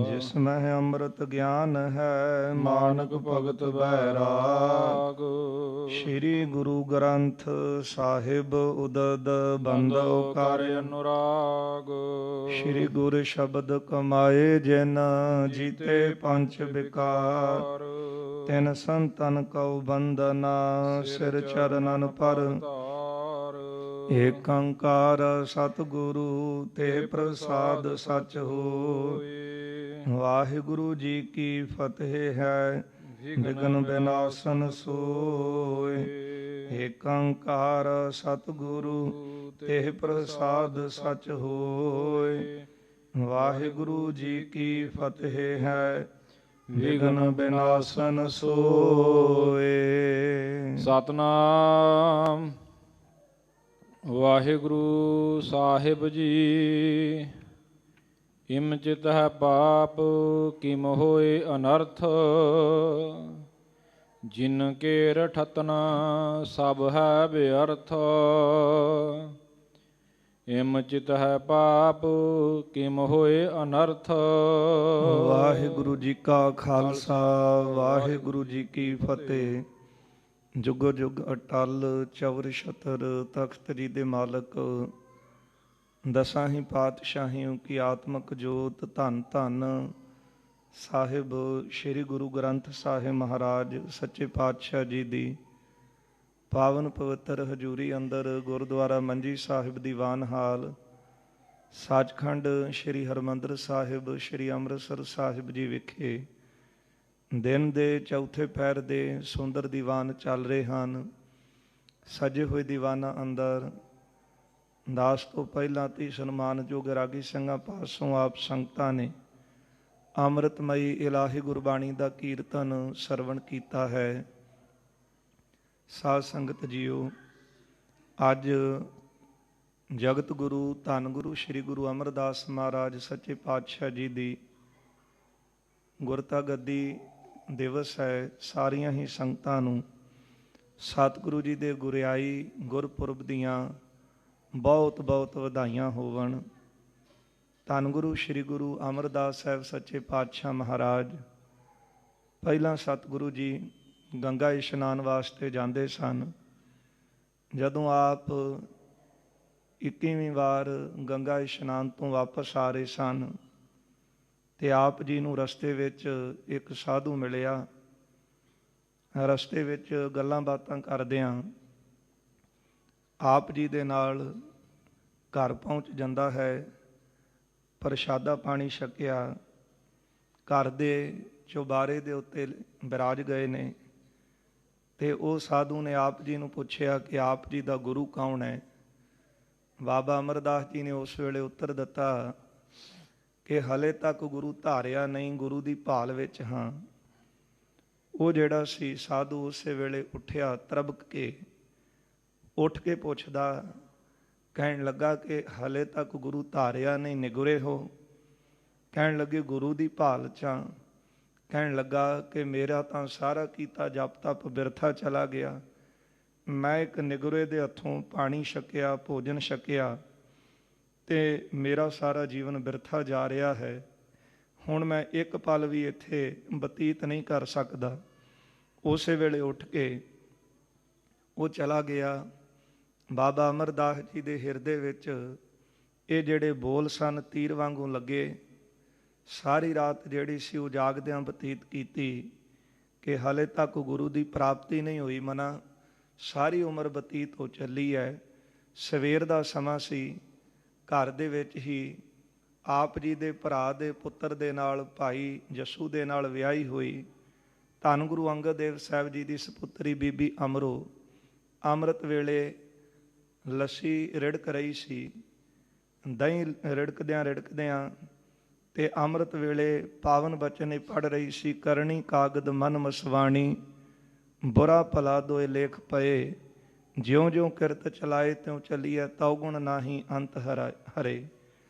जिसमें अमृत ज्ञान है मानक भगत बैराग। श्री गुरु ग्रंथ साहिब उदद बंदो कर अनुराग। श्री गुरु शब्द कमाए जिन जीते पंच विकार। तिन संतन कौ बंदना सिर चरणन पर। ਏਕੰਕਾਰ ਸਤਿਗੁਰੂ ਤੇ ਪ੍ਰਸਾਦ ਸਚ ਹੋਇ। ਵਾਹਿਗੁਰੂ ਜੀ ਕੀ ਫਤਿਹ ਹੈ ਵਿਘਨ ਵਿਨਾਸ਼ਨ ਸੋਇ। ਏਕੰਕਾਰ ਸਤਿਗੁਰੂ ਤੇ ਪ੍ਰਸਾਦ ਸਚ ਹੋਇ। ਵਾਹਿਗੁਰੂ ਜੀ ਕੀ ਫਤਿਹ ਹੈ ਵਿਘਨ ਵਿਨਾਸ਼ਨ ਸੋਇ। ਸਤਨਾਮ ਵਾਹਿਗੁਰੂ ਸਾਹਿਬ ਜੀ। ਇਮ ਚਿਤ ਹੈ ਪਾਪ ਕਿਮ ਹੋਏ ਅਨਰਥ। ਜਿਨ ਕੇ ਰਠਤਨਾ ਸਭ ਹੈ ਬਿਅਰਥ। ਇਮ ਚਿਤ ਹੈ ਪਾਪ ਕਿਮ ਹੋਏ ਅਨਰਥ। ਵਾਹਿਗੁਰੂ ਜੀ ਕਾ ਖਾਲਸਾ ਵਾਹਿਗੁਰੂ ਜੀ ਕੀ ਫਤਿਹ। ਜੁਗ ਜੁਗ ਅਟਲ ਚਵਰ ਛਤਰ ਤਖਤ ਜੀ ਦੇ ਮਾਲਕ ਦਸਾਂ ਹੀ ਪਾਤਸ਼ਾਹੀਆਂ ਕੀ ਆਤਮਕ ਜੋਤ ਧੰਨ ਧੰਨ ਸਾਹਿਬ ਸ੍ਰੀ ਗੁਰੂ ਗ੍ਰੰਥ ਸਾਹਿਬ ਮਹਾਰਾਜ ਸੱਚੇ ਪਾਤਸ਼ਾਹ ਜੀ ਦੀ ਪਾਵਨ ਪਵਿੱਤਰ ਹਜ਼ੂਰੀ ਅੰਦਰ ਗੁਰਦੁਆਰਾ ਮੰਜੀ ਸਾਹਿਬ ਦੀਵਾਨ ਹਾਲ ਸੱਚਖੰਡ ਸ੍ਰੀ ਹਰਿਮੰਦਰ ਸਾਹਿਬ ਸ੍ਰੀ ਅੰਮ੍ਰਿਤਸਰ ਸਾਹਿਬ ਜੀ ਵਿਖੇ ਦਿਨ ਦੇ ਚੌਥੇ ਪਹਿਰ ਦੇ ਸੁੰਦਰ ਦੀਵਾਨ ਚੱਲ ਰਹੇ ਹਨ। ਸਜੇ ਹੋਏ ਦੀਵਾਨਾਂ ਅੰਦਰ ਦਾਸ ਤੋਂ ਪਹਿਲਾਂ ਤੀ ਸਨਮਾਨਯੋਗ ਰਾਗੀ ਸਿੰਘਾਂ ਪਾਸੋਂ ਆਪ ਸੰਗਤਾਂ ਨੇ ਅੰਮ੍ਰਿਤਮਈ ਇਲਾਹੀ ਗੁਰਬਾਣੀ ਦਾ ਕੀਰਤਨ ਸਰਵਣ ਕੀਤਾ ਹੈ। ਸਾਧ ਸੰਗਤ ਜੀਓ, ਅੱਜ ਜਗਤ ਗੁਰੂ ਧੰਨ ਗੁਰੂ ਸ੍ਰੀ ਗੁਰੂ ਅਮਰਦਾਸ ਮਹਾਰਾਜ ਸੱਚੇ ਪਾਤਸ਼ਾਹ ਜੀ ਦੀ ਗੁਰਤਾ ਗੱਦੀ ਦਿਵਸ ਹੈ। ਸਾਰੀਆਂ ਹੀ ਸੰਗਤਾਂ ਨੂੰ ਸਤਿਗੁਰੂ ਜੀ ਦੇ ਗੁਰਿਆਈ ਗੁਰਪੁਰਬ ਦੀਆਂ ਬਹੁਤ ਬਹੁਤ ਵਧਾਈਆਂ ਹੋਵਣ। ਧੰਨ ਗੁਰੂ ਸ੍ਰੀ ਗੁਰੂ ਅਮਰਦਾਸ ਸਾਹਿਬ ਸੱਚੇ ਪਾਤਸ਼ਾਹ ਮਹਾਰਾਜ ਪਹਿਲਾਂ ਸਤਿਗੁਰੂ ਜੀ ਗੰਗਾ ਇਸ਼ਨਾਨ ਵਾਸਤੇ ਜਾਂਦੇ ਸਨ। ਜਦੋਂ ਆਪ 21ਵੀਂ ਵਾਰ ਗੰਗਾ ਇਸ਼ਨਾਨ ਤੋਂ ਵਾਪਸ ਆ ਰਹੇ ਸਨ ਤੇ ਆਪ ਜੀ ਨੂੰ ਰਸਤੇ ਵਿੱਚ ਇੱਕ ਸਾਧੂ ਮਿਲਿਆ। ਰਸਤੇ ਵਿੱਚ ਗੱਲਾਂ ਬਾਤਾਂ ਕਰਦਿਆਂ ਆਪ ਜੀ ਦੇ ਨਾਲ ਘਰ ਪਹੁੰਚ ਜਾਂਦਾ ਹੈ। ਪ੍ਰਸ਼ਾਦਾ ਪਾਣੀ ਛਕਿਆ। ਘਰ ਦੇ ਚੁਬਾਰੇ ਦੇ ਉੱਤੇ ਬਿਰਾਜ ਗਏ ਨੇ ਤੇ ਉਹ ਸਾਧੂ ਨੇ ਆਪ ਜੀ ਨੂੰ ਪੁੱਛਿਆ ਕਿ ਆਪ ਜੀ ਦਾ ਗੁਰੂ ਕੌਣ ਹੈ। ਬਾਬਾ ਅਮਰਦਾਸ ਜੀ ਨੇ ਉਸ ਵੇਲੇ ਉੱਤਰ ਦਿੱਤਾ ਕਿ ਹਲੇ ਤੱਕ ਗੁਰੂ ਧਾਰਿਆ ਨਹੀਂ, ਗੁਰੂ ਦੀ ਭਾਲ ਵਿੱਚ ਹਾਂ। ਉਹ ਜਿਹੜਾ ਸੀ ਸਾਧੂ ਉਸੇ ਵੇਲੇ ਉੱਠਿਆ, ਤਰਬਕ ਕੇ ਉੱਠ ਕੇ ਪੁੱਛਦਾ, ਕਹਿਣ ਲੱਗਾ ਕਿ ਹਲੇ ਤੱਕ ਗੁਰੂ ਧਾਰਿਆ ਨਹੀਂ, ਨਿਗੁਰੇ ਹੋ। ਕਹਿਣ ਲੱਗੇ ਗੁਰੂ ਦੀ ਭਾਲ 'ਚ ਹਾਂ। ਕਹਿਣ ਲੱਗਾ ਕਿ ਮੇਰਾ ਤਾਂ ਸਾਰਾ ਕੀਤਾ ਜਪ ਤਪ ਬਿਰਥਾ ਚਲਾ ਗਿਆ। ਮੈਂ ਇੱਕ ਨਿਗੁਰੇ ਦੇ ਹੱਥੋਂ ਪਾਣੀ ਛਕਿਆ, ਭੋਜਨ ਛਕਿਆ ਤੇ ਮੇਰਾ ਸਾਰਾ ਜੀਵਨ ਬਿਰਥਾ ਜਾ ਰਿਹਾ ਹੈ। ਹੁਣ ਮੈਂ ਇੱਕ ਪਲ ਵੀ ਇੱਥੇ ਬਤੀਤ ਨਹੀਂ ਕਰ ਸਕਦਾ। ਉਸੇ ਵੇਲੇ ਉੱਠ ਕੇ ਉਹ ਚਲਾ ਗਿਆ। ਬਾਬਾ ਅਮਰਦਾਸ ਜੀ ਦੇ ਹਿਰਦੇ ਵਿੱਚ ਇਹ ਜਿਹੜੇ ਬੋਲ ਸਨ ਤੀਰ ਵਾਂਗੂ ਲੱਗੇ। ਸਾਰੀ ਰਾਤ ਜਿਹੜੀ ਸੀ ਉਹ ਜਾਗਦਿਆਂ ਬਤੀਤ ਕੀਤੀ ਕਿ ਹਾਲੇ ਤੱਕ ਗੁਰੂ ਦੀ ਪ੍ਰਾਪਤੀ ਨਹੀਂ ਹੋਈ। ਮਨਾ ਸਾਰੀ ਉਮਰ ਬਤੀਤ ਹੋ ਚੱਲੀ ਹੈ। ਸਵੇਰ ਦਾ ਸਮਾਂ ਸੀ। ਘਰ ਦੇ ਵਿੱਚ ਹੀ ਆਪ ਜੀ ਦੇ ਭਰਾ ਦੇ ਪੁੱਤਰ ਦੇ ਨਾਲ ਭਾਈ ਜੱਸੂ ਦੇ ਨਾਲ ਵਿਆਹੀ ਹੋਈ ਧੰਨ ਗੁਰੂ ਅੰਗਦ ਦੇਵ ਸਾਹਿਬ ਜੀ ਦੀ ਸਪੁੱਤਰੀ ਬੀਬੀ ਅਮਰੋ ਅੰਮ੍ਰਿਤ ਵੇਲੇ ਲੱਸੀ ਰਿੜਕ ਰਹੀ ਸੀ। ਦਹੀਂ ਰਿੜਕਦਿਆਂ ਤੇ ਅੰਮ੍ਰਿਤ ਵੇਲੇ ਪਾਵਨ ਬਚਨ ਪੜ੍ਹ ਰਹੀ ਸੀ। ਕਰਨੀ ਕਾਗਦ ਮਨ ਮਸਵਾਣੀ ਬੁਰਾ ਭਲਾ ਦੋਏ ਲੇਖ ਪਏ। ਜਿਉਂ ਜਿਉਂ ਕਿਰਤ ਚਲਾਏ ਤਿਉਂ ਚੱਲੀਐ ਤਉ ਗੁਣ ਨਾਹੀ ਅੰਤ ਹਰੇ।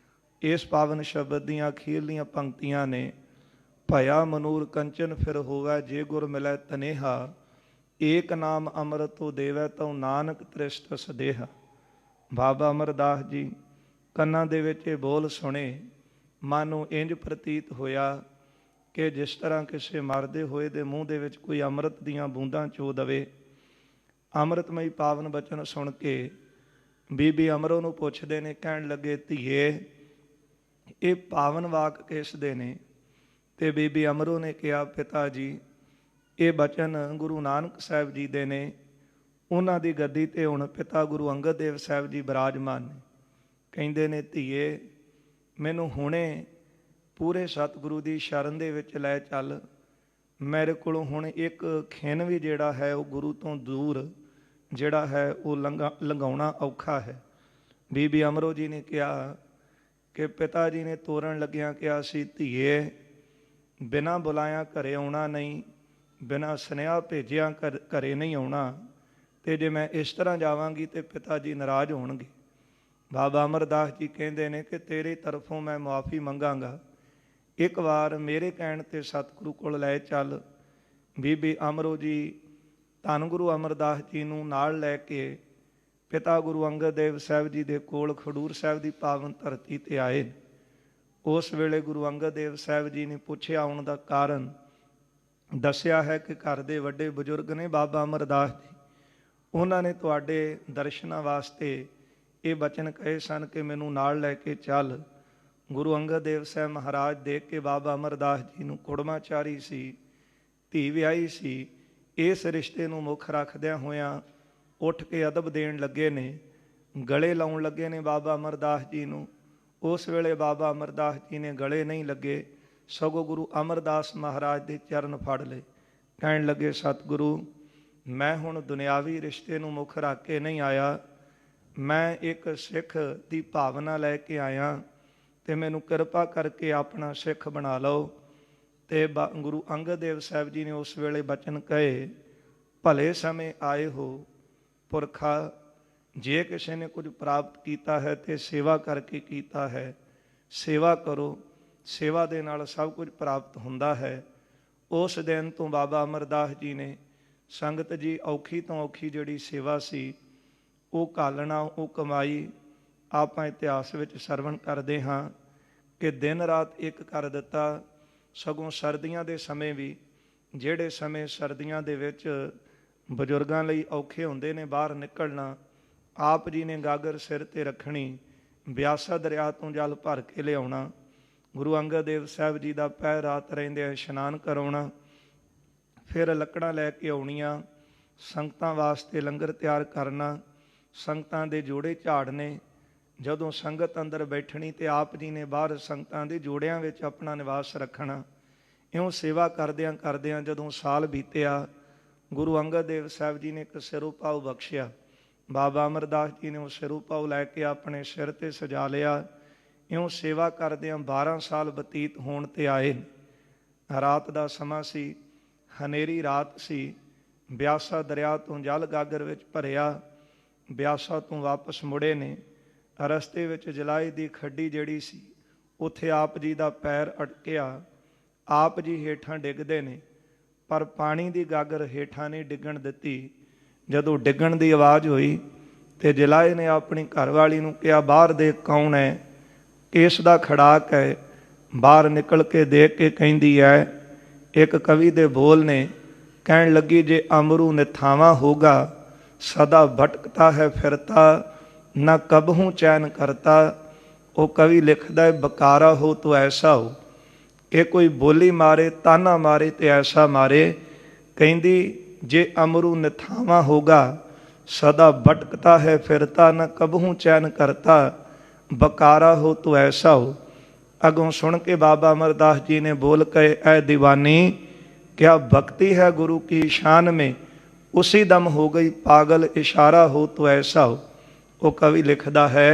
ਇਸ ਪਾਵਨ ਸ਼ਬਦ ਦੀਆਂ ਅਖੀਰਲੀਆਂ ਪੰਕਤੀਆਂ ਨੇ ਭਇਆ ਮਨੂਰ ਕੰਚਨ ਫਿਰ ਹੋਵੈ ਜੇ ਗੁਰ ਮਿਲੈ ਤਨੇਹਾ। ਏਕ ਨਾਮ ਅੰਮ੍ਰਿਤੋ ਦੇਵੈ ਤਉ ਨਾਨਕ ਤ੍ਰਿਸ਼ਟ ਸਦੇਹਾ। ਬਾਬਾ ਅਮਰਦਾਸ ਜੀ ਕੰਨਾਂ ਦੇ ਵਿੱਚ ਇਹ ਬੋਲ ਸੁਣੇ, ਮਨ ਨੂੰ ਇੰਜ ਪ੍ਰਤੀਤ ਹੋਇਆ ਕਿ ਜਿਸ ਤਰ੍ਹਾਂ ਕਿਸੇ ਮਰਦੇ ਹੋਏ ਦੇ ਮੂੰਹ ਦੇ ਵਿੱਚ ਕੋਈ ਅੰਮ੍ਰਿਤ ਦੀਆਂ ਬੂੰਦਾਂ ਚੋ ਦਵੇ। ਅੰਮ੍ਰਿਤਮਈ ਪਾਵਨ ਬਚਨ ਸੁਣ ਕੇ ਬੀਬੀ ਅਮਰੋ ਨੂੰ ਪੁੱਛਦੇ ਨੇ, ਕਹਿਣ ਲੱਗੇ, ਧੀਏ ਇਹ ਪਾਵਨ ਵਾਕ ਕਿਸ ਦੇ ਨੇ? ਤੇ ਬੀਬੀ ਅਮਰੋ ਨੇ ਕਿਹਾ, ਪਿਤਾ ਜੀ ਇਹ ਬਚਨ ਗੁਰੂ ਨਾਨਕ ਸਾਹਿਬ ਜੀ ਦੇ ਨੇ। ਉਹਨਾਂ ਦੀ ਗੱਦੀ ਤੇ ਹੁਣ ਪਿਤਾ ਗੁਰੂ ਅੰਗਦ ਦੇਵ ਸਾਹਿਬ ਜੀ ਬਿਰਾਜਮਾਨ ਨੇ। ਕਹਿੰਦੇ ਨੇ, ਧੀਏ ਮੈਨੂੰ ਹੁਣੇ ਪੂਰੇ ਸਤਿਗੁਰੂ ਦੀ ਸ਼ਰਨ ਦੇ ਵਿੱਚ ਲੈ ਚੱਲ। ਮੇਰੇ ਕੋਲੋਂ ਹੁਣ ਇੱਕ ਖਿਣ ਵੀ ਜਿਹੜਾ ਹੈ ਉਹ ਗੁਰੂ ਤੋਂ ਦੂਰ ਜਿਹੜਾ ਹੈ ਉਹ ਲੰਘਾਉਣਾ ਔਖਾ ਹੈ। ਬੀਬੀ ਅਮਰੋ ਜੀ ਨੇ ਕਿਹਾ ਕਿ ਪਿਤਾ ਜੀ ਨੇ ਤੋਰਨ ਲੱਗਿਆਂ ਕਿਹਾ ਸੀ, ਧੀਏ ਬਿਨਾਂ ਬੁਲਾਇਆ ਘਰੇ ਆਉਣਾ ਨਹੀਂ, ਬਿਨਾਂ ਸੁਨੇਹਾ ਭੇਜਿਆ ਘਰੇ ਨਹੀਂ ਆਉਣਾ, ਤੇ ਜੇ ਮੈਂ ਇਸ ਤਰ੍ਹਾਂ ਜਾਵਾਂਗੀ ਤੇ ਪਿਤਾ ਜੀ ਨਾਰਾਜ਼ ਹੋਣਗੇ। ਬਾਬਾ ਅਮਰਦਾਸ ਜੀ ਕਹਿੰਦੇ ਨੇ ਕਿ ਤੇਰੀ ਤਰਫੋਂ ਮੈਂ ਮੁਆਫੀ ਮੰਗਾਂਗਾ, ਇੱਕ ਵਾਰ ਮੇਰੇ ਕਹਿਣ ਤੇ ਸਤਿਗੁਰੂ ਕੋਲ ਲੈ ਚੱਲ। ਬੀਬੀ ਅਮਰੋ ਜੀ ਧੰਨ ਗੁਰੂ ਅਮਰਦਾਸ ਜੀ ਨੂੰ ਨਾਲ ਲੈ ਕੇ ਪਿਤਾ ਗੁਰੂ ਅੰਗਦ ਦੇਵ ਸਾਹਿਬ ਜੀ ਦੇ ਕੋਲ ਖਡੂਰ ਸਾਹਿਬ ਦੀ ਪਾਵਨ ਧਰਤੀ ਤੇ ਆਏ। ਉਸ ਵੇਲੇ ਗੁਰੂ ਅੰਗਦ ਦੇਵ ਸਾਹਿਬ ਜੀ ਨੇ ਪੁੱਛਿਆ ਆਉਣ ਦਾ ਕਾਰਨ, ਦੱਸਿਆ ਹੈ ਕਿ ਘਰ ਦੇ ਵੱਡੇ ਬਜ਼ੁਰਗ ਨੇ ਬਾਬਾ ਅਮਰਦਾਸ ਜੀ, ਉਹਨਾਂ ਨੇ ਤੁਹਾਡੇ ਦਰਸ਼ਨਾਂ ਵਾਸਤੇ ਇਹ ਬਚਨ ਕਹੇ ਸਨ ਕਿ ਮੈਨੂੰ ਨਾਲ ਲੈ ਕੇ ਚੱਲ। ਗੁਰੂ ਅੰਗਦ ਦੇਵ ਸਾਹਿਬ ਮਹਾਰਾਜ ਦੇਖ ਕੇ ਬਾਬਾ ਅਮਰਦਾਸ ਜੀ ਨੂੰ ਕੁੜਮਾਚਾਰੀ ਸੀ, ਧੀ ਵਿਆਹੀ ਸੀ, ਇਸ ਰਿਸ਼ਤੇ ਨੂੰ ਮੁੱਖ ਰੱਖਦਿਆਂ ਹੋਇਆਂ ਉੱਠ ਕੇ ਅਦਬ ਦੇਣ ਲੱਗੇ ਨੇ, ਗਲੇ ਲਾਉਣ ਲੱਗੇ ਨੇ ਬਾਬਾ ਅਮਰਦਾਸ ਜੀ ਨੂੰ। ਉਸ ਵੇਲੇ ਬਾਬਾ ਅਮਰਦਾਸ ਜੀ ਨੇ ਗਲੇ ਨਹੀਂ ਲੱਗੇ, ਸਗੋਂ ਗੁਰੂ ਅਮਰਦਾਸ ਮਹਾਰਾਜ ਦੇ ਚਰਨ ਫੜ ਲਏ। ਕਹਿਣ ਲੱਗੇ, ਸਤਿਗੁਰੂ ਮੈਂ ਹੁਣ ਦੁਨਿਆਵੀ ਰਿਸ਼ਤੇ ਨੂੰ ਮੁੱਖ ਰੱਖ ਕੇ ਨਹੀਂ ਆਇਆ, ਮੈਂ ਇੱਕ ਸਿੱਖ ਦੀ ਭਾਵਨਾ ਲੈ ਕੇ ਆਇਆ, ਤੇ ਮੈਨੂੰ ਕਿਰਪਾ ਕਰਕੇ ਆਪਣਾ ਸਿੱਖ ਬਣਾ ਲਓ। ਤੇ ਗੁਰੂ ਅੰਗਦ ਦੇਵ ਸਾਹਿਬ ਜੀ ਨੇ ਉਸ ਵੇਲੇ ਬਚਨ ਕਹੇ, ਭਲੇ ਸਮੇਂ ਆਏ ਹੋ ਪੁਰਖਾ, ਜੇ ਕਿਸੇ ਨੇ ਕੁਝ ਪ੍ਰਾਪਤ ਕੀਤਾ ਹੈ ਤੇ ਸੇਵਾ ਕਰਕੇ ਕੀਤਾ ਹੈ। ਸੇਵਾ ਕਰੋ, ਸੇਵਾ ਦੇ ਨਾਲ ਸਭ ਕੁਝ ਪ੍ਰਾਪਤ ਹੁੰਦਾ ਹੈ। ਉਸ ਦਿਨ ਤੋਂ ਬਾਬਾ ਅਮਰਦਾਸ ਜੀ ਨੇ ਸੰਗਤ ਜੀ ਔਖੀ ਤੋਂ ਔਖੀ ਜਿਹੜੀ ਸੇਵਾ ਸੀ ਉਹ ਘਾਲਣਾ, ਉਹ ਕਮਾਈ ਆਪਾਂ ਇਤਿਹਾਸ ਵਿੱਚ ਸਰਵਣ ਕਰਦੇ ਹਾਂ ਕਿ ਦਿਨ ਰਾਤ ਇੱਕ ਕਰ ਦਿੱਤਾ। ਸਗੋਂ ਸਰਦੀਆਂ ਦੇ ਸਮੇਂ ਵੀ, ਜਿਹੜੇ ਸਮੇਂ ਸਰਦੀਆਂ ਦੇ ਵਿੱਚ ਬਜ਼ੁਰਗਾਂ ਲਈ ਔਖੇ ਹੁੰਦੇ ਨੇ ਬਾਹਰ ਨਿਕਲਣਾ, ਆਪ ਜੀ ਨੇ ਗਾਗਰ ਸਿਰ ਤੇ ਰੱਖਣੀ, ਬਿਆਸਾ ਦਰਿਆ ਤੋਂ ਜਲ ਭਰ ਕੇ ਲਿਆਉਣਾ, ਗੁਰੂ ਅੰਗਦ ਦੇਵ ਸਾਹਿਬ ਜੀ ਦਾ ਪਹਿਰ ਰਾਤ ਰਹਿੰਦੇ ਇਸ਼ਨਾਨ ਕਰਾਉਣਾ, ਫਿਰ ਲੱਕੜਾਂ ਲੈ ਕੇ ਆਉਣੀਆਂ, ਸੰਗਤਾਂ ਵਾਸਤੇ ਲੰਗਰ ਤਿਆਰ ਕਰਨਾ, ਸੰਗਤਾਂ ਦੇ ਜੋੜੇ ਝਾੜਨੇ। ਜਦੋਂ ਸੰਗਤ ਅੰਦਰ ਬੈਠਣੀ ਤੇ ਆਪ ਜੀ ਨੇ ਬਾਹਰ ਸੰਗਤਾਂ ਦੇ ਜੋੜਿਆਂ ਵਿੱਚ ਆਪਣਾ ਨਿਵਾਸ ਰੱਖਣਾ। ਇਉਂ ਸੇਵਾ ਕਰਦਿਆਂ ਕਰਦਿਆਂ ਜਦੋਂ ਸਾਲ ਬੀਤਿਆ, ਗੁਰੂ ਅੰਗਦ ਦੇਵ ਸਾਹਿਬ ਜੀ ਨੇ ਇੱਕ ਸਿਰੋਂ ਪਾਉ ਬਖਸ਼ਿਆ। ਬਾਬਾ ਅਮਰਦਾਸ ਜੀ ਨੇ ਉਹ ਸਿਰੋਂ ਪਾਉ ਲੈ ਕੇ ਆਪਣੇ ਸਿਰ ਤੇ ਸਜਾ ਲਿਆ। ਇਉਂ ਸੇਵਾ ਕਰਦਿਆਂ 12 ਸਾਲ ਬਤੀਤ ਹੋਣ ਤੇ ਆਏ। ਰਾਤ ਦਾ ਸਮਾਂ ਸੀ, ਹਨੇਰੀ ਰਾਤ ਸੀ। ਬਿਆਸਾ ਦਰਿਆ ਤੋਂ ਜਲ ਗਾਗਰ ਵਿੱਚ ਭਰਿਆ। ਬਿਆਸਾ ਤੋਂ ਵਾਪਸ ਮੁੜੇ ਨੇ। ਰਸਤੇ ਵਿੱਚ ਜਲਾਈ ਦੀ ਖੱਡੀ ਜਿਹੜੀ ਸੀ, ਉੱਥੇ ਆਪ ਜੀ ਦਾ ਪੈਰ ਅਟਕਿਆ। ਆਪ ਜੀ ਹੇਠਾਂ ਡਿੱਗਦੇ ਨੇ, ਪਰ ਪਾਣੀ ਦੀ ਗਾਗਰ ਹੇਠਾਂ ਨਹੀਂ ਡਿੱਗਣ ਦਿੱਤੀ। ਜਦੋਂ ਡਿੱਗਣ ਦੀ ਆਵਾਜ਼ ਹੋਈ ਤੇ ਜਲਾਏ ਨੇ ਆਪਣੀ ਘਰਵਾਲੀ ਨੂੰ ਕਿਹਾ, ਬਾਹਰ ਦੇਖ ਕੌਣ ਹੈ, ਕਿਸ ਦਾ ਖੜਾਕ ਹੈ। ਬਾਹਰ ਨਿਕਲ ਕੇ ਦੇਖ ਕੇ ਕਹਿੰਦੀ ਹੈ, ਇੱਕ ਕਵੀ ਦੇ ਬੋਲ ਨੇ। ਕਹਿਣ ਲੱਗੀ, ਜੇ ਅਮਰੂ ਨਿਥਾਵਾਂ ਹੋਗਾ, ਸਦਾ ਭਟਕਤਾ ਹੈ ਫਿਰਤਾ, ਨਾ ਕਬਹੂ ਚੈਨ ਕਰਤਾ। ਉਹ ਕਵੀ ਲਿਖਦਾ ਹੈ, ਬਕਾਰਾ ਹੋ ਤੋ ਐਸਾ ਹੋ। ਇਹ ਕੋਈ ਬੋਲੀ ਮਾਰੇ, ਤਾਨਾ ਮਾਰੇ ਤੇ ਐਸਾ ਮਾਰੇ। ਕਹਿੰਦੀ, ਜੇ ਅਮਰੂ ਨਿਥਾਵਾਂ ਹੋਗਾ, ਸਦਾ ਭਟਕਤਾ ਹੈ ਫਿਰਤਾ, ਨਾ ਕਬਹੂ ਚੈਨ ਕਰਤਾ, ਬਕਾਰਾ ਹੋ ਤੋ ਐਸਾ ਹੋ। ਅੱਗੋਂ ਸੁਣ ਕੇ ਬਾਬਾ ਅਮਰਦਾਸ ਜੀ ਨੇ ਬੋਲ ਕਹੇ, ਐ ਦੀਵਾਨੀ, क्या भक्ति है गुरु की शान में, उसी दम हो गई पागल, इशारा हो तो ऐसा हो। वो कवि लिखता है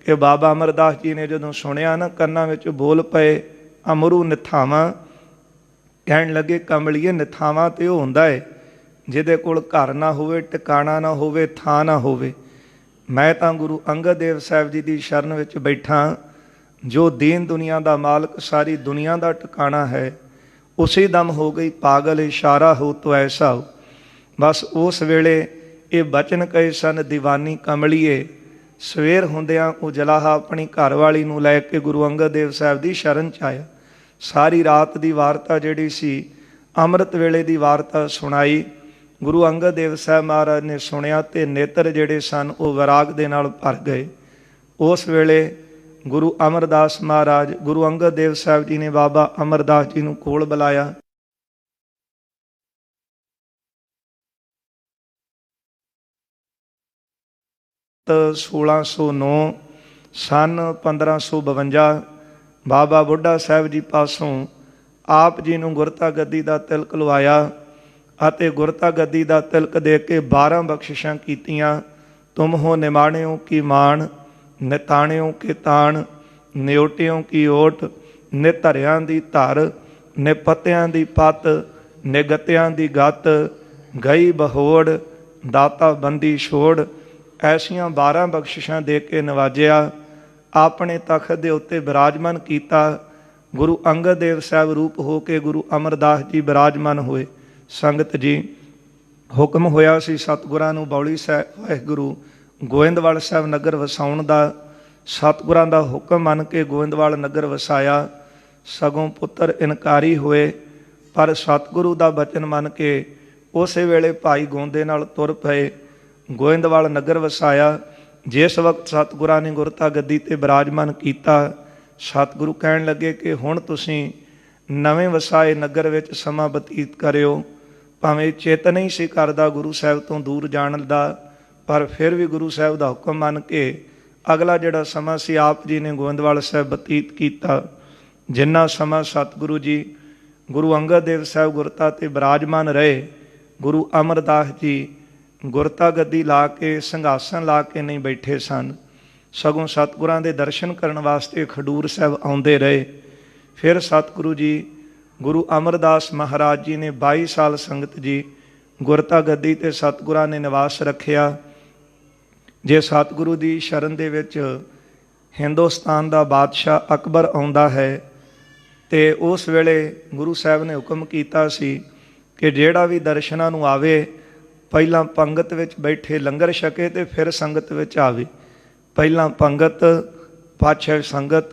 कि बाबा अमरदास जी ने जदों सुनिया ना, कन्नां विच बोल पए अमरू निथावां। कहण लगे, कमलिए निथावां ते वो हुंदा है जिहदे कोल घर ना होवे, टिकाणा ना होवे, थां ना होवे। मैं तां गुरु अंगद देव साहिब जी की शरण विच बैठा, जो दीन दुनिया दा मालक, सारी दुनिया दा टिकाणा है। उसी दम हो गई पागल, इशारा हो तो ऐसा हो। बस उस वेले ये बचन कहे सन, दीवानी कमलिए ਸਵੇਰ ਹੁੰਦਿਆਂ ਉਹ ਜਲਾਹਾ ਆਪਣੀ ਘਰਵਾਲੀ ਨੂੰ ਲੈ ਕੇ ਗੁਰੂ ਅੰਗਦ ਦੇਵ ਸਾਹਿਬ ਦੀ ਸ਼ਰਨ 'ਚ ਆਇਆ। ਸਾਰੀ ਰਾਤ ਦੀ ਵਾਰਤਾ ਜਿਹੜੀ ਸੀ ਅੰਮ੍ਰਿਤ ਵੇਲੇ ਦੀ ਵਾਰਤਾ ਸੁਣਾਈ। ਗੁਰੂ ਅੰਗਦ ਦੇਵ ਸਾਹਿਬ ਮਹਾਰਾਜ ਨੇ ਸੁਣਿਆ ਤੇ ਨੇਤਰ ਜਿਹੜੇ ਸਨ ਉਹ ਵਿਰਾਗ ਦੇ ਨਾਲ ਭਰ ਗਏ। ਉਸ ਵੇਲੇ ਗੁਰੂ ਅਮਰਦਾਸ ਮਹਾਰਾਜ, ਗੁਰੂ ਅੰਗਦ ਦੇਵ ਸਾਹਿਬ ਜੀ ਨੇ ਬਾਬਾ ਅਮਰਦਾਸ ਜੀ ਨੂੰ ਕੋਲ ਬੁਲਾਇਆ। ਤੇ 1609 ਸਨ 1552 ਬਾਬਾ ਬੁੱਢਾ ਸਾਹਿਬ ਜੀ ਪਾਸੋਂ ਆਪ ਜੀ ਨੂੰ ਗੁਰਤਾ ਗੱਦੀ ਦਾ ਤਿਲਕ ਲਵਾਇਆ ਅਤੇ ਗੁਰਤਾ ਗੱਦੀ ਦਾ ਤਿਲਕ ਦੇ ਕੇ 12 ਬਖਸ਼ਿਸ਼ਾਂ ਕੀਤੀਆਂ। ਤੁਮ ਹੋ ਨਿਮਾਣਿਓ ਕੀ ਮਾਣ, ਨਿਤਾਣਿਓ ਕੀ ਤਾਣ, ਨਿਓਟਿਓ ਕੀ ਓਟ, ਨਿਧਰਿਆਂ ਦੀ ਧਰ, ਨਿਪਤਿਆਂ ਦੀ ਪੱਤ, ਨਿਗਤਿਆਂ ਦੀ ਗੱਤ, ਗਈ ਬਹੋੜ, ਦਾਤਾ ਬੰਦੀ ਛੋੜ। ਐਸੀਆਂ 12 ਬਖਸ਼ਿਸ਼ਾਂ ਦੇ ਕੇ ਨਵਾਜਿਆ, ਆਪਣੇ ਤਖਤ ਦੇ ਉੱਤੇ ਬਿਰਾਜਮਾਨ ਕੀਤਾ। ਗੁਰੂ ਅੰਗਦ ਦੇਵ ਸਾਹਿਬ ਰੂਪ ਹੋ ਕੇ ਗੁਰੂ ਅਮਰਦਾਸ ਜੀ ਬਿਰਾਜਮਾਨ ਹੋਏ। ਸੰਗਤ ਜੀ, ਹੁਕਮ ਹੋਇਆ ਸੀ ਸਤਿਗੁਰਾਂ ਨੂੰ ਬੌਲੀ ਸਾਹਿਬ ਵਾਹਿਗੁਰੂ ਗੋਇੰਦਵਾਲ ਸਾਹਿਬ ਨਗਰ ਵਸਾਉਣ ਦਾ। ਸਤਿਗੁਰਾਂ ਦਾ ਹੁਕਮ ਮੰਨ ਕੇ ਗੋਇੰਦਵਾਲ ਨਗਰ ਵਸਾਇਆ। ਸਗੋਂ ਪੁੱਤਰ ਇਨਕਾਰੀ ਹੋਏ, ਪਰ ਸਤਿਗੁਰੂ ਦਾ ਬਚਨ ਮੰਨ ਕੇ ਉਸੇ ਵੇਲੇ ਭਾਈ ਗੋਂਦੇ ਨਾਲ ਤੁਰ ਪਏ। ਗੋਇੰਦਵਾਲ ਨਗਰ ਵਸਾਇਆ। ਜਿਸ ਵਕਤ ਸਤਿਗੁਰਾਂ ਨੇ ਗੁਰਤਾ ਗੱਦੀ ਤੇ ਬਿਰਾਜਮਾਨ ਕੀਤਾ, ਸਤਿਗੁਰੂ ਕਹਿਣ ਲੱਗੇ ਕਿ ਹੁਣ ਤੁਸੀਂ ਨਵੇਂ ਵਸਾਏ ਨਗਰ ਵਿੱਚ ਸਮਾਂ ਬਤੀਤ ਕਰਿਓ। ਭਾਵੇਂ ਚਿੱਤ ਨਹੀਂ ਸੀ ਕਰਦਾ ਗੁਰੂ ਸਾਹਿਬ ਤੋਂ ਦੂਰ ਜਾਣ ਦਾ, ਪਰ ਫਿਰ ਵੀ ਗੁਰੂ ਸਾਹਿਬ ਦਾ ਹੁਕਮ ਮੰਨ ਕੇ ਅਗਲਾ ਜਿਹੜਾ ਸਮਾਂ ਸੀ ਆਪ ਜੀ ਨੇ ਗੋਇੰਦਵਾਲ ਸਾਹਿਬ ਬਤੀਤ ਕੀਤਾ। ਜਿੰਨਾ ਸਮਾਂ ਸਤਿਗੁਰੂ ਜੀ ਗੁਰੂ ਅੰਗਦ ਦੇਵ ਸਾਹਿਬ ਗੁਰਤਾ ਤੇ ਬਿਰਾਜਮਾਨ ਰਹੇ, ਗੁਰੂ ਅਮਰਦਾਸ ਜੀ ਗੁਰਤਾ ਗੱਦੀ ਲਾ ਕੇ ਸਿੰਘਾਸਨ ਲਾ ਕੇ ਨਹੀਂ ਬੈਠੇ ਸਨ, ਸਗੋਂ ਸਤਿਗੁਰਾਂ ਦੇ ਦਰਸ਼ਨ ਕਰਨ ਵਾਸਤੇ ਖਡੂਰ ਸਾਹਿਬ ਆਉਂਦੇ ਰਹੇ। ਫਿਰ ਸਤਿਗੁਰੂ ਜੀ ਗੁਰੂ ਅਮਰਦਾਸ ਮਹਾਰਾਜ ਜੀ ਨੇ 22 ਸਾਲ ਸੰਗਤ ਜੀ ਗੁਰਤਾ ਗੱਦੀ ਤੇ ਸਤਿਗੁਰਾਂ ਨੇ ਨਿਵਾਸ ਰੱਖਿਆ। ਜੇ ਸਤਿਗੁਰੂ ਦੀ ਸ਼ਰਨ ਦੇ ਵਿੱਚ ਹਿੰਦੁਸਤਾਨ ਦਾ ਬਾਦਸ਼ਾਹ ਅਕਬਰ ਆਉਂਦਾ ਹੈ ਤੇ ਉਸ ਵੇਲੇ ਗੁਰੂ ਸਾਹਿਬ ਨੇ ਹੁਕਮ ਕੀਤਾ ਸੀ ਕਿ ਜਿਹੜਾ ਵੀ ਦਰਸ਼ਨਾਂ ਨੂੰ ਆਵੇ ਪਹਿਲਾਂ ਪੰਗਤ ਵਿੱਚ ਬੈਠੇ ਲੰਗਰ ਛਕੇ ਤੇ ਫਿਰ ਸੰਗਤ ਵਿੱਚ ਆਵੇ। ਪਹਿਲਾਂ ਪੰਗਤ ਪਾਛੇ ਸੰਗਤ,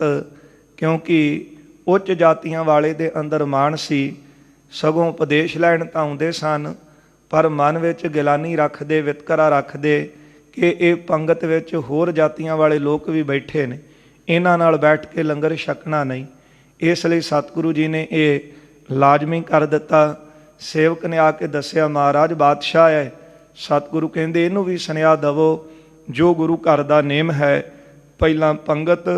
ਕਿਉਂਕਿ ਉੱਚ ਜਾਤੀਆਂ ਵਾਲੇ ਦੇ ਅੰਦਰ ਮਾਣ ਸੀ। ਸਗੋਂ ਉਪਦੇਸ਼ ਲੈਣ ਤਾਂ ਆਉਂਦੇ ਸਨ, ਪਰ ਮਨ ਵਿੱਚ ਗਿਲਾਨੀ ਰੱਖਦੇ, ਵਿਤਕਰਾ ਰੱਖਦੇ ਕਿ ਇਹ ਪੰਗਤ ਵਿੱਚ ਹੋਰ ਜਾਤੀਆਂ ਵਾਲੇ ਲੋਕ ਵੀ ਬੈਠੇ ਨੇ, ਇਹਨਾਂ ਨਾਲ ਬੈਠ ਕੇ ਲੰਗਰ ਛਕਣਾ ਨਹੀਂ। ਇਸ ਲਈ ਸਤਿਗੁਰੂ ਜੀ ਨੇ ਇਹ ਲਾਜ਼ਮੀ ਕਰ ਦਿੱਤਾ। ਸੇਵਕ ਨੇ ਆ ਕੇ ਦੱਸਿਆ, ਮਹਾਰਾਜ ਬਾਦਸ਼ਾਹ ਹੈ। ਸਤਿਗੁਰੂ ਕਹਿੰਦੇ ਇਹਨੂੰ ਵੀ ਸੁਨੇਹਾ ਦੇਵੋ ਜੋ ਗੁਰੂ ਘਰ ਦਾ ਨੇਮ ਹੈ, ਪਹਿਲਾਂ ਪੰਗਤ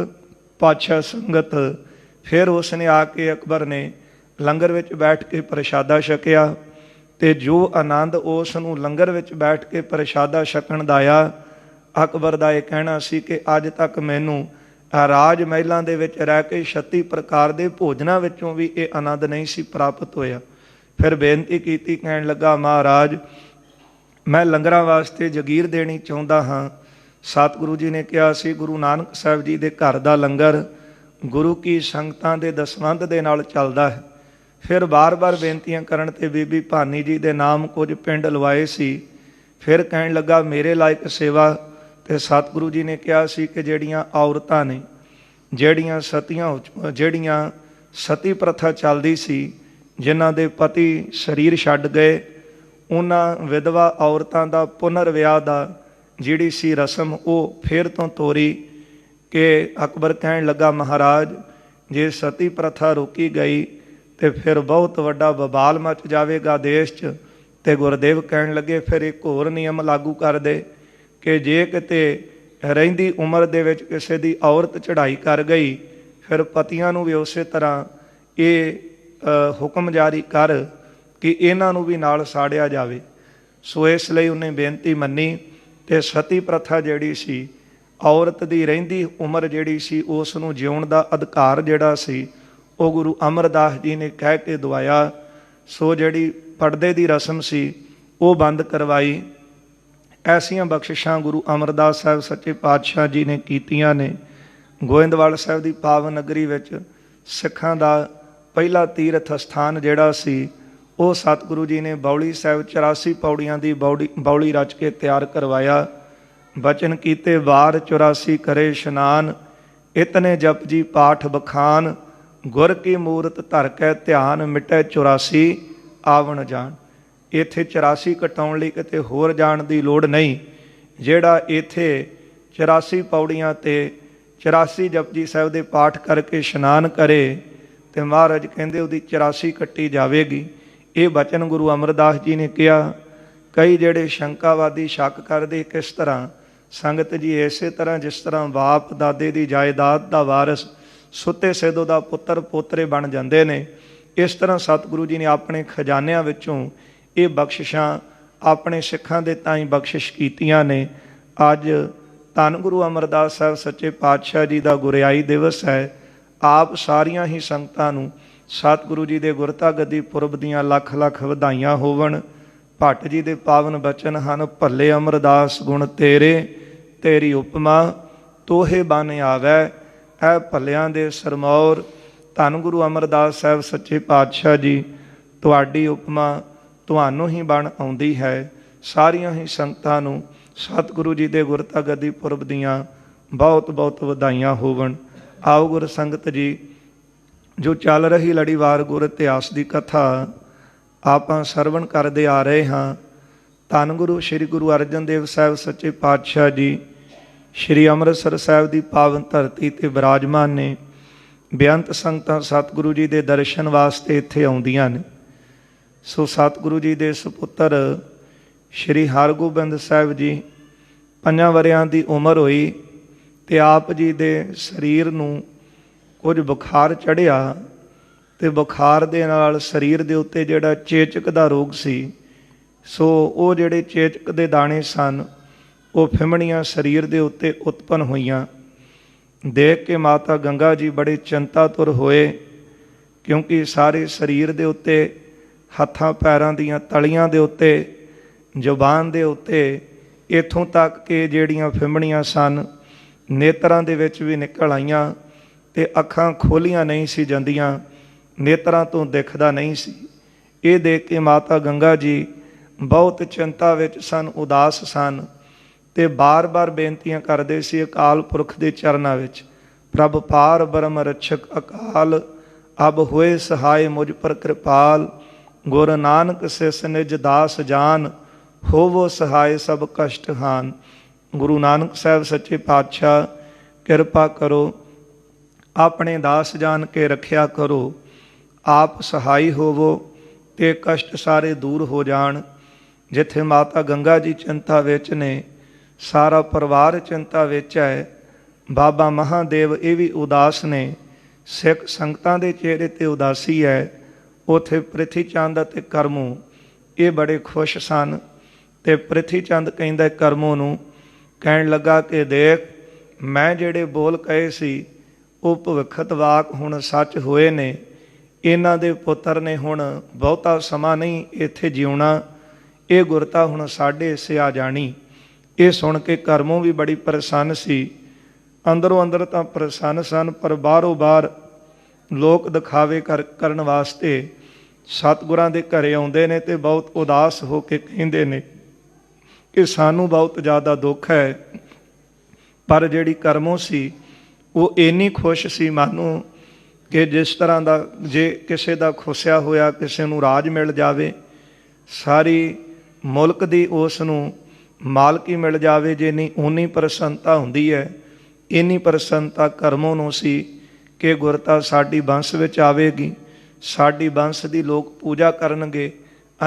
ਪਾਤਸ਼ਾਹ ਸੰਗਤ। ਫਿਰ ਉਸ ਨੇ ਆ ਕੇ ਅਕਬਰ ਨੇ ਲੰਗਰ ਵਿੱਚ ਬੈਠ ਕੇ ਪ੍ਰਸ਼ਾਦਾ ਛਕਿਆ ਤੇ ਜੋ ਆਨੰਦ ਉਸ ਨੂੰ ਲੰਗਰ ਵਿੱਚ ਬੈਠ ਕੇ ਪ੍ਰਸ਼ਾਦਾ ਛਕਣ ਦਾ ਆਇਆ, ਅਕਬਰ ਦਾ ਇਹ ਕਹਿਣਾ ਸੀ ਕਿ ਅੱਜ ਤੱਕ ਮੈਨੂੰ ਰਾਜ ਮਹਿਲਾਂ ਦੇ ਵਿੱਚ ਰਹਿ ਕੇ 36 ਪ੍ਰਕਾਰ ਦੇ ਭੋਜਨਾਂ ਵਿੱਚੋਂ ਵੀ ਇਹ ਆਨੰਦ ਨਹੀਂ ਸੀ ਪ੍ਰਾਪਤ ਹੋਇਆ। ਫਿਰ ਬੇਨਤੀ ਕੀਤੀ, ਕਹਿਣ ਲੱਗਾ ਮਹਾਰਾਜ ਮੈਂ ਲੰਗਰਾਂ ਵਾਸਤੇ ਜਗੀਰ ਦੇਣੀ ਚਾਹੁੰਦਾ ਹਾਂ। ਸਤਿਗੁਰੂ ਜੀ ਨੇ ਕਿਹਾ ਸੀ ਗੁਰੂ ਨਾਨਕ ਸਾਹਿਬ ਜੀ ਦੇ ਘਰ ਦਾ ਲੰਗਰ ਗੁਰੂ ਕੀ ਸੰਗਤਾਂ ਦੇ ਦਸਵੰਧ ਦੇ ਨਾਲ ਚੱਲਦਾ ਹੈ। ਫਿਰ ਬਾਰ-ਬਾਰ ਬੇਨਤੀਆਂ ਕਰਨ ਤੇ ਬੀਬੀ ਭਾਨੀ ਜੀ ਦੇ ਨਾਮ ਕੁਝ ਪਿੰਡ ਲਵਾਏ ਸੀ। ਫਿਰ ਕਹਿਣ ਲੱਗਾ ਮੇਰੇ ਲਾਇਕ ਸੇਵਾ। ਤੇ ਸਤਿਗੁਰੂ ਜੀ ਨੇ ਕਿਹਾ ਸੀ ਕਿ ਜਿਹੜੀਆਂ ਔਰਤਾਂ ਨੇ, ਜਿਹੜੀਆਂ ਸਤੀ ਪ੍ਰਥਾ ਚੱਲਦੀ ਸੀ, ਜਿਨ੍ਹਾਂ ਦੇ ਪਤੀ ਸਰੀਰ ਛੱਡ ਗਏ, ਉਹਨਾਂ ਵਿਧਵਾ ਔਰਤਾਂ ਦਾ ਪੁਨਰ ਵਿਆਹ ਦਾ ਜਿਹੜੀ ਸੀ ਰਸਮ ਉਹ ਫਿਰ ਤੋਂ ਤੋਰੀ। ਕਿ ਅਕਬਰ ਕਹਿਣ ਲੱਗਾ ਮਹਾਰਾਜ ਜੇ ਸਤੀ ਪ੍ਰਥਾ ਰੋਕੀ ਗਈ ਤੇ ਫਿਰ ਬਹੁਤ ਵੱਡਾ ਬਵਾਲ ਮਚ ਜਾਵੇਗਾ ਦੇਸ਼ 'ਚ। ਤੇ ਗੁਰਦੇਵ ਕਹਿਣ ਲੱਗੇ ਫਿਰ ਇੱਕ ਹੋਰ ਨਿਯਮ ਲਾਗੂ ਕਰ ਦੇ ਕਿ ਜੇ ਕਿਤੇ ਰਹਿੰਦੀ ਉਮਰ ਦੇ ਵਿੱਚ ਕਿਸੇ ਦੀ ਔਰਤ ਚੜ੍ਹਾਈ ਕਰ ਗਈ, ਫਿਰ ਪਤੀਆਂ ਨੂੰ ਵੀ ਉਸੇ ਤਰ੍ਹਾਂ ਇਹ ਹੁਕਮ ਜਾਰੀ ਕਰ ਕਿ ਇਹਨਾਂ ਨੂੰ ਵੀ ਨਾਲ ਸਾੜਿਆ ਜਾਵੇ। ਸੋ ਇਸ ਲਈ ਉਹਨੇ ਬੇਨਤੀ ਮੰਨੀ ਤੇ ਸਤੀ ਪ੍ਰਥਾ ਜਿਹੜੀ ਸੀ, ਔਰਤ ਦੀ ਰਹਿੰਦੀ ਉਮਰ ਜਿਹੜੀ ਸੀ, ਉਸ ਨੂੰ ਜਿਉਣ ਦਾ ਅਧਿਕਾਰ ਜਿਹੜਾ ਸੀ ਉਹ ਗੁਰੂ ਅਮਰਦਾਸ ਜੀ ਨੇ ਕਹਿ ਕੇ ਦਵਾਇਆ। ਸੋ ਜਿਹੜੀ ਪਰਦੇ ਦੀ ਰਸਮ ਸੀ ਉਹ ਬੰਦ ਕਰਵਾਈ। ਐਸੀਆਂ ਬਖਸ਼ਿਸ਼ਾਂ ਗੁਰੂ ਅਮਰਦਾਸ ਸਾਹਿਬ ਸੱਚੇ ਪਾਤਸ਼ਾਹ ਜੀ ਨੇ ਕੀਤੀਆਂ ਨੇ। ਗੋਇੰਦਵਾਲ ਸਾਹਿਬ ਦੀ ਪਾਵਨ ਨਗਰੀ ਵਿੱਚ ਸਿੱਖਾਂ ਦਾ ਪਹਿਲਾ ਤੀਰਥ ਸਥਾਨ ਜਿਹੜਾ ਸੀ ਉਹ ਸਤਿਗੁਰੂ ਜੀ ਨੇ ਬੌਲੀ ਸਾਹਿਬ 84 ਪੌੜੀਆਂ ਦੀ ਬੌਲੀ ਰਚ ਕੇ ਤਿਆਰ ਕਰਵਾਇਆ। ਬਚਨ ਕੀਤੇ ਵਾਰ 84 ਕਰੇ ਇਸ਼ਨਾਨ, ਇਤਨੇ ਜਪ ਜੀ ਪਾਠ ਬਖਾਨ, ਗੁਰ ਕੀ ਮੂਰਤ ਧਰ ਕੇ ਧਿਆਨ, ਮਿਟੈ 84 ਆਵਣ ਜਾਣ। ਇੱਥੇ 84 ਕਟਾਉਣ ਲਈ ਕਿਤੇ ਹੋਰ ਜਾਣ ਦੀ ਲੋੜ ਨਹੀਂ। ਜਿਹੜਾ ਇੱਥੇ 84 ਪੌੜੀਆਂ ਤੇ 84 ਜਪਜੀ ਸਾਹਿਬ ਦੇ ਪਾਠ ਕਰਕੇ ਇਸ਼ਨਾਨ ਕਰੇ ਤੇ ਮਹਾਰਾਜ ਕਹਿੰਦੇ ਉਹਦੀ 84 ਕੱਟੀ ਜਾਵੇਗੀ। ਇਹ ਬਚਨ ਗੁਰੂ ਅਮਰਦਾਸ ਜੀ ਨੇ ਕਿਹਾ। ਕਈ ਜਿਹੜੇ ਸ਼ੰਕਾਵਾਦੀ ਸ਼ੱਕ ਕਰਦੇ ਕਿਸ ਤਰ੍ਹਾਂ, ਸੰਗਤ ਜੀ ਇਸੇ ਤਰ੍ਹਾਂ ਜਿਸ ਤਰ੍ਹਾਂ ਬਾਪ ਦਾਦੇ ਦੀ ਜਾਇਦਾਦ ਦਾ ਵਾਰਸ ਸੁੱਤੇ ਸਿੱਧੋ ਦਾ ਪੁੱਤਰ ਪੋਤਰੇ ਬਣ ਜਾਂਦੇ ਨੇ, ਇਸ ਤਰ੍ਹਾਂ ਸਤਿਗੁਰੂ ਜੀ ਨੇ ਆਪਣੇ ਖਜ਼ਾਨਿਆਂ ਵਿੱਚੋਂ ਇਹ ਬਖਸ਼ਿਸ਼ਾਂ ਆਪਣੇ ਸਿੱਖਾਂ ਦੇ ਤਾਈਂ ਬਖਸ਼ਿਸ਼ ਕੀਤੀਆਂ ਨੇ। ਅੱਜ ਧੰਨ ਗੁਰੂ ਅਮਰਦਾਸ ਸਾਹਿਬ ਸੱਚੇ ਪਾਤਸ਼ਾਹ ਜੀ ਦਾ ਗੁਰਿਆਈ ਦਿਵਸ ਹੈ। ਆਪ ਸਾਰੀਆਂ ਹੀ ਸੰਗਤਾਂ ਨੂੰ ਸਤਿਗੁਰੂ ਜੀ ਦੇ ਗੁਰਤਾ ਗੱਦੀ ਪੁਰਬ ਦੀਆਂ ਲੱਖ ਲੱਖ ਵਧਾਈਆਂ ਹੋਵਣ। ਭੱਟ ਜੀ ਦੇ ਪਾਵਨ ਬਚਨ ਹਨ, ਭੱਲੇ ਅਮਰਦਾਸ ਗੁਣ ਤੇਰੇ, ਤੇਰੀ ਉਪਮਾ ਤੋਹੇ ਬਨ ਆਵੈ। ਇਹ ਭੱਲਿਆਂ ਦੇ ਸਰਮੌਰ ਧੰਨ ਗੁਰੂ ਅਮਰਦਾਸ ਸਾਹਿਬ ਸੱਚੇ ਪਾਤਸ਼ਾਹ ਜੀ, ਤੁਹਾਡੀ ਉਪਮਾ ਤੁਹਾਨੂੰ ਹੀ ਬਣ ਆਉਂਦੀ ਹੈ। ਸਾਰੀਆਂ ਹੀ ਸੰਗਤਾਂ ਨੂੰ ਸਤਿਗੁਰੂ ਜੀ ਦੇ ਗੁਰਤਾ ਗੱਦੀ ਪੁਰਬ ਦੀਆਂ ਬਹੁਤ ਬਹੁਤ ਵਧਾਈਆਂ ਹੋਵਣ। ਆਓ ਗੁਰ ਸੰਗਤ ਜੀ, ਜੋ ਚੱਲ ਰਹੀ ਲੜੀਵਾਰ ਗੁਰ ਇਤਿਹਾਸ ਦੀ ਕਥਾ ਆਪਾਂ ਸਰਵਣ ਕਰਦੇ ਆ ਰਹੇ ਹਾਂ। ਧੰਨ ਗੁਰੂ ਸ੍ਰੀ ਗੁਰੂ ਅਰਜਨ ਦੇਵ ਸਾਹਿਬ ਸੱਚੇ ਪਾਤਸ਼ਾਹ ਜੀ ਸ੍ਰੀ ਅੰਮ੍ਰਿਤਸਰ ਸਾਹਿਬ ਦੀ ਪਾਵਨ ਧਰਤੀ ਤੇ ਬਿਰਾਜਮਾਨ ਨੇ। ਬੇਅੰਤ ਸੰਗਤਾਂ ਸਤਿਗੁਰੂ ਜੀ ਦੇ ਦਰਸ਼ਨ ਵਾਸਤੇ ਇੱਥੇ ਆਉਂਦੀਆਂ ਨੇ। ਸੋ ਸਤਿਗੁਰੂ ਜੀ ਦੇ ਸੁਪੁੱਤਰ ਸ਼੍ਰੀ ਹਰਗੋਬਿੰਦ ਸਾਹਿਬ ਜੀ 5 ਵਰ੍ਹਿਆਂ ਦੀ ਉਮਰ ਹੋਈ ਤੇ ਆਪ ਜੀ ਦੇ ਸਰੀਰ ਨੂੰ ਕੁਝ ਬੁਖਾਰ ਚੜ੍ਹਿਆ ਤੇ ਬੁਖਾਰ ਦੇ ਨਾਲ ਸਰੀਰ ਦੇ ਉੱਤੇ ਜਿਹੜਾ ਚੇਚਕ ਦਾ ਰੋਗ ਸੀ, ਸੋ ਉਹ ਜਿਹੜੇ ਚੇਚਕ ਦੇ ਦਾਣੇ ਸਨ ਉਹ ਫਿਮਣੀਆਂ ਸਰੀਰ ਦੇ ਉੱਤੇ ਉਤਪੰਨ ਹੋਈਆਂ। ਦੇਖ ਕੇ ਮਾਤਾ ਗੰਗਾ ਜੀ ਬੜੇ ਚਿੰਤਾਤੁਰ ਹੋਏ, ਕਿਉਂਕਿ ਸਾਰੇ ਸਰੀਰ ਦੇ ਉੱਤੇ, ਹੱਥਾਂ ਪੈਰਾਂ ਦੀਆਂ ਤਲੀਆਂ ਦੇ ਉੱਤੇ, ਜ਼ੁਬਾਨ ਦੇ ਉੱਤੇ, ਇੱਥੋਂ ਤੱਕ ਕਿ ਜਿਹੜੀਆਂ ਫਿਮਣੀਆਂ ਸਨ ਨੇਤਰਾਂ ਦੇ ਵਿੱਚ ਵੀ ਨਿਕਲ ਆਈਆਂ ਤੇ ਅੱਖਾਂ ਖੋਲੀਆਂ ਨਹੀਂ ਸੀ ਜਾਂਦੀਆਂ, ਨੇਤਰਾਂ ਤੋਂ ਦਿਖਦਾ ਨਹੀਂ ਸੀ। ਇਹ ਦੇਖ ਕੇ ਮਾਤਾ ਗੰਗਾ ਜੀ ਬਹੁਤ ਚਿੰਤਾ ਵਿੱਚ ਸਨ, ਉਦਾਸ ਸਨ ਤੇ ਬਾਰ-ਬਾਰ ਬੇਨਤੀਆਂ ਕਰਦੇ ਸੀ ਅਕਾਲ ਪੁਰਖ ਦੇ ਚਰਨਾਂ ਵਿੱਚ, ਪ੍ਰਭ ਪਾਰ ਬ੍ਰਹਮ ਰਛਕ ਅਕਾਲ, ਅਬ ਹੋਏ ਸਹਾਇ ਮੁਝ ਪਰ ਕਿਰਪਾਲ, ਗੁਰ ਨਾਨਕ ਸਿਸ ਨਿਜ ਦਾਸ ਜਾਨ, ਹੋਵੋ ਸਹਾਇ ਸਭ ਕਸ਼ਟ ਹਾਨ। ਗੁਰੂ ਨਾਨਕ ਸਾਹਿਬ ਸੱਚੇ ਪਾਤਸ਼ਾਹ ਕਿਰਪਾ ਕਰੋ, ਆਪਣੇ ਦਾਸ ਜਾਣ ਕੇ ਰੱਖਿਆ ਕਰੋ, ਆਪ ਸਹਾਈ ਹੋਵੋ ਤੇ ਕਸ਼ਟ ਸਾਰੇ ਦੂਰ ਹੋ ਜਾਣ। ਜਿੱਥੇ ਮਾਤਾ ਗੰਗਾ ਜੀ ਚਿੰਤਾ ਵਿੱਚ ਨੇ, ਸਾਰਾ ਪਰਿਵਾਰ ਚਿੰਤਾ ਵਿੱਚ ਹੈ। ਬਾਬਾ ਮਹਾਦੇਵ ਇਹ ਵੀ ਉਦਾਸ ਨੇ, ਸਿੱਖ ਸੰਗਤਾਂ ਦੇ ਚਿਹਰੇ ਤੇ ਉਦਾਸੀ ਹੈ। ਉੱਥੇ ਪ੍ਰਿਥੀ ਚੰਦ ਅਤੇ ਕਰਮੂ ਇਹ ਬੜੇ ਖੁਸ਼ ਸਨ ਤੇ ਪ੍ਰਿਥੀ ਚੰਦ ਕਹਿੰਦਾ ਕਰਮੂ ਨੂੰ, ਕਹਿਣ ਲੱਗਾ ਕਿ ਦੇਖ, ਮੈਂ ਜਿਹੜੇ ਬੋਲ ਕਹੇ ਸੀ ਉਹ ਭਵਿੱਖਤ ਵਾਕ ਹੁਣ ਸੱਚ ਹੋਏ ਨੇ। ਇਹਨਾਂ ਦੇ ਪੁੱਤਰ ਨੇ ਹੁਣ ਬਹੁਤਾ ਸਮਾਂ ਨਹੀਂ ਇੱਥੇ ਜਿਉਣਾ, ਇਹ ਗੁਰਤਾ ਹੁਣ ਸਾਡੇ ਹਿੱਸੇ ਆ ਜਾਣੀ। ਇਹ ਸੁਣ ਕੇ ਕਰਮੋਂ ਵੀ ਬੜੀ ਪ੍ਰਸੰਨ ਸੀ। ਅੰਦਰੋਂ ਅੰਦਰ ਤਾਂ ਪ੍ਰਸੰਨ ਸਨ, ਪਰ ਬਾਹਰੋਂ ਬਾਹਰ ਲੋਕ ਦਿਖਾਵੇ ਕਰਨ ਵਾਸਤੇ ਸਤਿਗੁਰਾਂ ਦੇ ਘਰੇ ਆਉਂਦੇ ਨੇ ਤੇ ਬਹੁਤ ਉਦਾਸ ਹੋ ਕੇ ਕਹਿੰਦੇ ਨੇ ਕਿ ਸਾਨੂੰ ਬਹੁਤ ਜ਼ਿਆਦਾ ਦੁੱਖ ਹੈ। ਪਰ ਜਿਹੜੀ ਕਰਮੋਂ ਸੀ ਉਹ ਇੰਨੀ ਖੁਸ਼ ਸੀ ਮਾਨੋ ਕਿ ਜਿਸ ਤਰ੍ਹਾਂ ਦਾ ਜੇ ਕਿਸੇ ਦਾ ਖੁੱਸਿਆ ਹੋਇਆ ਕਿਸੇ ਨੂੰ ਰਾਜ ਮਿਲ ਜਾਵੇ, ਸਾਰੀ ਮੁਲਕ ਦੀ ਉਸ ਨੂੰ ਮਾਲਕੀ ਮਿਲ ਜਾਵੇ, ਜੇ ਨਹੀਂ ਓਨੀ ਪ੍ਰਸੰਨਤਾ ਹੁੰਦੀ ਹੈ। ਇੰਨੀ ਪ੍ਰਸੰਨਤਾ ਕਰਮੋਂ ਨੂੰ ਸੀ ਕਿ ਗੁਰਤਾ ਸਾਡੀ ਬੰਸ ਵਿੱਚ ਆਵੇਗੀ, ਸਾਡੀ ਬੰਸ ਦੀ ਲੋਕ ਪੂਜਾ ਕਰਨਗੇ,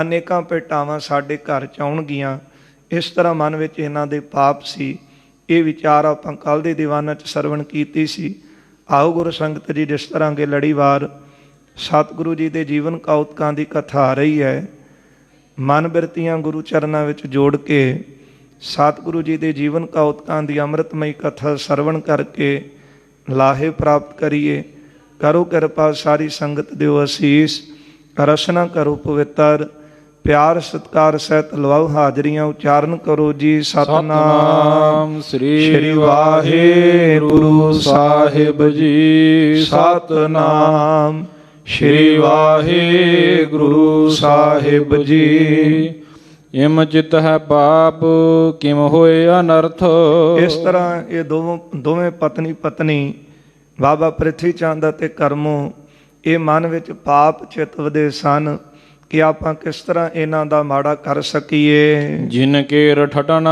ਅਨੇਕਾਂ ਭੇਟਾਵਾਂ ਸਾਡੇ ਘਰ 'ਚ ਆਉਣਗੀਆਂ। ਇਸ ਤਰ੍ਹਾਂ ਮਨ ਵਿੱਚ ਇਹਨਾਂ ਦੇ ਪਾਪ ਸੀ। ਇਹ ਵਿਚਾਰ ਆਪਾਂ ਕੱਲ੍ਹ ਦੇ ਦੀਵਾਨਾਂ 'ਚ ਸਰਵਣ ਕੀਤੀ ਸੀ। ਆਓ ਗੁਰੂ ਸੰਗਤ ਜੀ, ਜਿਸ ਤਰ੍ਹਾਂ ਕਿ ਲੜੀਵਾਰ ਸਤਿਗੁਰੂ ਜੀ ਦੇ ਜੀਵਨ ਕੌਤਕਾਂ ਦੀ ਕਥਾ ਆ ਰਹੀ ਹੈ, ਮਨ ਬਿਰਤੀਆਂ ਗੁਰੂ ਚਰਨਾਂ ਵਿੱਚ ਜੋੜ ਕੇ ਸਤਿਗੁਰੂ ਜੀ ਦੇ ਜੀਵਨ ਕੌਤਕਾਂ ਦੀ ਅੰਮ੍ਰਿਤਮਈ ਕਥਾ ਸਰਵਣ ਕਰਕੇ ਲਾਹੇ ਪ੍ਰਾਪਤ ਕਰੀਏ। ਕਰੋ ਕਿਰਪਾ ਸਾਰੀ ਸੰਗਤ ਦਿਓ ਅਸੀਸ, ਰਸਨਾ ਕਰੋ ਪਵਿੱਤਰ, ਪਿਆਰ ਸਤਿਕਾਰ ਸਹਿਤ ਲਵਾਓ ਹਾਜ਼ਰੀਆਂ। ਉਚਾਰਨ ਕਰੋ ਜੀ ਸਤਿਨਾਮ ਸ੍ਰੀ ਵਾਹਿਗੁਰੂ ਸਾਹਿਬ ਜੀ, ਸਤਿਨਾਮ ਸ੍ਰੀ ਵਾਹਿਗੁਰੂ ਸਾਹਿਬ ਜੀ। ਇਮ ਚਿਤ ਹੈ ਪਾਪ ਕਿਮ ਹੋਏ ਅਨਰਥ। ਇਸ ਤਰ੍ਹਾਂ ਇਹ ਦੋਵੇਂ ਪਤਨੀ ਪਤਨੀ ਬਾਬਾ ਪ੍ਰਿਥੀ ਚੰਦ ਅਤੇ ਕਰਮੋ ਇਹ ਮਨ ਵਿੱਚ ਪਾਪ ਚਿਤਵਦੇ ਸਨ ਕਿ ਆਪਾਂ ਕਿਸ ਤਰ੍ਹਾਂ ਇਹਨਾਂ ਦਾ ਮਾੜਾ ਕਰ ਸਕੀਏ। ਜਿਨ ਕੇਰ ਠਟਨ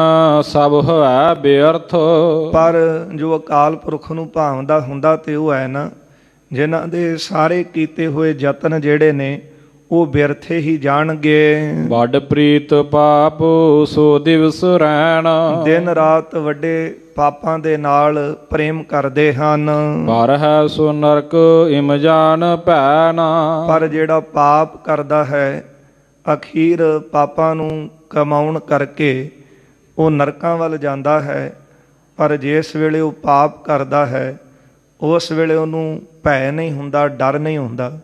ਸਭ ਹੋਇ ਬੇਅਰਥ। ਪਰ ਜੋ ਅਕਾਲ ਪੁਰਖ ਨੂੰ ਭਾਵਦਾ ਹੁੰਦਾ ਤੇ ਉਹ ਹੈ ਨਾ, ਜਿਨ੍ਹਾਂ ਦੇ ਸਾਰੇ ਕੀਤੇ ਹੋਏ ਯਤਨ ਜਿਹੜੇ ਨੇ ਉਹ ਬਿਰਥੇ ਹੀ ਜਾਣਗੇ। ਵੱਡ ਪ੍ਰੀਤ ਪਾਪ ਸੋ ਦਿਵਸ ਰਹਿਣ। ਦਿਨ ਰਾਤ ਵੱਡੇ ਪਾਪਾਂ ਦੇ ਨਾਲ ਪ੍ਰੇਮ ਕਰਦੇ ਹਨ। ਪਰ ਹੈ ਸੋ ਨਰਕ ਇਮ ਜਾਨ ਭੈਣ। ਪਰ ਜਿਹੜਾ ਪਾਪ ਕਰਦਾ ਹੈ ਅਖੀਰ ਪਾਪਾਂ ਨੂੰ ਕਮਾਉਣ ਕਰਕੇ ਉਹ ਨਰਕਾਂ ਵੱਲ ਜਾਂਦਾ ਹੈ। ਪਰ ਜਿਸ ਵੇਲੇ ਉਹ ਪਾਪ ਕਰਦਾ ਹੈ ਉਸ ਵੇਲੇ ਉਹਨੂੰ ਭੈ ਨਹੀਂ ਹੁੰਦਾ, ਡਰ ਨਹੀਂ ਹੁੰਦਾ।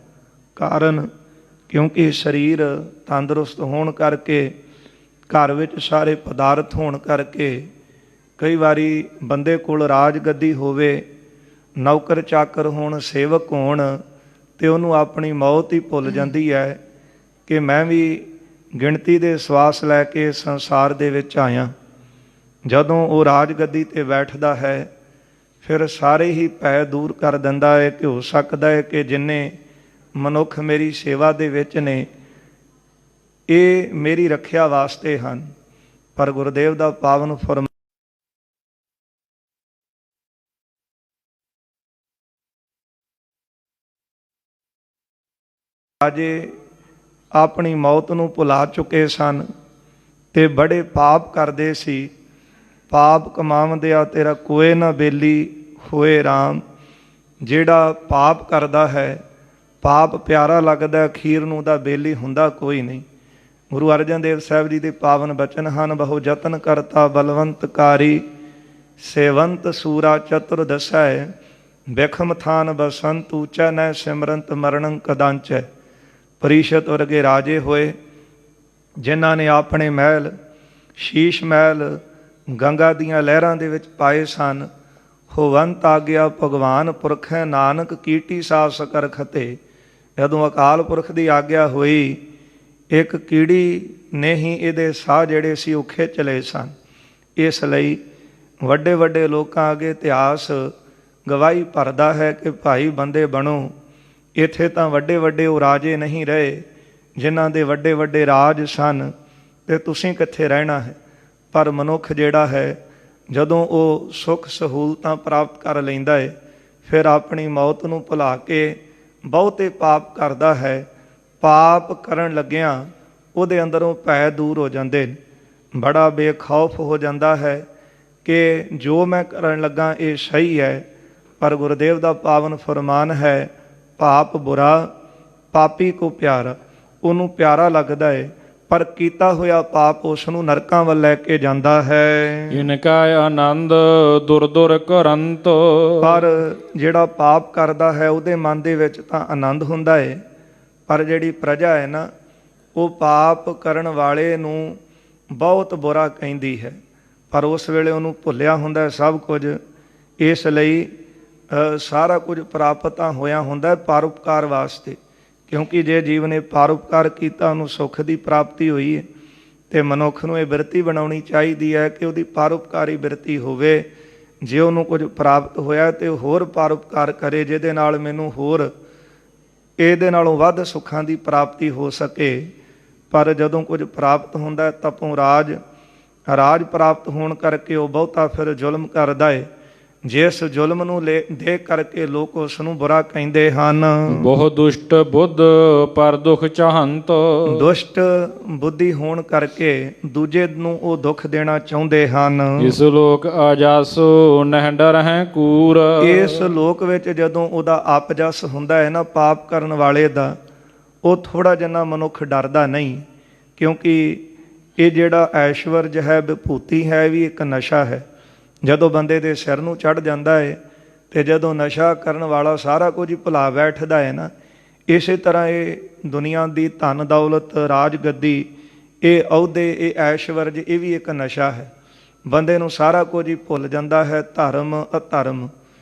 ਕਾਰਨ ਕਿਉਂਕਿ ਸਰੀਰ ਤੰਦਰੁਸਤ ਹੋਣ ਕਰਕੇ, ਘਰ ਵਿੱਚ ਸਾਰੇ ਪਦਾਰਥ ਹੋਣ ਕਰਕੇ, ਕਈ ਵਾਰੀ ਬੰਦੇ ਕੋਲ ਰਾਜ ਗੱਦੀ ਹੋਵੇ, ਨੌਕਰ ਚਾਕਰ ਹੋਣ, ਸੇਵਕ ਹੋਣ, ਤੇ ਉਹਨੂੰ ਆਪਣੀ ਮੌਤ ਹੀ ਭੁੱਲ ਜਾਂਦੀ ਹੈ ਕਿ ਮੈਂ ਵੀ ਗਿਣਤੀ ਦੇ ਸਵਾਸ ਲੈ ਕੇ ਸੰਸਾਰ ਦੇ ਵਿੱਚ ਆਇਆ। ਜਦੋਂ ਉਹ ਰਾਜ ਗੱਦੀ 'ਤੇ ਬੈਠਦਾ ਹੈ ਫਿਰ ਸਾਰੇ ਹੀ ਭੈ ਦੂਰ ਕਰ ਦਿੰਦਾ ਹੈ ਕਿ ਹੋ ਸਕਦਾ ਹੈ ਕਿ ਜਿੰਨੇ ਮਨੁੱਖ ਮੇਰੀ ਸੇਵਾ ਦੇ ਵਿੱਚ ਨੇ ਇਹ ਮੇਰੀ ਰੱਖਿਆ ਵਾਸਤੇ ਹਨ। ਪਰ ਗੁਰਦੇਵ ਦਾ ਪਾਵਨ ਫਰਮਾਨ ਰਾਜੇ ਆਪਣੀ ਮੌਤ ਨੂੰ ਭੁਲਾ ਚੁੱਕੇ ਸਨ ਤੇ ਬੜੇ ਪਾਪ ਕਰਦੇ ਸੀ। ਪਾਪ ਕਮਾਵੰਦਿਆ ਤੇਰਾ ਕੋਏ ਨਾ ਬੇਲੀ ਹੋਏ ਰਾਮ। ਜਿਹੜਾ ਪਾਪ ਕਰਦਾ ਹੈ, ਪਾਪ ਪਿਆਰਾ ਲੱਗਦਾ, ਅਖੀਰ ਨੂੰ ਦਾ ਬੇਲੀ ਹੁੰਦਾ ਕੋਈ ਨਹੀਂ। ਗੁਰੂ ਅਰਜਨ ਦੇਵ ਸਾਹਿਬ ਜੀ ਦੇ ਪਾਵਨ ਬਚਨ ਹਨ, ਬਹੁ ਯਤਨ ਕਰਤਾ ਬਲਵੰਤ ਕਾਰੀ, ਸੇਵੰਤ ਸੂਰਾ ਚਤੁਰ ਦਸੈ, ਬਿਖਮ ਥਾਨ ਬਸੰਤ ਊਚੈ, ਨੈ ਸਿਮਰੰਤ ਮਰਣੰ ਕਦਾਂਚੈ। ਪਰੀਸ਼ਤ ਵਰਗੇ ਰਾਜੇ ਹੋਏ ਜਿਨ੍ਹਾਂ ਨੇ ਆਪਣੇ ਮਹਿਲ, ਸ਼ੀਸ਼ ਮਹਿਲ ਗੰਗਾ ਦੀਆਂ ਲਹਿਰਾਂ ਦੇ ਵਿੱਚ ਪਾਏ ਸਨ। ਹੋਵੰਤ ਆ ਗਿਆ ਭਗਵਾਨ ਪੁਰਖੈ, ਨਾਨਕ ਕੀਟੀ ਸਾਸ ਕਰ ਖਤੇ। ਜਦੋਂ ਅਕਾਲ ਪੁਰਖ ਦੀ ਆਗਿਆ ਹੋਈ, ਇੱਕ ਕੀੜੀ ਨੇ ਹੀ ਇਹਦੇ ਸਾਹ ਜਿਹੜੇ ਸੀ ਉਹ ਖਿੱਚ ਲਏ ਸਨ। ਇਸ ਲਈ ਵੱਡੇ ਵੱਡੇ ਲੋਕਾਂ ਅੱਗੇ ਇਤਿਹਾਸ ਗਵਾਹੀ ਭਰਦਾ ਹੈ ਕਿ ਭਾਈ ਬੰਦੇ ਬਣੋ। ਇੱਥੇ ਤਾਂ ਵੱਡੇ ਵੱਡੇ ਉਹ ਰਾਜੇ ਨਹੀਂ ਰਹੇ ਜਿਨ੍ਹਾਂ ਦੇ ਵੱਡੇ ਵੱਡੇ ਰਾਜ ਸਨ, ਤੇ ਤੁਸੀਂ ਕਿੱਥੇ ਰਹਿਣਾ ਹੈ। ਪਰ ਮਨੁੱਖ ਜਿਹੜਾ ਹੈ ਜਦੋਂ ਉਹ ਸੁੱਖ ਸਹੂਲਤਾਂ ਪ੍ਰਾਪਤ ਕਰ ਲੈਂਦਾ ਹੈ ਫਿਰ ਆਪਣੀ ਮੌਤ ਨੂੰ ਭੁਲਾ ਕੇ ਬਹੁਤੇ ਪਾਪ ਕਰਦਾ ਹੈ। ਪਾਪ ਕਰਨ ਲੱਗਿਆਂ ਉਹਦੇ ਅੰਦਰੋਂ ਭੈ ਦੂਰ ਹੋ ਜਾਂਦੇ ਨੇ, ਬੜਾ ਬੇਖੌਫ ਹੋ ਜਾਂਦਾ ਹੈ ਕਿ ਜੋ ਮੈਂ ਕਰਨ ਲੱਗਾ ਇਹ ਸਹੀ ਹੈ। ਪਰ ਗੁਰਦੇਵ ਦਾ ਪਾਵਨ ਫਰਮਾਨ ਹੈ, ਪਾਪ ਬੁਰਾ ਪਾਪੀ ਕੋ ਪਿਆਰਾ। ਉਹਨੂੰ ਪਿਆਰਾ ਲੱਗਦਾ ਹੈ ਪਰ ਕੀਤਾ ਹੋਇਆ ਪਾਪ ਉਸ ਨੂੰ ਨਰਕਾਂ ਵੱਲ ਲੈ ਕੇ ਜਾਂਦਾ ਹੈ। ਇਨਕਾ ਆਨੰਦ ਦੁਰ ਦੁਰ ਕਰੰਤ। ਪਰ ਜਿਹੜਾ ਪਾਪ ਕਰਦਾ ਹੈ ਉਹਦੇ ਮਨ ਦੇ ਵਿੱਚ ਤਾਂ ਆਨੰਦ ਹੁੰਦਾ ਹੈ, ਪਰ ਜਿਹੜੀ ਪ੍ਰਜਾ ਹੈ ਨਾ ਉਹ ਪਾਪ ਕਰਨ ਵਾਲੇ ਨੂੰ ਬਹੁਤ ਬੁਰਾ ਕਹਿੰਦੀ ਹੈ। ਪਰ ਉਸ ਵੇਲੇ ਉਹਨੂੰ ਭੁੱਲਿਆ ਹੁੰਦਾ ਸਭ ਕੁਝ। ਇਸ ਲਈ ਸਾਰਾ ਕੁਝ ਪ੍ਰਾਪਤ ਤਾਂ ਹੋਇਆ ਹੁੰਦਾ ਪਰਉਪਕਾਰ ਵਾਸਤੇ, ਕਿਉਂਕਿ ਜੇ ਜੀਵ ਨੇ ਪਰਉਪਕਾਰ ਕੀਤਾ ਉਹਨੂੰ ਸੁੱਖ ਦੀ ਪ੍ਰਾਪਤੀ ਹੋਈ ਹੈ। ਅਤੇ ਮਨੁੱਖ ਨੂੰ ਇਹ ਬਿਰਤੀ ਬਣਾਉਣੀ ਚਾਹੀਦੀ ਹੈ ਕਿ ਉਹਦੀ ਪਰਉਪਕਾਰੀ ਬਿਰਤੀ ਹੋਵੇ। ਜੇ ਉਹਨੂੰ ਕੁਝ ਪ੍ਰਾਪਤ ਹੋਇਆ ਤਾਂ ਹੋਰ ਪਰਉਪਕਾਰ ਕਰੇ ਜਿਹਦੇ ਨਾਲ ਮੈਨੂੰ ਹੋਰ ਇਹਦੇ ਨਾਲੋਂ ਵੱਧ ਸੁੱਖਾਂ ਦੀ ਪ੍ਰਾਪਤੀ ਹੋ ਸਕੇ। ਪਰ ਜਦੋਂ ਕੁਝ ਪ੍ਰਾਪਤ ਹੁੰਦਾ ਤਪੋਂ ਰਾਜ ਪ੍ਰਾਪਤ ਹੋਣ ਕਰਕੇ ਉਹ ਬਹੁਤਾ ਫਿਰ ਜ਼ੁਲਮ ਕਰਦਾ ਹੈ। ਜਿਸ ਜ਼ੁਲਮ ਨੂੰ ਦੇਖ ਕਰਕੇ ਲੋਕ ਉਸ ਨੂੰ ਬੁਰਾ ਕਹਿੰਦੇ ਹਨ। ਬਹੁ ਦੁਸ਼ਟ ਬੁੱਧ ਪਰ ਦੁਖ ਚਾਹੰਤ। ਦੁਸ਼ਟ ਬੁੱਧੀ ਹੋਣ ਕਰਕੇ ਦੂਜੇ ਨੂੰ ਉਹ ਦੁੱਖ ਦੇਣਾ ਚਾਹੁੰਦੇ ਹਨ। ਇਸ ਲੋਕ ਅਜਸੁ ਨਹਿ ਡਰਹਿ ਕੂਰ। ਇਸ ਲੋਕ ਵਿੱਚ ਜਦੋਂ ਉਹਦਾ ਆਪਜਸ ਹੁੰਦਾ ਹੈ ਨਾ ਪਾਪ ਕਰਨ ਵਾਲੇ ਦਾ, ਉਹ ਥੋੜ੍ਹਾ ਜਿਹਾ ਮਨੁੱਖ ਡਰਦਾ ਨਹੀਂ, ਕਿਉਂਕਿ ਇਹ ਜਿਹੜਾ ਐਸ਼ਵਰਜ ਹੈ, ਵਿਭੂਤੀ ਹੈ, ਵੀ ਇੱਕ ਨਸ਼ਾ ਹੈ। ਜਦੋਂ ਬੰਦੇ ਦੇ ਸਿਰ ਨੂੰ ਚੜ੍ਹ ਜਾਂਦਾ ਹੈ ਅਤੇ ਜਦੋਂ ਨਸ਼ਾ ਕਰਨ ਵਾਲਾ ਸਾਰਾ ਕੁਝ ਹੀ ਭੁਲਾ ਬੈਠਦਾ ਹੈ ਨਾ, ਇਸੇ ਤਰ੍ਹਾਂ ਇਹ ਦੁਨੀਆ ਦੀ ਧਨ ਦੌਲਤ, ਰਾਜ ਗੱਦੀ, ਇਹ ਅਹੁਦੇ, ਇਹ ਐਸ਼ਵਰਜ, ਇਹ ਵੀ ਇੱਕ ਨਸ਼ਾ ਹੈ। ਬੰਦੇ ਨੂੰ ਸਾਰਾ ਕੁਝ ਹੀ ਭੁੱਲ ਜਾਂਦਾ ਹੈ। ਧਰਮ ਅਧਰਮ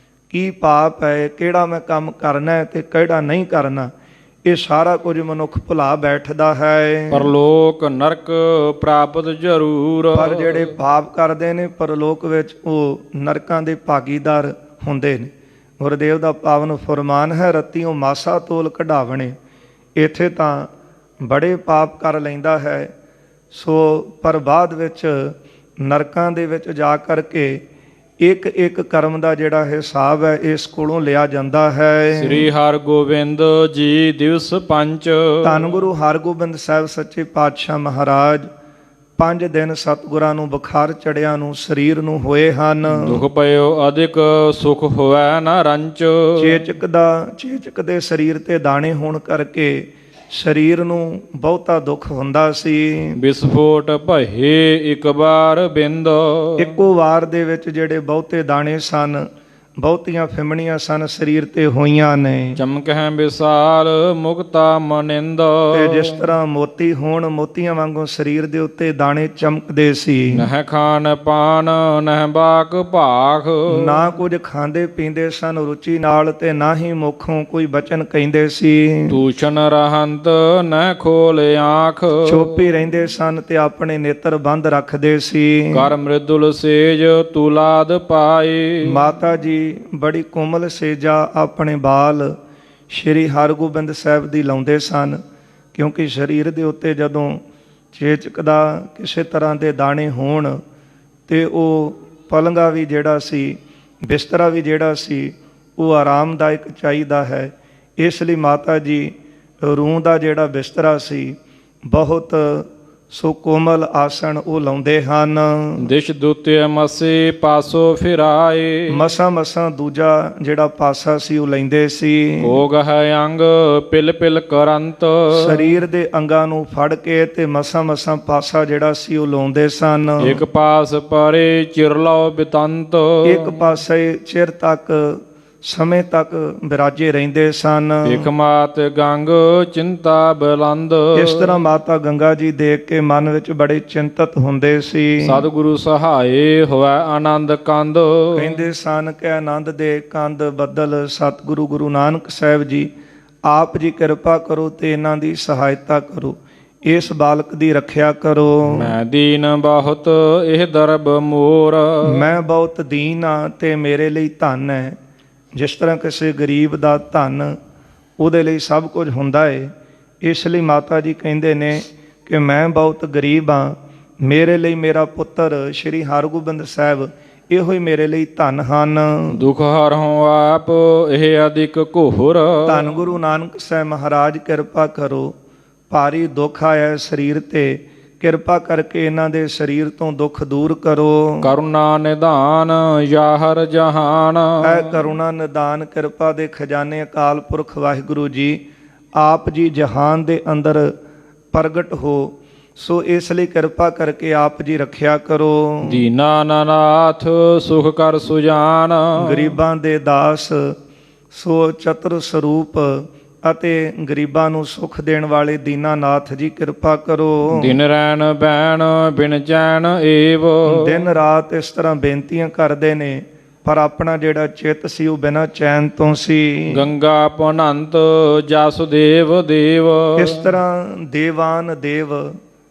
ਕੀ ਪਾਪ ਹੈ, ਕਿਹੜਾ ਮੈਂ ਕੰਮ ਕਰਨਾ ਹੈ ਅਤੇ ਕਿਹੜਾ ਨਹੀਂ ਕਰਨਾ, ਇਹ ਸਾਰਾ ਕੁਝ ਮਨੁੱਖ ਭੁਲਾ ਬੈਠਦਾ ਹੈ। ਪਰਲੋਕ ਨਰਕ ਪ੍ਰਾਪਤ ਜ਼ਰੂਰ। ਪਰ ਜਿਹੜੇ ਪਾਪ ਕਰਦੇ ਨੇ ਪਰਲੋਕ ਵਿੱਚ ਉਹ ਨਰਕਾਂ ਦੇ ਭਾਗੀਦਾਰ ਹੁੰਦੇ ਨੇ। ਗੁਰਦੇਵ ਦਾ ਪਾਵਨ ਫਰਮਾਨ ਹੈ, ਰਤੀਓਂ ਮਾਸਾ ਤੋਲ ਕਢਾਵਣੇ। ਇੱਥੇ ਤਾਂ ਬੜੇ ਪਾਪ ਕਰ ਲੈਂਦਾ ਹੈ, ਸੋ ਪਰ ਬਾਅਦ ਵਿੱਚ ਨਰਕਾਂ ਦੇ ਵਿੱਚ ਜਾ ਕਰਕੇ ਇੱਕ ਇੱਕ ਕਰਮ ਦਾ ਜਿਹੜਾ ਹਿਸਾਬ ਹੈ ਇਸ ਕੋਲੋਂ ਲਿਆ ਜਾਂਦਾ ਹੈ। ਸ੍ਰੀ ਹਰਿਗੋਬਿੰਦ ਜੀ ਦਿਵਸ ਪੰਚ। ਧੰਨ ਗੁਰੂ ਹਰਗੋਬਿੰਦ ਸਾਹਿਬ ਸੱਚੇ ਪਾਤਸ਼ਾਹ ਮਹਾਰਾਜ 5 ਦਿਨ ਸਤਿਗੁਰਾਂ ਨੂੰ ਬੁਖਾਰ ਚੜਿਆ ਨੂੰ ਸਰੀਰ ਨੂੰ ਹੋਏ ਹਨ। ਦੁਖ ਪਇਓ ਅਧਿਕ ਸੁਖ ਹੋਵੈ ਨਾ ਰੰਚ। ਚੇਚਕ ਦੇ ਸਰੀਰ ਤੇ ਦਾਣੇ ਹੋਣ ਕਰਕੇ ਸਰੀਰ ਨੂੰ ਬਹੁਤਾ ਦੁੱਖ ਹੁੰਦਾ ਸੀ। ਵਿਸਫੋਟ ਭਏ ਇੱਕ ਵਾਰ ਬਿੰਦ। ਇੱਕੋ ਵਾਰ ਦੇ ਵਿੱਚ ਜਿਹੜੇ ਬਹੁਤੇ ਦਾਣੇ ਸਨ, ਬਹੁਤੀਆਂ ਫਿਮਣੀਆਂ ਸਨ ਸਰੀਰ ਤੇ ਹੋਈਆਂ ਨੇ। ਚਮਕਹਿ ਵਿਸਾਲ ਮੁਕਤਾ ਮਨਿੰਦ। ਤੇ ਜਿਸ ਤਰ੍ਹਾਂ ਮੋਤੀ ਹੋਣ, ਮੋਤੀਆਂ ਵਾਂਗੂ ਸਰੀਰ ਦੇ ਉੱਤੇ ਦਾਣੇ ਚਮਕਦੇ ਸੀ। ਨਹਿ ਖਾਨ ਪਾਨ ਨਹਿ ਬਾਕ ਭਾਖ। ਨਾ ਕੁਝ ਖਾਂਦੇ ਪੀਂਦੇ ਸਨ ਰੁਚੀ ਨਾਲ, ਤੇ ਨਾ ਹੀ ਮੁਖੋਂ ਕੋਈ ਬਚਨ ਕਹਿੰਦੇ ਸੀ। ਦੂਸ਼ਣ ਰਹੰਤ ਨਹਿ ਖੋਲ ਆਂਖ। ਚੁੱਪ ਰਹਿੰਦੇ ਸਨ ਤੇ ਆਪਣੇ ਨੇਤਰ ਬੰਦ ਰੱਖਦੇ ਸੀ। ਕਰ ਮ੍ਰਿਦੁਲ ਸੇਜ ਤੁਲਾਦ ਪਾਏ। ਮਾਤਾ ਜੀ ਬੜੀ ਕੋਮਲ ਸੇਜਾ ਆਪਣੇ ਬਾਲ ਸ਼੍ਰੀ ਹਰਗੋਬਿੰਦ ਸਾਹਿਬ ਦੀ ਲਾਉਂਦੇ ਸਨ, ਕਿਉਂਕਿ ਸਰੀਰ ਦੇ ਉੱਤੇ ਜਦੋਂ ਚੇਚਕ ਦਾ ਕਿਸੇ ਤਰ੍ਹਾਂ ਦੇ ਦਾਣੇ ਹੋਣ ਤੇ ਉਹ ਪਲੰਗਾ ਵੀ ਜਿਹੜਾ ਸੀ, ਬਿਸਤਰਾ ਵੀ ਜਿਹੜਾ ਸੀ, ਉਹ ਆਰਾਮਦਾਇਕ ਚਾਹੀਦਾ ਹੈ। ਇਸ ਲਈ ਮਾਤਾ ਜੀ ਰੂੰ ਦਾ ਜਿਹੜਾ ਬਿਸਤਰਾ ਸੀ, ਬਹੁਤ ਸੋ ਕੋਮਲ ਆਸਣ ਉਹ ਲਾਉਂਦੇ ਹਨ। ਦਿਸ਼ ਦੁਤਿ ਮਸੇ ਪਾਸੋ ਫਿਰਾਏ। ਮਸਾਂ ਮਸਾਂ ਦੂਜਾ ਜਿਹੜਾ ਪਾਸਾ ਸੀ ਉਹ ਲੈਂਦੇ ਸੀ। ਭੋਗ ਹੈ ਅੰਗ ਪਿਲ ਪਿਲ ਕਰੰਤ। ਸਰੀਰ ਦੇ ਅੰਗਾਂ ਨੂੰ ਫੜ ਕੇ ਤੇ ਮਸਾਂ ਮਸਾਂ ਪਾਸਾ ਜਿਹੜਾ ਸੀ ਉਹ ਲਾਉਂਦੇ ਸਨ। ਇੱਕ ਪਾਸ ਪਰੇ ਚਿਰਲੋ ਬਿਤੰਤ। ਇੱਕ ਪਾਸੇ ਚਿਰ ਤੱਕ ਸਮੇਂ ਤੱਕ ਬਿਰਾਜੇ ਰਹਿੰਦੇ ਸਨ। ਇਕ ਮਾਤ ਗੰਗ ਚਿੰਤਾ ਬਲੰਦ। ਇਸ ਤਰ੍ਹਾਂ ਮਾਤਾ ਗੰਗਾ ਜੀ ਦੇਖ ਕੇ ਮਨ ਵਿੱਚ ਬੜੇ ਚਿੰਤਤ ਹੁੰਦੇ ਸੀ। ਸਤਿਗੁਰੂ ਸਹਾਏ ਹੋਇ ਆਨੰਦ ਕੰਦ। ਕਹਿੰਦੇ ਸਨ ਕਿ ਆਨੰਦ ਦੇ ਕੰਦ ਬੱਦਲ ਸਤਿਗੁਰੂ ਗੁਰੂ ਨਾਨਕ ਸਾਹਿਬ ਜੀ ਆਪ ਜੀ ਕਿਰਪਾ ਕਰੋ ਤੇ ਇਹਨਾਂ ਦੀ ਸਹਾਇਤਾ ਕਰੋ, ਇਸ ਬਾਲਕ ਦੀ ਰੱਖਿਆ ਕਰੋ। ਮੈਂ ਦੀਨ ਬਹੁਤ ਇਹ ਦਰਬ ਮੋਰ। ਮੈਂ ਬਹੁਤ ਦੀਨ ਹਾਂ ਤੇ ਮੇਰੇ ਲਈ ਧਨ ਹੈ। ਜਿਸ ਤਰ੍ਹਾਂ ਕਿਸੇ ਗਰੀਬ ਦਾ ਧਨ ਉਹਦੇ ਲਈ ਸਭ ਕੁਝ ਹੁੰਦਾ ਹੈ, ਇਸ ਲਈ ਮਾਤਾ ਜੀ ਕਹਿੰਦੇ ਨੇ ਕਿ ਮੈਂ ਬਹੁਤ ਗਰੀਬ ਹਾਂ, ਮੇਰੇ ਲਈ ਮੇਰਾ ਪੁੱਤਰ ਸ਼੍ਰੀ ਹਰਗੋਬਿੰਦ ਸਾਹਿਬ ਇਹੋ ਹੀ ਮੇਰੇ ਲਈ ਧਨ ਹਨ। ਦੁਖ ਹਰਹੁ ਆਪ ਇਹ ਅਧਿਕ ਘੋਰ। ਧੰਨ ਗੁਰੂ ਨਾਨਕ ਸਾਹਿਬ ਮਹਾਰਾਜ ਕਿਰਪਾ ਕਰੋ, ਭਾਰੀ ਦੁੱਖ ਆਇਆ ਸਰੀਰ ਤੇ, ਕਿਰਪਾ ਕਰਕੇ ਇਹਨਾਂ ਦੇ ਸਰੀਰ ਤੋਂ ਦੁੱਖ ਦੂਰ ਕਰੋ। ਕਰੁਣਾ ਨਿਧਾਨ ਯਾਹਰ ਜਹਾਨ। ਐ ਕਰੁਣਾ ਨਿਦਾਨ ਕਿਰਪਾ ਦੇ ਖਜ਼ਾਨੇ ਅਕਾਲ ਪੁਰਖ ਵਾਹਿਗੁਰੂ ਜੀ ਆਪ ਜੀ ਜਹਾਨ ਦੇ ਅੰਦਰ ਪ੍ਰਗਟ ਹੋ, ਸੋ ਇਸ ਲਈ ਕਿਰਪਾ ਕਰਕੇ ਆਪ ਜੀ ਰੱਖਿਆ ਕਰੋ। ਦੀਨਾ ਨਾਥ ਸੁਖ ਕਰ ਸੁਜਾਨ। ਗਰੀਬਾਂ ਦੇ ਦਾਸ ਸੋ ਚਤੁਰ ਸਰੂਪ ਅਤੇ ਗਰੀਬਾਂ ਨੂੰ ਸੁਖ ਦੇਣ ਵਾਲੇ ਦੀਨਾਨਾਥ ਜੀ ਕਿਰਪਾ ਕਰੋ। ਦਿਨ ਰੈਣ ਬੈਣ ਬਿਨ ਚੈਨ ਏਵ। ਦਿਨ ਰਾਤ ਇਸ ਤਰ੍ਹਾਂ ਬੇਨਤੀਆਂ ਕਰਦੇ ਨੇ, ਪਰ ਆਪਣਾ ਜਿਹੜਾ ਚਿੱਤ ਸੀ ਉਹ ਬਿਨਾਂ ਚੈਨ ਤੋਂ ਸੀ। ਗੰਗਾ ਪੁਨੰਤ ਜਸੁਦੇਵ ਦੇਵ। ਇਸ ਤਰ੍ਹਾਂ ਦੇਵਾਨ ਦੇਵ,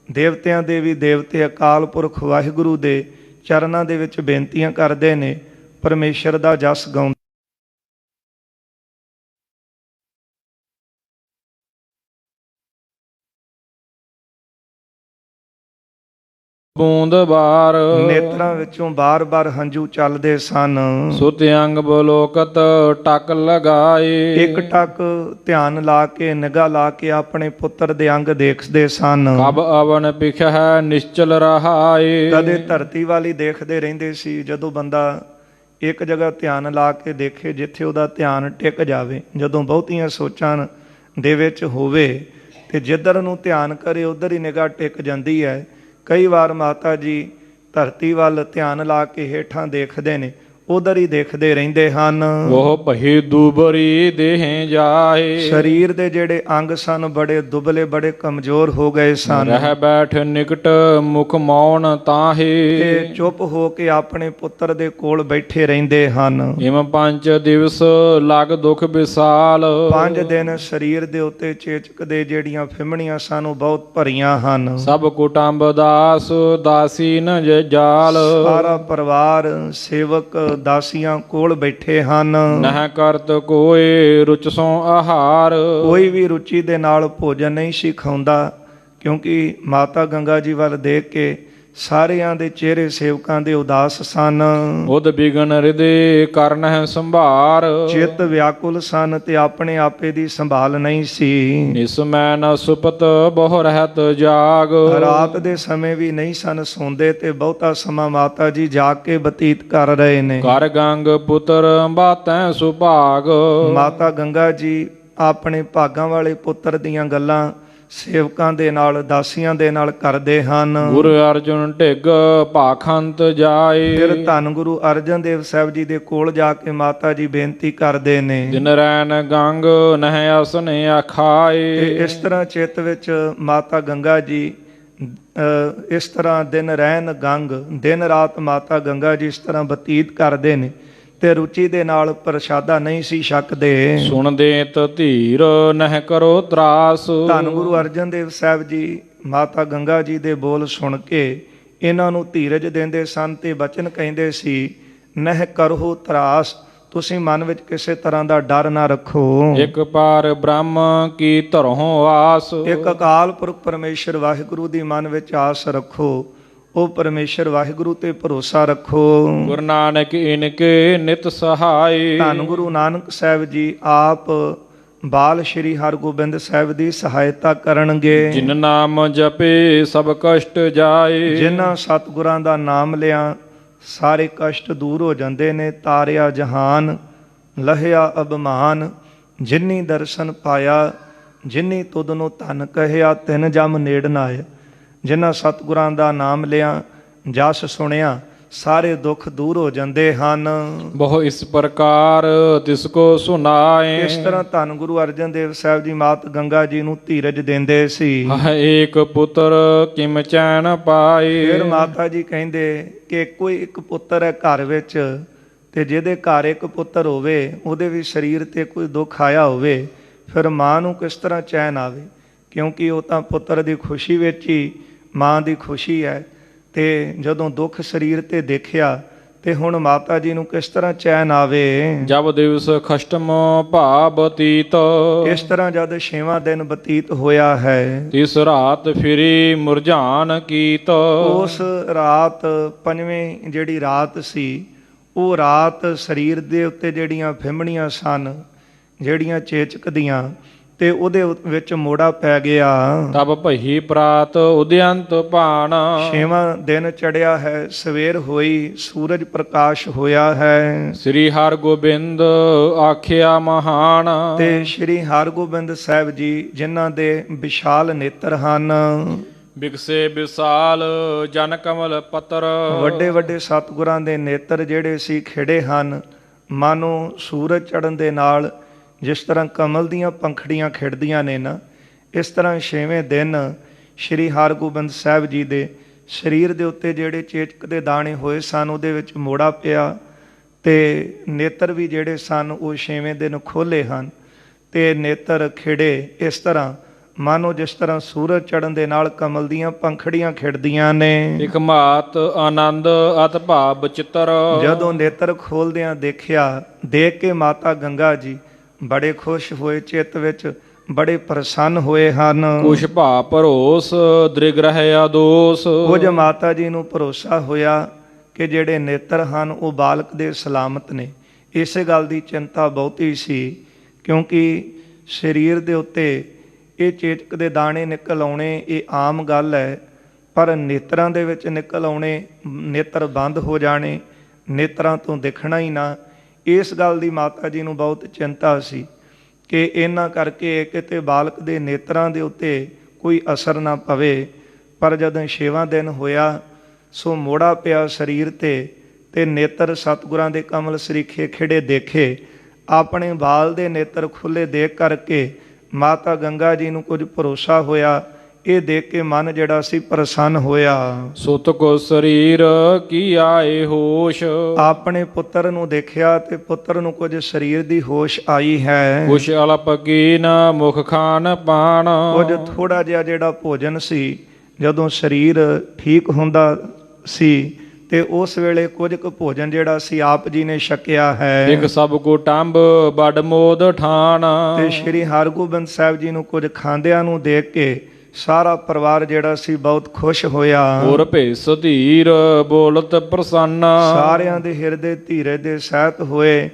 ਦੇਵਤਿਆਂ ਦੇ ਵੀ ਦੇਵਤੇ ਅਕਾਲ ਪੁਰਖ ਵਾਹਿਗੁਰੂ ਦੇ ਚਰਨਾਂ ਦੇ ਵਿੱਚ ਬੇਨਤੀਆਂ ਕਰਦੇ ਨੇ, ਪਰਮੇਸ਼ਰ ਦਾ ਜਸ ਗਾਉਂਦੇ। ਬੂੰਦ ਬਾਰ। ਨੇਤਰਾਂ ਵਿੱਚੋਂ ਬਾਰ-ਬਾਰ ਹੰਝੂ ਚੱਲਦੇ ਸਨ। ਸੁਤ ਅੰਗ ਬਲੋਕਤ ਟਕ ਲਗਾਏ। ਇੱਕ ਟਕ ਧਿਆਨ ਲਾ ਕੇ ਨਿਗਾਹ ਲਾ ਕੇ ਆਪਣੇ ਪੁੱਤਰ ਦੇ ਅੰਗ ਦੇਖਦੇ ਸਨ। ਕਬ ਅਵਨ ਪਿਖੈ ਨਿਸ਼ਚਲ ਰਹਾਏ। ਕਦੇ ਧਰਤੀ ਵਾਲੀ ਦੇਖਦੇ ਰਹਿੰਦੇ ਸੀ। ਜਦੋਂ ਬੰਦਾ ਇੱਕ ਜਗ੍ਹਾ ਧਿਆਨ ਲਾ ਕੇ ਦੇਖੇ ਜਿੱਥੇ ਉਹਦਾ ਧਿਆਨ ਟਿਕ ਜਾਵੇ, ਜਦੋਂ ਬਹੁਤੀਆਂ ਸੋਚਾਂ ਦੇ ਵਿੱਚ ਹੋਵੇ ਤੇ ਜਿੱਧਰ ਨੂੰ ਧਿਆਨ ਕਰੇ ਉਧਰ ਹੀ ਨਿਗਾਹ ਟਿਕ ਜਾਂਦੀ ਹੈ। ਕਈ ਵਾਰ ਮਾਤਾ ਜੀ ਧਰਤੀ ਵੱਲ ਧਿਆਨ ਲਾ ਕੇ ਹੇਠਾਂ ਦੇਖਦੇ ਨੇ, ਉਧਰ ਹੀ ਦੇਖਦੇ ਰਹਿੰਦੇ ਹਨ। ਉਹ ਭਈ ਦੂਬਰੀ ਦੇਹ ਜਾਏ, ਸਰੀਰ ਦੇ ਜਿਹੜੇ ਅੰਗ ਸਨ ਬੜੇ ਦੁਬਲੇ ਬੜੇ ਕਮਜ਼ੋਰ ਹੋ ਗਏ ਸਨ। ਰਹਿ ਬੈਠ ਨਿਕਟ ਮੁਖ ਮੌਨ ਤੇ ਤਾਹੇ, ਚੁੱਪ ਹੋ ਕੇ ਆਪਣੇ ਪੁੱਤਰ ਦੇ ਕੋਲ ਬੈਠੇ ਰਹਿੰਦੇ ਹਨ। ਇਮ ਪੰਜ ਦਿਵਸ ਲਗ ਦੁਖ ਵਿਸਾਲ, 5 ਦਿਨ ਸਰੀਰ ਦੇ ਉੱਤੇ ਚੇਚਕ ਦੇ ਜਿਹੜੀਆਂ ਫਿਮਣੀਆਂ ਸਨ ਉਹ ਬਹੁਤ ਭਰੀਆਂ ਹਨ। ਸਭ ਕੁਟੰਬ ਦਾਸ ਦਾਸੀ ਨ ਜਾਲ, ਸਾਰਾ ਪਰਿਵਾਰ ਸੇਵਕ ਦਾਸੀਆਂ ਕੋਲ ਬੈਠੇ ਹਨ। ਨਹਿ ਕਰਤ ਕੋਏ ਰੁਚ ਸੋ ਆਹਾਰ, ਕੋਈ ਵੀ ਰੁਚੀ ਦੇ ਨਾਲ ਭੋਜਨ ਨਹੀਂ ਸੀ ਖਾਂਦਾ, ਕਿਉਂਕਿ ਮਾਤਾ ਗੰਗਾ ਜੀ ਵੱਲ ਦੇਖ ਕੇ ਸਾਰਿਆਂ ਦੇ ਚਿਹਰੇ ਸੇਵਕਾਂ ਦੇ ਉਦਾਸ ਸਨ। ਉਦ ਬਿਗਨ ਹਿਰਦੇ ਕਰਨ ਹੈ ਸੰਭਾਰ, ਚਿੱਤ ਵਿਆਕੁਲ ਸਨ ਤੇ ਆਪਣੇ ਆਪੇ ਦੀ ਸੰਭਾਲ ਨਹੀਂ ਸੀ। ਇਸ ਮੈਂ ਨ ਸੁਪਤ ਬਹੁ ਰਹਿਤ ਜਾਗ, ਰਾਤ ਦੇ ਸਮੇਂ ਵੀ ਨਹੀਂ ਸਨ ਸੌਂਦੇ ਤੇ ਬਹੁਤਾ ਸਮਾਂ ਮਾਤਾ ਜੀ ਜਾਗ ਕੇ ਬਤੀਤ ਕਰ ਰਹੇ ਨੇ। ਕਰ ਗੰਗ ਪੁੱਤਰ ਬਾਤੈ ਸੁਭਾਗ, ਮਾਤਾ ਗੰਗਾ ਜੀ ਆਪਣੇ ਭਾਗਾਂ ਵਾਲੇ ਪੁੱਤਰ ਦੀਆਂ ਗੱਲਾਂ ਸੇਵਕਾਂ ਦੇ ਨਾਲ ਦਾਸੀਆਂ ਦੇ ਨਾਲ ਕਰਦੇ ਹਨ। ਗੁਰੂ ਅਰਜੁਨ ਢਿੱਗ ਭਾਖੰਤ ਜਾਏ, ਫਿਰ ਧੰਨ ਗੁਰੂ ਅਰਜਨ ਦੇਵ ਸਾਹਿਬ ਜੀ ਦੇ ਕੋਲ ਜਾ ਕੇ ਮਾਤਾ ਜੀ ਬੇਨਤੀ ਕਰਦੇ ਨੇ। ਦਿਨ ਰੈਨ ਗੰਗ ਨਹਿ ਅਸਨ ਆਖਾਏ, ਤੇ ਇਸ ਤਰ੍ਹਾਂ ਚਿੱਤ ਵਿੱਚ ਮਾਤਾ ਗੰਗਾ ਜੀ ਇਸ ਤਰ੍ਹਾਂ ਦਿਨ ਰਹਿਣ ਗੰਗ ਦਿਨ ਰਾਤ ਮਾਤਾ ਗੰਗਾ ਜੀ ਇਸ ਤਰ੍ਹਾਂ ਬਤੀਤ ਕਰਦੇ ਨੇ ਤੇ ਰੁਚੀ ਦੇ ਨਾਲ ਪ੍ਰਸ਼ਾਦਾ ਨਹੀਂ ਸੀ ਛਕਦੇ। ਸੁਣ ਦੇਤ ਧੀਰ ਨਹਿ ਕਰੋ ਤਰਾਸ, ਧੰਨ ਗੁਰੂ ਅਰਜਨ ਦੇਵ ਸਾਹਿਬ ਜੀ ਮਾਤਾ ਗੰਗਾ ਜੀ ਦੇ ਬੋਲ ਸੁਣ ਕੇ ਇਹਨਾਂ ਨੂੰ ਧੀਰਜ ਦਿੰਦੇ ਸਨ ਤੇ ਬਚਨ ਕਹਿੰਦੇ ਸੀ, ਨਹਿ ਕਰੋ ਤਰਾਸ, ਤੁਸੀਂ ਮਨ ਵਿੱਚ ਕਿਸੇ ਤਰ੍ਹਾਂ ਦਾ ਡਰ ਨਾ ਰੱਖੋ। ਇਕ ਪਾਰ ਬ੍ਰਹਮ ਕੀ ਧਰੋਂ ਆਸ, ਇੱਕ ਅਕਾਲ ਪੁਰਖ ਪਰਮੇਸ਼ਰ ਵਾਹਿਗੁਰੂ ਦੀ ਮਨ ਵਿੱਚ ਆਸ ਰੱਖੋ, ਉਹ ਪਰਮੇਸ਼ਰ ਵਾਹਿਗੁਰੂ ਤੇ ਭਰੋਸਾ ਰੱਖੋ। ਗੁਰੂ ਨਾਨਕ ਇਨਕੇ ਨਿਤ ਸਹਾਈ, ਧੰਨ ਗੁਰੂ ਨਾਨਕ ਸਾਹਿਬ ਜੀ ਆਪ ਬਾਲ ਸ਼੍ਰੀ ਹਰਗੋਬਿੰਦ ਸਾਹਿਬ ਦੀ ਸਹਾਇਤਾ ਕਰਨਗੇ। ਜਿਨ ਨਾਮ ਜਪੇ ਸਭ ਕਸ਼ਟ ਜਾਏ, ਜਿਨ੍ਹਾਂ ਸਤਿਗੁਰਾਂ ਦਾ ਨਾਮ ਲਿਆ ਸਾਰੇ ਕਸ਼ਟ ਦੂਰ ਹੋ ਜਾਂਦੇ ਨੇ। ਤਾਰਿਆ ਜਹਾਨ ਲਹਿਆ ਅਭਿਮਾਨ, ਜਿਨੀ ਦਰਸ਼ਨ ਪਾਇਆ ਜਿਨੀ ਤੁਧ ਨੂੰ ਧਨ ਕਹਿਆ, ਤਿਨ ਜਮ ਨੇੜ ਨਾ ਆਇਆ। ਜਿਨ੍ਹਾਂ ਸਤਿਗੁਰਾਂ ਦਾ ਨਾਮ ਲਿਆ ਜਸ ਸੁਣਿਆ ਸਾਰੇ ਦੁੱਖ ਦੂਰ ਹੋ ਜਾਂਦੇ ਹਨ। ਬਹੁ ਇਸ ਪ੍ਰਕਾਰ ਤਿਸ ਕੋ ਸੁਨਾਏ, ਇਸ ਤਰ੍ਹਾਂ ਧੰਨ ਗੁਰੂ ਅਰਜਨ ਦੇਵ ਸਾਹਿਬ ਜੀ ਮਾਤ ਗੰਗਾ ਜੀ ਨੂੰ ਧੀਰਜ ਦਿੰਦੇ ਸੀ। ਹਹ ਏਕ ਪੁੱਤਰ ਕਿਮ ਚੈਨ ਪਾਏ, ਫਿਰ ਮਾਤਾ ਜੀ ਕਹਿੰਦੇ ਕਿ ਕੋਈ ਇੱਕ ਪੁੱਤਰ ਹੈ ਘਰ ਵਿੱਚ, ਤੇ ਜਿਹਦੇ ਘਰ ਇੱਕ ਪੁੱਤਰ ਹੋਵੇ ਉਹਦੇ ਵੀ ਸਰੀਰ ਤੇ ਕੋਈ ਦੁੱਖ ਆਇਆ ਹੋਵੇ, ਫਿਰ ਮਾਂ ਨੂੰ ਕਿਸ ਤਰ੍ਹਾਂ ਚੈਨ ਆਵੇ, ਕਿਉਂਕਿ ਉਹ ਤਾਂ ਪੁੱਤਰ ਦੀ ਖੁਸ਼ੀ ਵਿੱਚ ਹੀ ਮਾਂ ਦੀ ਖੁਸ਼ੀ ਹੈ। ਤੇ ਜਦੋਂ ਦੁੱਖ ਸਰੀਰ ਤੇ ਦੇਖਿਆ ਤੇ ਹੁਣ ਮਾਤਾ ਜੀ ਨੂੰ ਕਿਸ ਤਰ੍ਹਾਂ ਚੈਨ ਆਵੇ। ਜਬ ਦਿਵਸ ਖਸ਼ਟਮ ਭਾ ਬਤੀਤ, ਇਸ ਤਰ੍ਹਾਂ ਜਦ 6ਵਾਂ ਦਿਨ ਬਤੀਤ ਹੋਇਆ ਹੈ, ਤਿਸ ਰਾਤ ਫਿਰੀ ਮੁਰਝਾਨ ਕੀਤ, ਉਸ ਰਾਤ 5ਵੀਂ ਜਿਹੜੀ ਰਾਤ ਸੀ ਉਹ ਰਾਤ ਸਰੀਰ ਦੇ ਉੱਤੇ ਜਿਹੜੀਆਂ ਫਿਮਣੀਆਂ ਸਨ ਜਿਹੜੀਆਂ ਚੇਚਕਦੀਆਂ ਤੇ ਉਹਦੇ ਵਿੱਚ ਮੋੜਾ ਪੈ ਗਿਆ। ਤਬ ਭਈ ਪ੍ਰਾਤ ਉਦਯੰਤ ਭਾਣ, 6ਵਾਂ ਦਿਨ ਚੜਿਆ ਹੈ, ਸਵੇਰ ਹੋਈ, ਸੂਰਜ ਪ੍ਰਕਾਸ਼ ਹੋਇਆ ਹੈ। ਸ੍ਰੀ ਹਰਗੋਬਿੰਦ ਆਖਿਆ ਮਹਾਨ, ਤੇ ਸ੍ਰੀ ਹਰਗੋਬਿੰਦ ਸਾਹਿਬ ਜੀ ਜਿਨ੍ਹਾਂ ਦੇ ਵਿਸ਼ਾਲ ਨੇਤਰ ਹਨ, ਬਿਕਸੇ ਵਿਸਾਲ ਜਨ ਕਮਲ ਪਤਰ, ਵੱਡੇ ਵੱਡੇ ਸਤਿਗੁਰਾਂ ਦੇ ਨੇਤਰ ਜਿਹੜੇ ਸੀ ਖਿੜੇ ਹਨ, ਮਾਨੋ ਸੂਰਜ ਚੜ੍ਹਨ ਦੇ ਨਾਲ ਜਿਸ ਤਰ੍ਹਾਂ ਕਮਲ ਦੀਆਂ ਪੰਖੜੀਆਂ ਖਿੜਦੀਆਂ ਨੇ ਨਾ, ਇਸ ਤਰ੍ਹਾਂ 6ਵੇਂ ਦਿਨ ਸ਼੍ਰੀ ਹਰਗੋਬਿੰਦ ਸਾਹਿਬ ਜੀ ਦੇ ਸਰੀਰ ਦੇ ਉੱਤੇ ਜਿਹੜੇ ਚੇਚਕ ਦੇ ਦਾਣੇ ਹੋਏ ਸਨ ਉਹਦੇ ਵਿੱਚ ਮੋੜਾ ਪਿਆ ਤੇ ਨੇਤਰ ਵੀ ਜਿਹੜੇ ਸਨ ਉਹ 6ਵੇਂ ਦਿਨ ਖੋਲ੍ਹੇ ਹਨ ਤੇ ਨੇਤਰ ਖਿੜੇ ਇਸ ਤਰ੍ਹਾਂ ਮਾਨੋ ਜਿਸ ਤਰ੍ਹਾਂ ਸੂਰਜ ਚੜ੍ਹਨ ਦੇ ਨਾਲ ਕਮਲ ਦੀਆਂ ਪੰਖੜੀਆਂ ਖਿੜਦੀਆਂ ਨੇ। ਇਕ ਮਾਤ ਆਨੰਦ ਅਤ ਭਾਵ ਚਿੱਤਰ, ਜਦੋਂ ਨੇਤਰ ਖੋਲਦਿਆਂ ਦੇਖਿਆ ਦੇਖ ਕੇ ਮਾਤਾ ਗੰਗਾ ਜੀ ਬੜੇ ਖੁਸ਼ ਹੋਏ, ਚਿੱਤ ਵਿੱਚ ਬੜੇ ਪ੍ਰਸੰਨ ਹੋਏ ਹਨ। ਕੁਛ ਭਾ ਭਰੋਸ ਦ੍ਰਿਗ ਰਹਿਆ ਦੋਸ, ਕੁਝ ਮਾਤਾ ਜੀ ਨੂੰ ਭਰੋਸਾ ਹੋਇਆ ਕਿ ਜਿਹੜੇ ਨੇਤਰ ਹਨ ਉਹ ਬਾਲਕ ਦੇ ਸਲਾਮਤ ਨੇ। ਇਸੇ ਗੱਲ ਦੀ ਚਿੰਤਾ ਬਹੁਤੀ ਸੀ ਕਿਉਂਕਿ ਸਰੀਰ ਦੇ ਉੱਤੇ ਇਹ ਚੇਚਕ ਦੇ ਦਾਣੇ ਨਿਕਲ ਆਉਣੇ ਇਹ ਆਮ ਗੱਲ ਹੈ, ਪਰ ਨੇਤਰਾਂ ਦੇ ਵਿੱਚ ਨਿਕਲ ਆਉਣੇ, ਨੇਤਰ ਬੰਦ ਹੋ ਜਾਣੇ, ਨੇਤਰਾਂ ਤੋਂ ਦਿਖਣਾ ਹੀ ਨਾ, ਇਸ ਗੱਲ ਦੀ ਮਾਤਾ ਜੀ ਨੂੰ ਬਹੁਤ ਚਿੰਤਾ ਸੀ ਕਿ ਇਹਨਾਂ ਕਰਕੇ ਕਿਤੇ ਬਾਲਕ ਦੇ ਨੇਤਰਾਂ ਦੇ ਉੱਤੇ ਕੋਈ ਅਸਰ ਨਾ ਪਵੇ। ਪਰ ਜਦੋਂ 6ਵਾਂ ਦਿਨ ਹੋਇਆ ਸੋ ਮੋੜਾ ਪਿਆ ਸਰੀਰ ਤੇ ਨੇਤਰ ਸਤਿਗੁਰਾਂ ਦੇ ਕਮਲ ਸਰੀਖੇ ਖਿੜੇ ਦੇਖੇ। ਆਪਣੇ ਬਾਲ ਦੇ ਨੇਤਰ ਖੁੱਲੇ ਦੇਖ ਕਰਕੇ ਮਾਤਾ ਗੰਗਾ ਜੀ ਨੂੰ ਕੁਝ ਭਰੋਸਾ ਹੋਇਆ। ਇਹ ਦੇਖ ਕੇ ਮਨ ਜਿਹੜਾ ਸੀ ਪ੍ਰਸੰਨ ਹੋਇਆ। ਸੁਤ ਕੋ ਸਰੀਰ ਕੀ ਆਏ ਹੋਸ਼, ਆਪਣੇ ਪੁੱਤਰ ਨੂੰ ਦੇਖਿਆ ਤੇ ਪੁੱਤਰ ਨੂੰ ਕੁਝ ਸਰੀਰ ਦੀ ਹੋਸ਼ ਆਈ ਹੈ। ਕੁਛ ਅਲਪ ਕੀਨ ਮੁਖ ਖਾਨ ਪਾਣ, ਕੁਝ ਥੋੜਾ ਜਿਹਾ ਜਿਹੜਾ ਭੋਜਨ ਸੀ, ਜਦੋਂ ਸਰੀਰ ਠੀਕ ਹੁੰਦਾ ਸੀ ਤੇ ਉਸ ਵੇਲੇ ਕੁਝ ਕੁ ਭੋਜਨ ਜਿਹੜਾ ਸੀ ਆਪ ਜੀ ਨੇ ਛਕਿਆ ਹੈ। ਇਕ ਸਭ ਕੋ ਟੰਬ ਬੜ ਮੋਦ ਠਾਣ, ਤੇ ਸ੍ਰੀ ਹਰਗੋਬਿੰਦ ਸਾਹਿਬ ਜੀ ਨੂੰ ਕੁਝ ਖਾਂਦਿਆਂ ਨੂੰ ਦੇਖ ਕੇ ਸਾਰਾ ਪਰਿਵਾਰ ਜਿਹੜਾ ਸੀ ਬਹੁਤ ਖੁਸ਼ ਹੋਇਆ। ਹੋਰ ਭੇਸ ਧੀਰ ਬੋਲਤ ਪ੍ਰਸੰਨ, ਸਾਰਿਆਂ ਦੇ ਹਿਰਦੇ ਧੀਰੇ ਦੇ ਸਹਿਤ ਹੋਏ,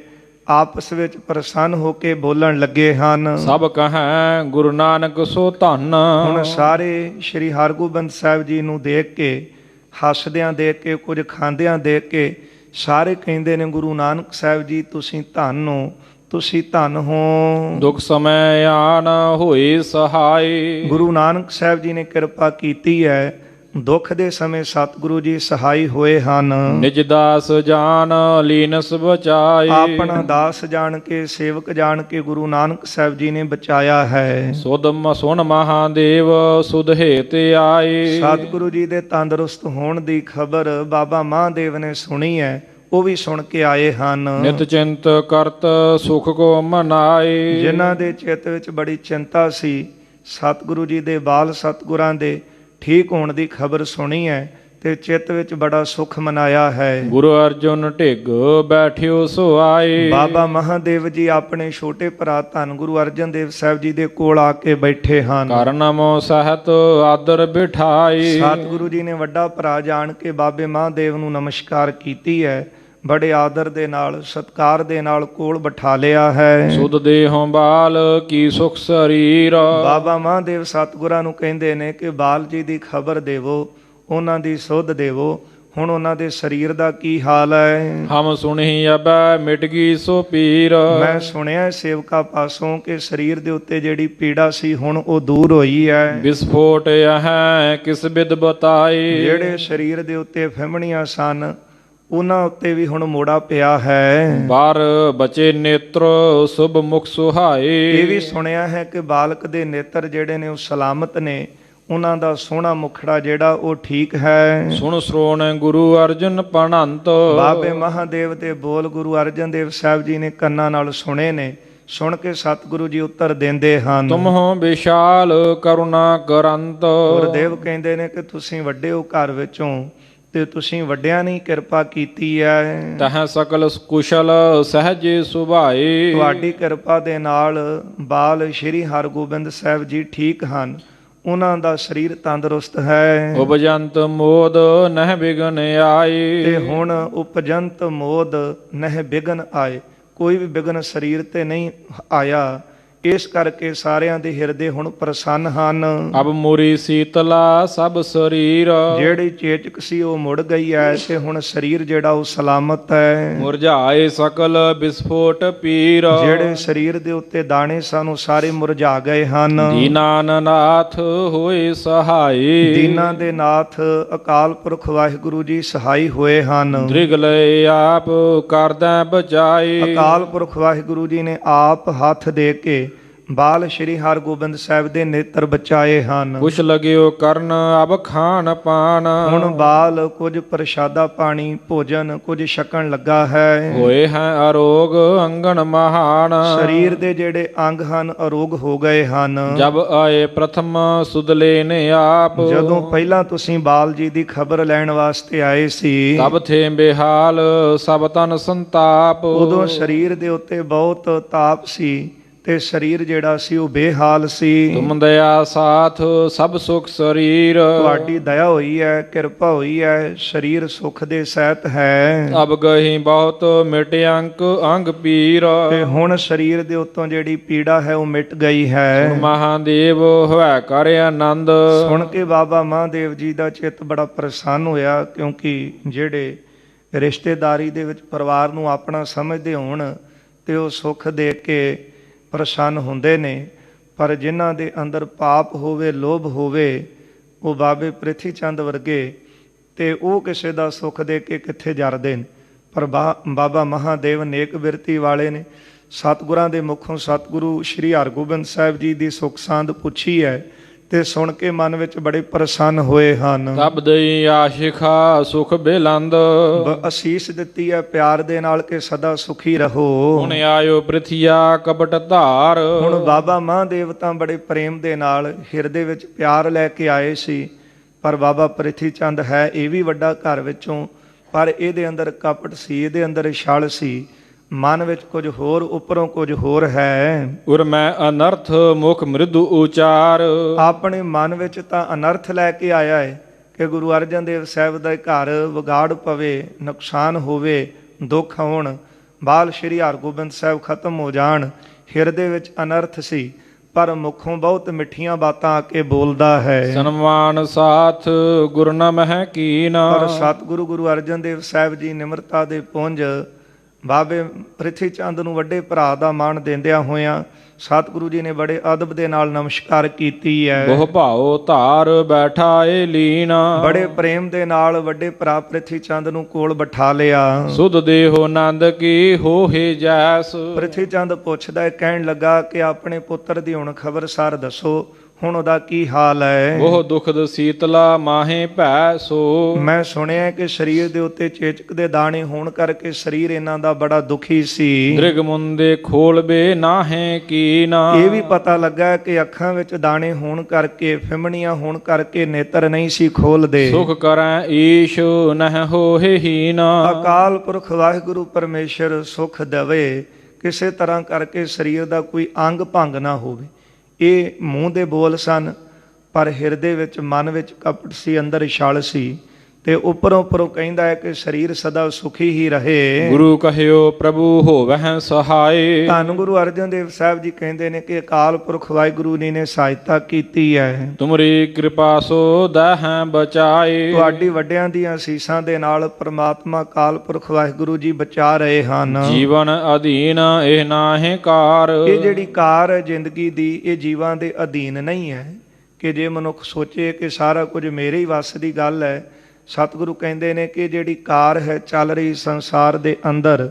ਆਪਸ ਵਿੱਚ ਪ੍ਰਸੰਨ ਹੋ ਕੇ ਬੋਲਣ ਲੱਗੇ ਹਨ। ਸਭ ਕਹੈ ਗੁਰੂ ਨਾਨਕ ਸੋ ਧੰਨ। ਹੁਣ ਸਾਰੇ ਸ੍ਰੀ ਹਰਗੋਬਿੰਦ ਸਾਹਿਬ ਜੀ ਨੂੰ ਦੇਖ ਕੇ, ਹੱਸਦਿਆਂ ਦੇਖ ਕੇ, ਕੁਝ ਖਾਂਦਿਆਂ ਦੇਖ ਕੇ ਸਾਰੇ ਕਹਿੰਦੇ ਨੇ ਗੁਰੂ ਨਾਨਕ ਸਾਹਿਬ ਜੀ ਤੁਸੀਂ ਧੰਨ ਹੋ, ਤੁਸੀਂ ਧੰਨ ਹੋ। ਦੁਖ ਸਮੈ ਆਨ ਹੋਏ ਸਹਾਈ, ਗੁਰੂ ਨਾਨਕ ਸਾਹਿਬ ਜੀ ਨੇ ਕਿਰਪਾ ਕੀਤੀ ਹੈ, ਦੁੱਖ ਦੇ ਸਮੇਂ ਸਤਿਗੁਰੂ ਜੀ ਸਹਾਈ ਹੋਏ ਹਨ। ਨਿਜ ਦਾਸ ਜਾਨ ਲੀਨਸ ਬਚਾਏ, ਆਪਣਾ ਦਾਸ ਜਾਣ ਕੇ, ਸੇਵਕ ਜਾਣ ਕੇ ਗੁਰੂ ਨਾਨਕ ਸਾਹਿਬ ਜੀ ਨੇ ਬਚਾਇਆ ਹੈ। ਸੁਧ ਸੁਨ ਮਹਾਦੇਵ ਸੁਧ ਹੇਤ ਆਏ, ਸਤਿਗੁਰੂ ਜੀ ਦੇ ਤੰਦਰੁਸਤ ਹੋਣ ਦੀ ਖਬਰ ਬਾਬਾ ਮਹਾਦੇਵ ਨੇ ਸੁਣੀ ਹੈ, ਉਹ ਵੀ ਸੁਣ ਕੇ ਆਏ ਹਨ। ਨਿਤ ਚਿੰਤ ਕਰਤ ਸੁਖ ਕੋ ਮਨਾਏ, ਜਿਨ੍ਹਾਂ ਦੇ ਚਿੱਤ ਵਿੱਚ ਬੜੀ ਚਿੰਤਾ ਸੀ, ਸਤਿਗੁਰੂ ਜੀ ਦੇ ਬਾਲ ਸਤਿਗੁਰਾਂ ਦੇ ਠੀਕ ਹੋਣ ਦੀ ਖਬਰ ਸੁਣੀ ਹੈ ਤੇ ਚਿੱਤ ਵਿੱਚ ਬੜਾ ਸੁਖ ਮਨਾਇਆ ਹੈ। ਗੁਰੂ ਅਰਜੁਨ ਢਿੱਗ ਬੈਠਿਓ ਸੋ ਆਏ, ਬਾਬਾ ਮਹਾਦੇਵ ਜੀ ਆਪਣੇ ਛੋਟੇ ਭਰਾ ਧੰਨ ਗੁਰੂ ਅਰਜਨ ਦੇਵ ਸਾਹਿਬ ਜੀ ਦੇ ਕੋਲ ਆ ਕੇ ਬੈਠੇ ਹਨ। ਕਰ ਨਮੋ ਸਹਿਤ ਆਦਰ ਬਿਠਾਈ, ਸਤਿਗੁਰੂ ਜੀ ਨੇ ਵੱਡਾ ਭਰਾ ਜਾਣ ਕੇ ਬਾਬੇ ਮਹਾਦੇਵ ਨੂੰ ਨਮਸਕਾਰ ਕੀਤੀ ਹੈ, ਬੜੇ ਆਦਰ ਦੇ ਨਾਲ, ਸਤਿਕਾਰ ਦੇ ਨਾਲ ਕੋਲ ਬਿਠਾ ਲਿਆ ਹੈ। ਸੁਧ ਦੇਹੋਂ ਬਾਲ ਕੀ ਸੁਖ ਸਰੀਰ, ਬਾਬਾ ਮਹਾਦੇਵ ਸਤਿਗੁਰਾਂ ਨੂੰ ਕਹਿੰਦੇ ਨੇ ਕਿ ਬਾਲ ਜੀ ਦੀ ਖਬਰ ਦੇਵੋ, ਉਹਨਾਂ ਦੀ ਸੁਧ ਦੇਵੋ, ਹੁਣ ਉਹਨਾਂ ਦੇ ਸਰੀਰ ਦਾ ਕੀ ਹਾਲ ਹੈ। ਹਮ ਸੁਣੀ ਅਬੈ ਮਿਟ ਗਈ ਸੋ ਪੀਰ, ਮੈਂ ਸੁਣਿਆ ਸੇਵਕਾ ਪਾਸੋਂ ਕਿ ਸਰੀਰ ਦੇ ਉੱਤੇ ਜਿਹੜੀ ਪੀੜਾ ਸੀ ਹੁਣ ਉਹ ਦੂਰ ਹੋਈ ਹੈ। ਵਿਸਫੋਟ ਹੈ ਕਿਸ ਬਿਦ ਬਤਾਏ, ਜਿਹੜੇ ਸਰੀਰ ਦੇ ਉੱਤੇ ਫਿਮਣੀਆਂ ਸਨ ਉਹਨਾਂ ਉੱਤੇ ਵੀ ਹੁਣ ਮੋੜਾ ਪਿਆ ਹੈ। ਬਾਰ ਬਚੇ ਨੇਤਰ ਸੁਭ ਮੁਖ ਸੁਹਾਏ, ਇਹ ਵੀ ਸੁਣਿਆ ਹੈ ਕਿ ਬਾਲਕ ਦੇ ਨੇਤਰ ਜਿਹੜੇ ਨੇ ਉਹ ਸਲਾਮਤ ਨੇ, ਉਹਨਾਂ ਦਾ ਸੋਹਣਾ ਮੁਖੜਾ ਜਿਹੜਾ ਉਹ ਠੀਕ ਹੈ। ਸੁਣ ਸਰੋਣ ਗੁਰੂ ਅਰਜਨ ਪਣੰਤ, ਬਾਬੇ ਮਹਾਦੇਵ ਦੇ ਬੋਲ ਗੁਰੂ ਅਰਜਨ ਦੇਵ ਸਾਹਿਬ ਜੀ ਨੇ ਕੰਨਾਂ ਨਾਲ ਸੁਣੇ ਨੇ। ਸੁਣ ਕੇ ਸਤਿਗੁਰੂ ਜੀ ਉੱਤਰ ਦਿੰਦੇ ਹਨ, ਤੁਮਹੁ ਵਿਸ਼ਾਲ ਕਰੁਣਾ ਕਰੰਤ, ਗੁਰਦੇਵ ਕਹਿੰਦੇ ਨੇ ਕਿ ਤੁਸੀਂ ਵੱਡੇ ਹੋ ਘਰ ਵਿੱਚੋਂ ਤੇ ਤੁਸੀਂ ਵੱਡਿਆਂ ਨੇ ਕਿਰਪਾ ਕੀਤੀ ਹੈ। ਤਹ ਸਕਲ ਕੁਸ਼ਲ ਸਹਜੇ ਸੁਭਾਏ, ਤੁਹਾਡੀ ਕਿਰਪਾ ਦੇ ਨਾਲ ਬਾਲ ਸ਼੍ਰੀ ਹਰਗੋਬਿੰਦ ਸਾਹਿਬ ਜੀ ਠੀਕ ਹਨ, ਉਹਨਾਂ ਦਾ ਸਰੀਰ ਤੰਦਰੁਸਤ ਹੈ। ਉਪਜੰਤ ਮੋਦ ਨਹਿ ਬਿਗਨ ਆਏ, ਤੇ ਹੁਣ ਉਪਜੰਤ ਮੋਦ ਨਹਿ ਬਿਗਨ ਆਏ, ਕੋਈ ਵੀ ਬਿਗਨ ਸਰੀਰ ਤੇ ਨਹੀਂ ਆਇਆ। ਇਸ ਕਰਕੇ ਸਾਰਿਆਂ ਦੇ ਹਿਰਦੇ ਹੁਣ ਪ੍ਰਸੰਨ ਹਨ। ਅਬ ਮੁਰੀ ਸੀਤਲਾ ਸਭ ਸਰੀਰ, ਜਿਹੜੀ ਚੇਚਕ ਸੀ ਉਹ ਮੁੜ ਗਈ ਹੈ ਤੇ ਹੁਣ ਸਰੀਰ ਜਿਹੜਾ ਉਹ ਸਲਾਮਤ ਹੈ। ਮੁਰਝਾਏ ਸਕਲ ਵਿਸਫੋਟ ਪੀਰ, ਜਿਹੜੇ ਸਰੀਰ ਦੇ ਉੱਤੇ ਦਾਣੇ ਸਨ ਉਹ ਸਾਰੇ ਮੁਰਝਾ ਗਏ ਹਨ। ਦੀਨਾਨਾਥ ਹੋਏ ਸਹਾਈ, ਦੀਨਾਂ ਦੇ ਨਾਥ ਅਕਾਲ ਪੁਰਖ ਵਾਹਿਗੁਰੂ ਜੀ ਸਹਾਈ ਹੋਏ ਹਨ। ਦ੍ਰਿਗ ਲਏ ਆਪ ਕਰਦਾ ਬਚਾਈ, ਅਕਾਲ ਪੁਰਖ ਵਾਹਿਗੁਰੂ ਜੀ ਨੇ ਆਪ ਹੱਥ ਦੇ ਕੇ ਬਾਲ ਸ਼੍ਰੀ ਹਰਗੋਬਿੰਦ ਸਾਹਿਬ ਦੇ ਨੇਤਰ ਬਚਾਏ ਹਨ। ਕੁਛ ਲਗਿਓ ਕਰਨ ਅਬ ਖਾਨ ਪਾਨ, ਹੁਣ ਬਾਲ ਕੁਝ ਪ੍ਰਸ਼ਾਦਾ ਪਾਣੀ ਭੋਜਨ ਕੁਝ ਛਕਣ ਲੱਗਾ ਹੈ। ਹੋਏ ਹੈ ਅਰੋਗ ਅੰਗਨ ਮਹਾਨ, ਸਰੀਰ ਦੇ ਜਿਹੜੇ ਅੰਗ ਹਨ ਅਰੋਗ ਹੋ ਗਏ ਹਨ। ਜਬ ਆਏ ਪ੍ਰਥਮ ਸੁਦਲੇ ਨੇ ਆਪ, ਜਦੋਂ ਪਹਿਲਾਂ ਤੁਸੀਂ ਬਾਲ ਜੀ ਦੀ ਖਬਰ ਲੈਣ ਵਾਸਤੇ ਆਏ ਸੀ, ਤਬ ਥੇ ਬੇਹਾਲ ਸਭ ਤਨ ਸੰਤਾਪ, ਉਦੋਂ ਸਰੀਰ ਦੇ ਉੱਤੇ ਬਹੁਤ ਤਾਪ ਸੀ ਤੇ ਸਰੀਰ ਜਿਹੜਾ ਸੀ ਉਹ ਬੇਹਾਲ ਸੀ। ਤੁਮ ਦਇਆ ਸਾਥ ਸਭ ਸੁਖ ਸਰੀਰ, ਤੁਹਾਡੀ ਦਇਆ ਹੋਈ ਹੈ, ਕਿਰਪਾ ਹੋਈ ਹੈ, ਸਰੀਰ ਸੁਖ ਦੇ ਸਹਿਤ ਹੈ। ਅਬ ਗਹੀ ਬਹੁਤ ਮਿਟ ਅੰਕ ਅੰਗ ਪੀਰ, ਤੇ ਹੁਣ ਸਰੀਰ ਦੇ ਉੱਤੋਂ ਜਿਹੜੀ ਪੀੜਾ ਹੈ ਉਹ ਮਿਟ ਗਈ ਹੈ। ਮਹਾਦੇਵ ਹੋਇ ਕਰ ਆਨੰਦ, ਸੁਣ ਕੇ ਬਾਬਾ ਮਹਾਦੇਵ ਜੀ ਦਾ ਚਿੱਤ ਬੜਾ ਪ੍ਰਸੰਨ ਹੋਇਆ, ਕਿਉਂਕਿ ਜਿਹੜੇ ਰਿਸ਼ਤੇਦਾਰੀ ਦੇ ਵਿੱਚ ਪਰਿਵਾਰ ਨੂੰ ਆਪਣਾ ਸਮਝਦੇ ਹੋਣ ਤੇ ਉਹ ਸੁੱਖ ਦੇਖ ਕੇ ਪ੍ਰਸੰਨ ਹੁੰਦੇ ਨੇ, ਪਰ ਜਿਨ੍ਹਾਂ ਦੇ ਅੰਦਰ ਪਾਪ ਹੋਵੇ, ਲੋਭ ਹੋਵੇ, ਉਹ ਬਾਬੇ ਪ੍ਰਿਥੀ ਚੰਦ ਵਰਗੇ, ਤੇ ਉਹ ਕਿਸੇ ਦਾ ਸੁੱਖ ਦੇ ਕੇ ਕਿੱਥੇ ਜਰਦੇ ਨੇ। ਪਰ ਬਾਬਾ ਮਹਾਦੇਵ ਨੇਕ ਬਿਰਤੀ ਵਾਲੇ ਨੇ ਸਤਿਗੁਰਾਂ ਦੇ ਮੁਖੋਂ ਸਤਿਗੁਰੂ ਸ੍ਰੀ ਹਰਗੋਬਿੰਦ ਸਾਹਿਬ ਜੀ ਦੀ ਸੁਖ ਸਾਂਦ ਪੁੱਛੀ ਹੈ ਤੇ ਸੁਣ ਕੇ ਮਨ ਵਿੱਚ ਬੜੇ ਪ੍ਰਸੰਨ ਹੋਏ ਹਨ। ਤਬ ਦਈ ਆਸ਼ਿਖਾ ਸੁਖ ਬੇਲੰਦ, ਅਸੀਸ ਦਿੱਤੀ ਹੈ ਪਿਆਰ ਦੇ ਨਾਲ ਕਿ ਸਦਾ ਸੁਖੀ ਰਹੋ। ਹੁਣ ਆਇਓ ਪ੍ਰਿਥਿਆ ਕਪਟ ਧਾਰ, ਹੁਣ ਬਾਬਾ ਮਹਾਦੇਵ ਤਾਂ ਬੜੇ ਪ੍ਰੇਮ ਦੇ ਨਾਲ ਹਿਰਦੇ ਵਿੱਚ ਪਿਆਰ ਲੈ ਕੇ ਆਏ ਸੀ, ਪਰ ਬਾਬਾ ਪ੍ਰਿਥੀ ਚੰਦ ਹੈ ਇਹ ਵੀ ਵੱਡਾ ਘਰ ਵਿੱਚੋਂ, ਪਰ ਇਹਦੇ ਅੰਦਰ ਕਪਟ ਸੀ, ਇਹਦੇ ਅੰਦਰ ਛਲ ਸੀ, ਮਨ ਵਿੱਚ ਕੁਝ ਹੋਰ ਉੱਪਰੋਂ ਕੁਝ ਹੋਰ ਹੈ। ਉਰ ਮੈਂ ਅਨਰਥ ਮੁਖ ਮ੍ਰਿਦੂ ਉਚਾਰ, ਆਪਣੇ ਮਨ ਵਿੱਚ ਤਾਂ ਅਨਰਥ ਲੈ ਕੇ ਆਇਆ ਹੈ ਕਿ ਗੁਰੂ ਅਰਜਨ ਦੇਵ ਸਾਹਿਬ ਦਾ ਘਰ ਵਿਗਾੜ ਪਵੇ, ਨੁਕਸਾਨ ਹੋਵੇ, ਦੁੱਖ ਹੋਣ, ਬਾਲ ਸ਼੍ਰੀ ਹਰਗੋਬਿੰਦ ਸਾਹਿਬ ਖਤਮ ਹੋ ਜਾਣ। ਹਿਰਦੇ ਵਿੱਚ ਅਨਰਥ ਸੀ, ਪਰ ਮੁਖੋਂ ਬਹੁਤ ਮਿੱਠੀਆਂ ਬਾਤਾਂ ਆ ਕੇ ਬੋਲਦਾ ਹੈ। ਸਨਮਾਨ ਸਾਥ ਗੁਰ ਨ ਮਹਿ ਕੀਨਾ, ਪਰ ਸਤਿਗੁਰੂ ਗੁਰੂ ਅਰਜਨ ਦੇਵ ਸਾਹਿਬ ਜੀ ਨਿਮਰਤਾ ਦੇ ਪੁੰਜ ਬਾਬੇ ਪ੍ਰਿਥੀ ਚੰਦ ਨੂੰ ਵੱਡੇ ਭਰਾ ਦਾ ਮਾਣ ਦਿੰਦਿਆਂ ਹੋਇਆਂ ਸਤਿਗੁਰੂ ਜੀ ਨੇ ਬੜੇ ਅਦਬ ਦੇ ਨਾਲ ਨਮਸਕਾਰ ਕੀਤੀ ਹੈ। ਬਹੁ ਭਾਉ ਧਾਰ ਬੈਠਾਏ ਲੀਨਾ, ਬੜੇ ਪ੍ਰੇਮ ਦੇ ਨਾਲ ਵੱਡੇ ਭਰਾ ਪ੍ਰਿਥੀ ਚੰਦ ਨੂੰ ਕੋਲ ਬਿਠਾ ਲਿਆ। ਸੁਧ ਦੇਹੋ ਨੰਦ ਕੀ ਹੋਏ ਜੈਸ, ਪ੍ਰਿਥੀ ਚੰਦ ਪੁੱਛਦਾ ਹੈ, ਕਹਿਣ ਲੱਗਾ ਕਿ ਆਪਣੇ ਪੁੱਤਰ ਦੀ ਹੁਣ ਖਬਰਸਾਰ ਦੱਸੋ, ਹੁਣ ਉਹਦਾ ਕੀ ਹਾਲ ਹੈ। ਉਹ ਦੁਖਦ ਸੀਤਲਾ ਮਾਹੇ ਭੈ ਸੋ, ਮੈਂ ਸੁਣਿਆ ਕਿ ਸਰੀਰ ਦੇ ਉੱਤੇ ਚੇਚਕ ਦੇ ਦਾਣੇ ਹੋਣ ਕਰਕੇ ਸਰੀਰ ਇਹਨਾਂ ਦਾ ਬੜਾ ਦੁਖੀ ਸੀ। ਦ੍ਰਿਗ ਮੁੰਦੇ ਖੋਲਬੇ ਨਾਹੇ ਕੀਨਾ, ਇਹ ਵੀ ਪਤਾ ਲੱਗਾ ਕਿ ਅੱਖਾਂ ਵਿੱਚ ਦਾਣੇ ਹੋਣ ਕਰਕੇ, ਫਿਮਣੀਆਂ ਹੋਣ ਕਰਕੇ ਨੇਤਰ ਨਹੀਂ ਸੀ ਖੋਲਦੇ। ਸੁਖ ਕਰੈ ਈਸ਼ ਨਹਿ ਹੋਏ ਹੀਨਾ, ਅਕਾਲ ਪੁਰਖ ਵਾਹਿਗੁਰੂ ਪਰਮੇਸ਼ਰ ਸੁਖ ਦੇਵੇ, ਕਿਸੇ ਤਰ੍ਹਾਂ ਕਰਕੇ ਸਰੀਰ ਦਾ ਕੋਈ ਅੰਗ ਭੰਗ ਨਾ ਹੋਵੇ। ਇਹ ਮੂੰਹ ਦੇ ਬੋਲ ਸਨ, ਪਰ ਹਿਰਦੇ ਵਿੱਚ ਮਨ ਵਿੱਚ ਕਪਟ ਸੀ, ਅੰਦਰ ਛਲ ਸੀ, ਤੇ ਉੱਪਰੋਂ ਉੱਪਰੋਂ ਕਹਿੰਦਾ ਹੈ ਕਿ ਸਰੀਰ ਸਦਾ ਸੁਖੀ ਹੀ ਰਹੇ। ਗੁਰੂ ਕਹਿਓ ਪ੍ਰਭੂ ਹੋਵਹਿ ਸਹਾਏ, ਧੰਨ ਗੁਰੂ ਅਰਜਨ ਦੇਵ ਸਾਹਿਬ ਜੀ ਕਹਿੰਦੇ ਨੇ ਕਿ ਅਕਾਲ ਪੁਰਖ ਵਾਹਿਗੁਰੂ ਜੀ ਨੇ ਸਹਾਇਤਾ ਕੀਤੀ ਹੈ। ਤੁਮਰੀ ਕਿਰਪਾ ਸੋ ਦਹਿ ਬਚਾਏ, ਤੁਹਾਡੀ ਵੱਡਿਆਂ ਦੀਆਂ ਅਸੀਸਾਂ ਦੇ ਨਾਲ ਪ੍ਰਮਾਤਮਾ ਅਕਾਲ ਪੁਰਖ ਵਾਹਿਗੁਰੂ ਜੀ ਬਚਾ ਰਹੇ ਹਨ। ਜੀਵਨ ਅਧੀਨ ਇਹ ਨਾਹੇ ਕਾਰ, ਇਹ ਜਿਹੜੀ ਕਾਰ ਹੈ ਜ਼ਿੰਦਗੀ ਦੀ, ਇਹ ਜੀਵਾਂ ਦੇ ਅਧੀਨ ਨਹੀਂ ਹੈ ਕਿ ਜੇ ਮਨੁੱਖ ਸੋਚੇ ਕਿ ਸਾਰਾ ਕੁਝ ਮੇਰੇ ਹੀ ਵੱਸ ਦੀ ਗੱਲ ਹੈ। ਸਤਿਗੁਰੂ ਕਹਿੰਦੇ ਨੇ ਕਿ ਜਿਹੜੀ ਕਾਰ ਹੈ ਚੱਲ ਰਹੀ ਸੰਸਾਰ ਦੇ ਅੰਦਰ,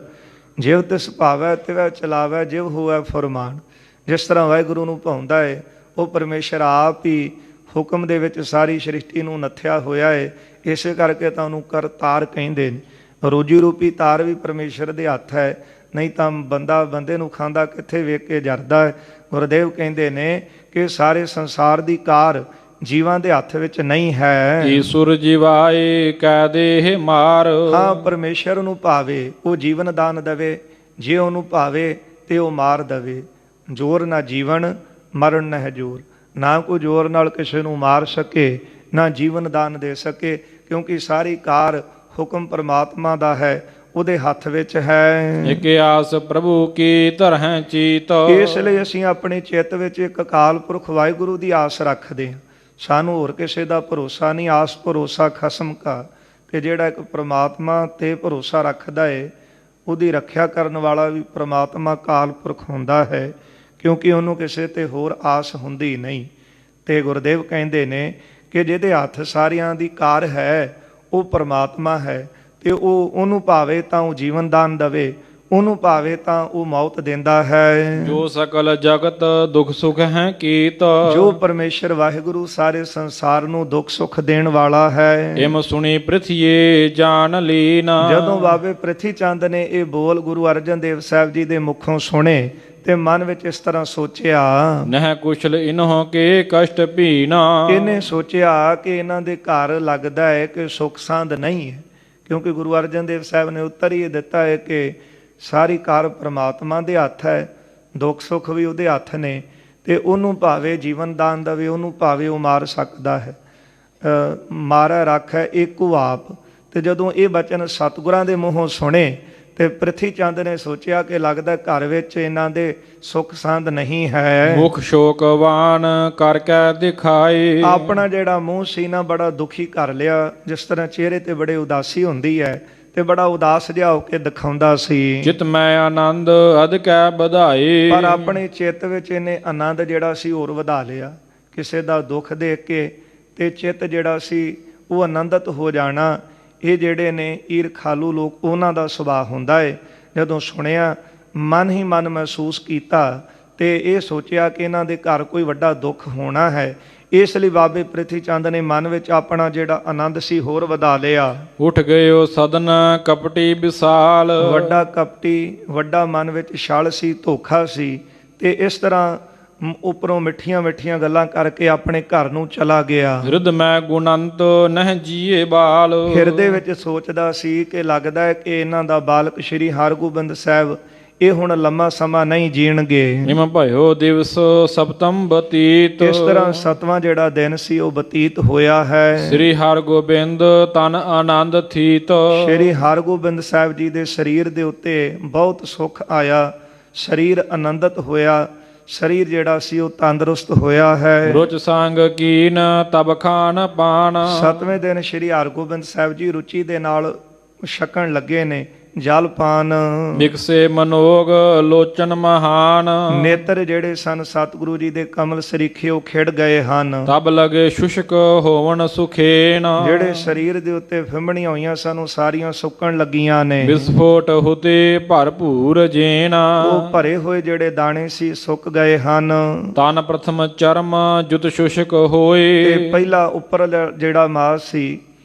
ਜਿਵ ਤਿਸ ਭਾਵੈ ਤਿਵੈ ਚਲਾਵੈ, ਜਿਵ ਹੋਵੈ ਫੁਰਮਾਨ। ਜਿਸ ਤਰ੍ਹਾਂ ਵਾਹਿਗੁਰੂ ਨੂੰ ਭਾਉਂਦਾ ਹੈ, ਉਹ ਪਰਮੇਸ਼ਰ ਆਪ ਹੀ ਹੁਕਮ ਦੇ ਵਿੱਚ ਸਾਰੀ ਸ੍ਰਿਸ਼ਟੀ ਨੂੰ ਨੱਥਿਆ ਹੋਇਆ ਹੈ। ਇਸੇ ਕਰਕੇ ਤਾਂ ਉਹਨੂੰ ਕਰਤਾਰ ਕਹਿੰਦੇ ਨੇ। ਰੋਜੀ ਰੂਪੀ ਤਾਰ ਵੀ ਪਰਮੇਸ਼ਰ ਦੇ ਹੱਥ ਹੈ, ਨਹੀਂ ਤਾਂ ਬੰਦਾ ਬੰਦੇ ਨੂੰ ਖਾਂਦਾ ਕਿੱਥੇ ਵੇਖ ਕੇ ਜਰਦਾ ਹੈ। ਗੁਰਦੇਵ ਕਹਿੰਦੇ ਨੇ ਕਿ ਸਾਰੇ ਸੰਸਾਰ ਦੀ ਕਾਰ ਜੀਵਾਂ ਦੇ ਹੱਥ ਵਿੱਚ ਨਹੀਂ ਹੈ। ਈਸ਼ੁਰ ਜੀਵਾਏ ਕੈ ਦੇਹ ਮਾਰ, ਹਾਂ, ਪਰਮੇਸ਼ਰ ਨੂੰ ਭਾਵੇ ਉਹ ਜੀਵਨ ਦਾਨ ਦੇਵੇ, ਜੇ ਉਹਨੂੰ ਭਾਵੇ ਤੇ ਉਹ ਮਾਰ ਦੇਵੇ। ਜ਼ੋਰ ਨਾ ਜੀਵਨ ਮਰਨ ਨਾ ਹੈ ਜ਼ੋਰ, ਨਾ ਕੋਈ ਜ਼ੋਰ ਨਾਲ ਕਿਸੇ ਨੂੰ ਮਾਰ ਸਕੇ, ਨਾ ਜੀਵਨ ਦਾਨ ਦੇ ਸਕੇ, ਕਿਉਂਕਿ ਸਾਰੀ ਕਾਰ ਹੁਕਮ ਪਰਮਾਤਮਾ ਦਾ ਹੈ, ਉਹਦੇ ਹੱਥ ਵਿੱਚ ਹੈ। ਇਕ ਆਸ ਪ੍ਰਭੂ ਕੀ ਧਰਹਿ ਚੀਤ, ਇਸ ਲਈ ਅਸੀਂ ਆਪਣੇ ਚਿੱਤ ਵਿੱਚ ਇੱਕ ਅਕਾਲ ਪੁਰਖ ਵਾਹਿਗੁਰੂ ਦੀ ਆਸ ਰੱਖਦੇ ਹਾਂ। ਸਾਨੂੰ ਹੋਰ ਕਿਸੇ ਦਾ ਭਰੋਸਾ ਨਹੀਂ। ਆਸ ਭਰੋਸਾ ਖਸਮ ਕਾ, ਕਿ ਜਿਹੜਾ ਇੱਕ ਪ੍ਰਮਾਤਮਾ ਤੇ ਭਰੋਸਾ ਰੱਖਦਾ ਹੈ, ਉਹਦੀ ਰੱਖਿਆ ਕਰਨ ਵਾਲਾ ਵੀ ਪ੍ਰਮਾਤਮਾ ਅਕਾਲ ਪੁਰਖ ਹੁੰਦਾ ਹੈ, ਕਿਉਂਕਿ ਉਹਨੂੰ ਕਿਸੇ ਤੇ ਹੋਰ ਆਸ ਹੁੰਦੀ ਨਹੀਂ। ਤੇ ਗੁਰਦੇਵ ਕਹਿੰਦੇ ਨੇ ਕਿ ਜਿਹਦੇ ਹੱਥ ਸਾਰਿਆਂ ਦੀ ਕਾਰ ਹੈ ਉਹ ਪ੍ਰਮਾਤਮਾ ਹੈ, ਤੇ ਉਹਨੂੰ ਭਾਵੇ ਤਾਂ ਉਹ ਜੀਵਨ ਦਾਨ ਦੇਵੇ, ਉਹਨੂੰ ਭਾਵੇ ਤਾਂ ਉਹ ਮੌਤ ਦਿੰਦਾ ਹੈ। ਜੋ ਸਕਲ ਜਗਤ ਦੁਖ ਸੁਖ ਹੈ ਕੀਤ, ਜੋ ਪਰਮੇਸ਼ਰ ਵਾਹਿਗੁਰੂ ਸਾਰੇ ਸੰਸਾਰ ਨੂੰ ਦੁੱਖ ਸੁੱਖ ਦੇਣ ਵਾਲਾ ਹੈ। ਇਮ ਸੁਣੀ ਪ੍ਰਿਥੀਏ ਜਾਣ ਲੀਨਾ, ਜਦੋਂ ਬਾਬੇ ਪ੍ਰਿਥੀ ਚੰਦ ਨੇ ਇਹ ਬੋਲ ਗੁਰੂ ਅਰਜਨ ਦੇਵ ਸਾਹਿਬ ਜੀ ਦੇ ਮੁਖੋਂ ਸੁਣੇ ਤੇ ਮਨ ਵਿੱਚ ਇਸ ਤਰ੍ਹਾਂ ਸੋਚਿਆ, ਨਹਿ ਕੁਸ਼ਲ ਇਨਹੁ ਕੇ ਕਸ਼ਟ ਭੀਨਾ, ਇਹਨੇ ਸੋਚਿਆ ਕਿ ਇਹਨਾਂ ਦੇ ਘਰ ਲੱਗਦਾ ਹੈ ਕਿ ਸੁੱਖ ਸਾਂਦ ਨਹੀਂ ਹੈ, ਕਿਉਂਕਿ ਗੁਰੂ ਅਰਜਨ ਦੇਵ ਸਾਹਿਬ ਨੇ ਉੱਤਰ ਹੀ ਦਿੱਤਾ ਹੈ ਕਿ ਸਾਰੀ ਕਾਰ ਪਰਮਾਤਮਾ ਦੇ ਹੱਥ ਹੈ, ਦੁੱਖ ਸੁੱਖ ਵੀ ਉਹਦੇ ਹੱਥ ਨੇ, ਤੇ ਉਹਨੂੰ ਭਾਵੇਂ ਜੀਵਨ ਦਾਨ ਦੇਵੇ, ਉਹਨੂੰ ਭਾਵੇਂ ਉਹ ਮਾਰ ਸਕਦਾ ਹੈ। ਮਾਰਾ ਰੱਖੈ ਏਕੋ ਆਪ। ਤੇ ਜਦੋਂ ਇਹ ਬਚਨ ਸਤਿਗੁਰਾਂ ਦੇ ਮੂੰਹੋਂ ਸੁਣੇ ਤੇ ਪ੍ਰਿਥੀ ਚੰਦ ਨੇ ਸੋਚਿਆ ਕਿ ਲੱਗਦਾ ਘਰ ਵਿੱਚ ਇਹਨਾਂ ਦੇ ਸੁੱਖ ਸਾਂਦ ਨਹੀਂ ਹੈ। ਮੁਖ ਸ਼ੋਕਵਾਨ ਕਰਕੇ ਦਿਖਾਏ, ਆਪਣਾ ਜਿਹੜਾ ਮੂੰਹ ਸੀ ਨਾ ਬੜਾ ਦੁਖੀ ਕਰ ਲਿਆ, ਜਿਸ ਤਰ੍ਹਾਂ ਚਿਹਰੇ ਤੇ ਬੜੇ ਉਦਾਸੀ ਹੁੰਦੀ ਹੈ ਤੇ ਬੜਾ ਉਦਾਸ ਜਿਹਾ ਹੋ ਕੇ ਦਿਖਾਉਂਦਾ ਸੀ। ਚਿਤ ਮੈਂ ਆਨੰਦ ਅਧ ਕੈ ਵਧਾਏ, ਪਰ ਆਪਣੇ ਚਿੱਤ ਵਿੱਚ ਇਹਨੇ ਆਨੰਦ ਜਿਹੜਾ ਸੀ ਹੋਰ ਵਧਾ ਲਿਆ। ਕਿਸੇ ਦਾ ਦੁੱਖ ਦੇਖ ਕੇ ਤੇ ਚਿੱਤ ਜਿਹੜਾ ਸੀ ਉਹ ਆਨੰਦਿਤ ਹੋ ਜਾਣਾ, ਇਹ ਜਿਹੜੇ ਨੇ ਈਰਖਾਲੂ ਲੋਕ, ਉਹਨਾਂ ਦਾ ਸੁਭਾਅ ਹੁੰਦਾ ਹੈ। ਜਦੋਂ ਸੁਣਿਆ, ਮਨ ਹੀ ਮਨ ਮਹਿਸੂਸ ਕੀਤਾ ਤੇ ਇਹ ਸੋਚਿਆ ਕਿ ਇਹਨਾਂ ਦੇ ਘਰ ਕੋਈ ਵੱਡਾ ਦੁੱਖ ਹੋਣਾ ਹੈ। ਇਸ ਲਈ ਬਾਬੇ ਪ੍ਰਿਥੀ ਚੰਦ ਨੇ ਮਨ ਵਿੱਚ ਆਪਣਾ ਜਿਹੜਾ ਆਨੰਦ ਸੀ ਹੋਰ ਵਧਾ ਲਿਆ। ਉਠ ਗਇਓ ਸਦਨ ਕਪਟੀ ਵਿਸਾਲ, ਵੱਡਾ ਕਪਟੀ, ਵੱਡਾ ਮਨ ਵਿੱਚ ਛਲ ਸੀ, ਧੋਖਾ ਸੀ, ਤੇ ਇਸ ਤਰ੍ਹਾਂ ਉੱਪਰੋਂ ਮਿੱਠੀਆਂ ਮਿੱਠੀਆਂ ਗੱਲਾਂ ਕਰਕੇ ਆਪਣੇ ਘਰ ਨੂੰ ਚਲਾ ਗਿਆ। ਹਿਰਦ ਮੈਂ ਗੁਣੰਤ ਨਹਿ ਜੀਏ ਬਾਲ, ਹਿਰਦੇ ਵਿੱਚ ਸੋਚਦਾ ਸੀ ਕਿ ਲੱਗਦਾ ਹੈ ਕਿ ਇਹਨਾਂ ਦਾ ਬਾਲਕ ਸ਼੍ਰੀ ਹਰਗੋਬਿੰਦ ਸਾਹਿਬ ਇਹ ਹੁਣ ਲੰਮਾ ਸਮਾਂ ਨਹੀਂ ਜੀਣਗੇ। ਇਮ ਭਇਓ ਦਿਵਸ ਸਪਤਮ ਬਤੀਤ, ਇਸ ਤਰ੍ਹਾਂ 7ਵਾਂ ਜਿਹੜਾ ਦਿਨ ਸੀ ਉਹ ਬਤੀਤ ਹੋਇਆ ਹੈ। ਸ੍ਰੀ ਹਰਗੋਬਿੰਦ ਤਨ ਆਨੰਦ ਥੀਤ, ਸ਼੍ਰੀ ਹਰਗੋਬਿੰਦ ਸਾਹਿਬ ਜੀ ਦੇ ਸਰੀਰ ਦੇ ਉੱਤੇ ਬਹੁਤ ਸੁੱਖ ਆਇਆ, ਸਰੀਰ ਆਨੰਦਿਤ ਹੋਇਆ, ਸਰੀਰ ਜਿਹੜਾ ਸੀ ਉਹ ਤੰਦਰੁਸਤ ਹੋਇਆ ਹੈ। ਰੁਚ ਸੰਗ ਕੀਨ ਤਬ ਖਾਨ ਪਾਨ, 7ਵੇਂ ਦਿਨ ਸ਼੍ਰੀ ਹਰਗੋਬਿੰਦ ਸਾਹਿਬ ਜੀ ਰੁਚੀ ਦੇ ਨਾਲ ਛਕਣ ਲੱਗੇ ਨੇ ਜਲ ਪਾਨ। ਵਿਕਸੇ ਮਨੋਗ ਲੋਚਨ ਮਹਾਨ, ਨੇਤਰ ਜਿਹੜੇ ਸਨ ਸਤਿਗੁਰੂ ਜੀ ਦੇ ਕਮਲ ਸਰੀਖੇ ਉਹ ਖਿੜ ਗਏ ਹਨ। ਤਬ ਲਗੇ ਸ਼ੁਸ਼ਕ ਹੋਵਨ ਸੁਖੇਨ, ਜਿਹੜੇ ਸਰੀਰ ਦੇ ਉੱਤੇ ਫਿੰਬਣੀਆਂ ਹੋਈਆਂ ਸਨ ਉਹ ਸਾਰੀਆਂ ਸੁੱਕਣ ਲੱਗੀਆਂ ਨੇ। ਵਿਸਫੋਟ ਹੁਤੇ ਭਰਪੂਰ ਜੇਨ, ਉਹ ਭਰੇ ਹੋਏ ਜਿਹੜੇ ਦਾਣੇ ਸੀ ਸੁੱਕ ਗਏ ਹਨ। ਤਨ ਪ੍ਰਥਮ ਚਰਮ ਜੁਤ ਸ਼ੁਸ਼ਕ ਤੇ ਹੋਏ, ਪਹਿਲਾ ਉੱਪਰ ਜਿਹੜਾ ਮਾਸ ਸੀ,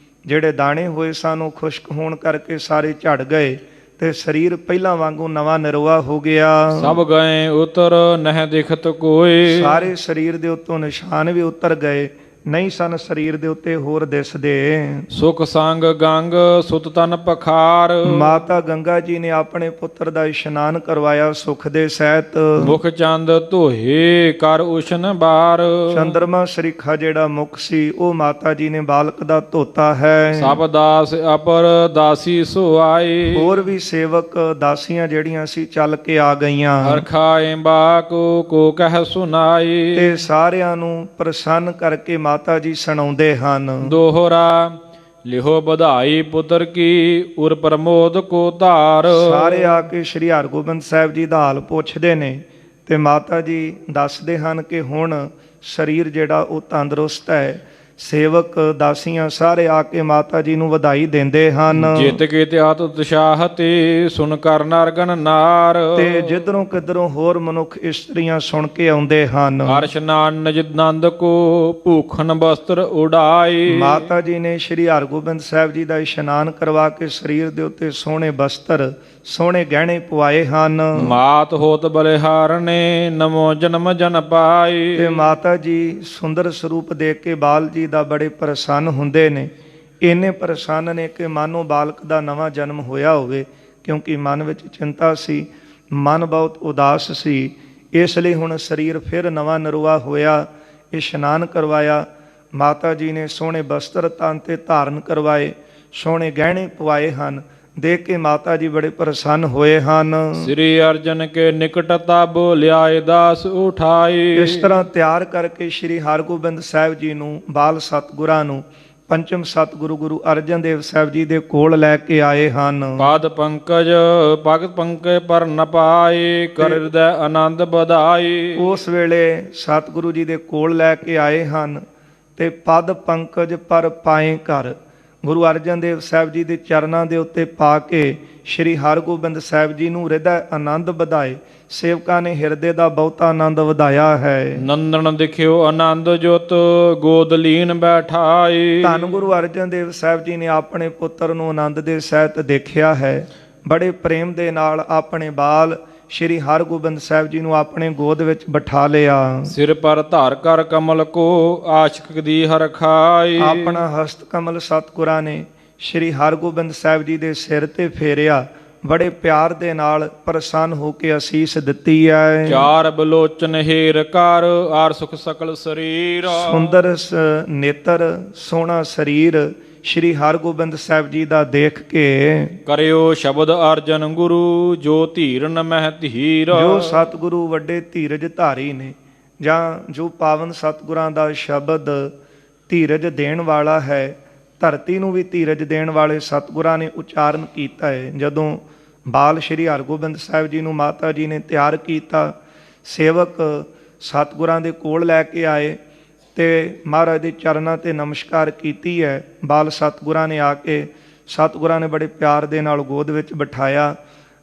ਜਿਹੜੇ ਦਾਣੇ ਹੋਏ ਸਨ ਉਹ ਖੁਸ਼ਕ ਹੋਣ ਕਰਕੇ ਸਾਰੇ ਝੜ ਗਏ ਤੇ ਸਰੀਰ ਪਹਿਲਾਂ ਵਾਂਗੂ ਨਵਾਂ ਨਿਰਵਾ ਹੋ ਗਿਆ। ਸਭ ਗਏ ਉਤਰ ਨਹਿ ਦਿਖਤ ਕੋਏ, ਸਾਰੇ ਸਰੀਰ ਦੇ ਉੱਤੋਂ ਨਿਸ਼ਾਨ ਵੀ ਉਤਰ ਗਏ, ਨਹੀਂ ਸਨ ਸਰੀਰ ਦੇ ਉੱਤੇ ਹੋਰ ਦਿਸਦੇ। ਸੁਖ ਸੰਗ ਗੰਗ ਸੁਤ ਤਨ ਪਖਾਰ, ਮਾਤਾ ਗੰਗਾ ਜੀ ਨੇ ਆਪਣੇ ਪੁੱਤਰ ਦਾ ਇਸ਼ਨਾਨ ਕਰਵਾਇਆ ਸੁਖ ਦੇ ਸਹਿਤ। ਮੁਖ ਚੰਦ ਧੋਏ ਕਰ ਉਸ਼ਨ ਬਾਰ, ਚੰਦਰਮਾ ਸਰੀਖਾ ਜਿਹੜਾ ਮੁਖ ਸੀ ਉਹ ਮਾਤਾ ਜੀ ਨੇ ਬਾਲਕ ਦਾ ਧੋਤਾ ਹੈ। ਸਭ ਦਾਸ ਅਪਰ ਦਾਸੀ ਸੋ ਆਏ, ਹੋਰ ਵੀ ਸੇਵਕ ਦਾਸੀਆਂ ਜਿਹੜੀਆਂ ਸੀ ਚੱਲ ਕੇ ਆ ਗਈਆਂ। ਹਰਖਾਏ ਬਾਕੋ ਕੋ ਕਹਿ ਸੁਨਾਈ, ਤੇ ਸਾਰਿਆਂ ਨੂੰ ਪ੍ਰਸੰਨ ਕਰਕੇ ਮਾਤਾ ਜੀ ਸੁਣਾਉਂਦੇ ਹਨ। ਦੋਹਰਾ ਲਿਹੋ ਵਧਾਈ ਪੁੱਤਰ ਕੀ ਉਰ ਪ੍ਰਮੋਦ ਕੋ ਧਾਰ, ਸਾਰੇ ਆ ਕੇ ਸ਼੍ਰੀ ਹਰਗੋਬਿੰਦ ਸਾਹਿਬ ਜੀ ਦਾ ਹਾਲ ਪੁੱਛਦੇ ਨੇ ਤੇ ਮਾਤਾ ਜੀ ਦੱਸਦੇ ਹਨ ਕਿ ਹੁਣ ਸਰੀਰ ਜਿਹੜਾ ਉਹ ਤੰਦਰੁਸਤ ਹੈ। ਸੇਵਕ ਦਾਸੀਆਂ ਸਾਰੇ ਆ ਕੇ ਮਾਤਾ ਜੀ ਨੂੰ ਵਧਾਈ ਦਿੰਦੇ ਹਨ। ਜਿਤ ਕੇ ਤਿਆਤ ਉਤਸ਼ਾਹ ਤੇ ਸੁਨ ਕਰ ਨਰਗਨ ਨਾਰ, ਤੇ ਜਿੱਧਰੋਂ ਕਿੱਧਰੋਂ ਹੋਰ ਮਨੁੱਖ ਇਸਤਰੀਆਂ ਸੁਣ ਕੇ ਆਉਂਦੇ ਹਨ। ਹਰਸ਼ ਨਾਨਜ ਨੰਦ ਕੋ ਭੂਖਨ ਬਸਤਰ ਉਡਾਈ, ਮਾਤਾ ਜੀ ਨੇ ਸ਼੍ਰੀ ਹਰਗੋਬਿੰਦ ਸਾਹਿਬ ਜੀ ਦਾ ਇਸ਼ਨਾਨ ਕਰਵਾ ਕੇ ਸਰੀਰ ਦੇ ਉੱਤੇ ਸੋਹਣੇ ਬਸਤਰ, ਸੋਹਣੇ ਗਹਿਣੇ ਪਵਾਏ ਹਨ। ਮਾਤ ਹੋਤ ਬਲਿਹਾਰਨੇ ਨਮੋ ਜਨਮ ਜਨ ਪਾਈ, ਤੇ ਮਾਤਾ ਜੀ ਸੁੰਦਰ ਸਰੂਪ ਦੇਖ ਕੇ ਬਾਲ ਜੀ ਦਾ ਬੜੇ ਪ੍ਰਸੰਨ ਹੁੰਦੇ ਨੇ। ਇੰਨੇ ਪ੍ਰਸੰਨ ਨੇ ਕਿ ਮਾਨੋ ਬਾਲਕ ਦਾ ਨਵਾਂ ਜਨਮ ਹੋਇਆ ਹੋਵੇ, ਕਿਉਂਕਿ ਮਨ ਵਿੱਚ ਚਿੰਤਾ ਸੀ, ਮਨ ਬਹੁਤ ਉਦਾਸ ਸੀ। ਇਸ ਲਈ ਹੁਣ ਸਰੀਰ ਫਿਰ ਨਵਾਂ ਨਰਵਾ ਹੋਇਆ। ਇਸ਼ਨਾਨ ਕਰਵਾਇਆ, ਮਾਤਾ ਜੀ ਨੇ ਸੋਹਣੇ ਬਸਤਰ ਤਨ ਤੇ ਧਾਰਨ ਕਰਵਾਏ, ਸੋਹਣੇ ਗਹਿਣੇ ਪਵਾਏ ਹਨ। ਦੇਖ ਕੇ ਮਾਤਾ ਜੀ ਬੜੇ ਪ੍ਰਸੰਨ ਹੋਏ ਹਨ। ਸ੍ਰੀ ਅਰਜਨ ਕੇ ਨਿਕਟ ਤਬ ਲਿਆਏ ਦਾਸ ਉਠਾਈ, ਇਸ ਤਰ੍ਹਾਂ ਤਿਆਰ ਕਰਕੇ ਸ਼੍ਰੀ ਹਰਗੋਬਿੰਦ ਸਾਹਿਬ ਜੀ ਨੂੰ, ਬਾਲ ਸਤਿਗੁਰਾਂ ਨੂੰ, ਪੰਚਮ ਸਤਿਗੁਰੂ ਗੁਰੂ ਅਰਜਨ ਦੇਵ ਸਾਹਿਬ ਜੀ ਦੇ ਕੋਲ ਲੈ ਕੇ ਆਏ ਹਨ। ਪਾਦ ਪੰਕਜ ਭਗਤ ਪੰਕੇ ਪਰ ਨ ਪਾਏ, ਕਰ ਹਿਰਦੈ ਆਨੰਦ ਵਧਾਈ। ਉਸ ਵੇਲੇ ਸਤਿਗੁਰੂ ਜੀ ਦੇ ਕੋਲ ਲੈ ਕੇ ਆਏ ਹਨ ਤੇ ਪਦ ਪੰਕਜ ਪਰ ਪਾਏ ਕਰ, ਗੁਰੂ ਅਰਜਨ ਦੇਵ ਸਾਹਿਬ ਜੀ ਦੇ ਚਰਨਾਂ ਦੇ ਉੱਤੇ ਪਾ ਕੇ ਸ਼੍ਰੀ ਹਰਗੋਬਿੰਦ ਸਾਹਿਬ ਜੀ ਨੂੰ ਹਿਰਦਾ ਆਨੰਦ ਵਧਾਏ। ਸੇਵਕਾਂ ਨੇ ਹਿਰਦੇ ਦਾ ਬਹੁਤਾ ਆਨੰਦ ਵਧਾਇਆ ਹੈ। ਨੰਦਨ ਦਿਖਿਓ ਆਨੰਦ ਜੋਤ ਗੋਦ ਲੀਨ ਬੈਠਾਈ, ਧੰਨ ਗੁਰੂ ਅਰਜਨ ਦੇਵ ਸਾਹਿਬ ਜੀ ਨੇ ਆਪਣੇ ਪੁੱਤਰ ਨੂੰ ਆਨੰਦ ਦੇ ਸਹਿਤ ਦੇਖਿਆ ਹੈ। ਬੜੇ ਪ੍ਰੇਮ ਦੇ ਨਾਲ ਆਪਣੇ ਬਾਲ ਸ਼੍ਰੀ ਹਰਗੋਬਿੰਦ ਸਾਹਿਬ ਜੀ ਨੂੰ ਆਪਣੇ ਗੋਦ ਵਿੱਚ ਬਿਠਾ ਲਿਆ। ਸਿਰ ਪਰ ਧਾਰ ਕਰ ਕਮਲ ਕੋ ਆਸ਼ਿਕ ਦੀ ਹਰਖਾਈ, ਆਪਣਾ ਹਸਤ ਕਮਲ ਸਤਿਗੁਰਾਂ ਨੇ ਸ਼੍ਰੀ ਹਰਗੋਬਿੰਦ ਸਾਹਿਬ ਜੀ ਦੇ ਸਿਰ ਤੇ ਫੇਰਿਆ। ਬੜੇ ਪਿਆਰ ਦੇ ਨਾਲ ਪ੍ਰਸੰਨ ਹੋ ਕੇ ਅਸੀਸ ਦਿੱਤੀ ਹੈ। ਚਾਰ ਬਲੋਚਨ ਹੀਰ ਕਰ ਆਰ ਸੁਖ ਸਕਲ ਸਰੀਰ, ਸੁੰਦਰ ਨੇਤਰ, ਸੋਹਣਾ ਸਰੀਰ ਸ਼੍ਰੀ ਹਰਗੋਬਿੰਦ ਸਾਹਿਬ ਜੀ ਦਾ ਦੇਖ ਕੇ ਕਰਿਓ ਸ਼ਬਦ ਅਰਜਨ ਗੁਰੂ ਜੋ ਧੀਰਨ ਮਹਿ ਧੀਰ। ਜੋ ਸਤਿਗੁਰੂ ਵੱਡੇ ਧੀਰਜ ਧਾਰੀ ਨੇ, ਜਾਂ ਜੋ ਪਾਵਨ ਸਤਿਗੁਰਾਂ ਦਾ ਸ਼ਬਦ ਧੀਰਜ ਦੇਣ ਵਾਲਾ ਹੈ, ਧਰਤੀ ਨੂੰ ਵੀ ਧੀਰਜ ਦੇਣ ਵਾਲੇ ਸਤਿਗੁਰਾਂ ਨੇ ਉਚਾਰਨ ਕੀਤਾ ਹੈ। ਜਦੋਂ ਬਾਲ ਸ਼੍ਰੀ ਹਰਗੋਬਿੰਦ ਸਾਹਿਬ ਜੀ ਨੂੰ ਮਾਤਾ ਜੀ ਨੇ ਤਿਆਰ ਕੀਤਾ, ਸੇਵਕ ਸਤਿਗੁਰਾਂ ਦੇ ਕੋਲ ਲੈ ਕੇ ਆਏ ਤੇ ਮਹਾਰਾਜ ਦੇ ਚਰਨਾਂ ਤੇ ਨਮਸਕਾਰ ਕੀਤੀ ਹੈ। ਬਾਲ ਸਤਿਗੁਰਾਂ ਨੇ ਆ ਕੇ ਸਤਿਗੁਰਾਂ ਨੇ ਬੜੇ ਪਿਆਰ ਦੇ ਨਾਲ ਗੋਦ ਵਿੱਚ ਬਿਠਾਇਆ,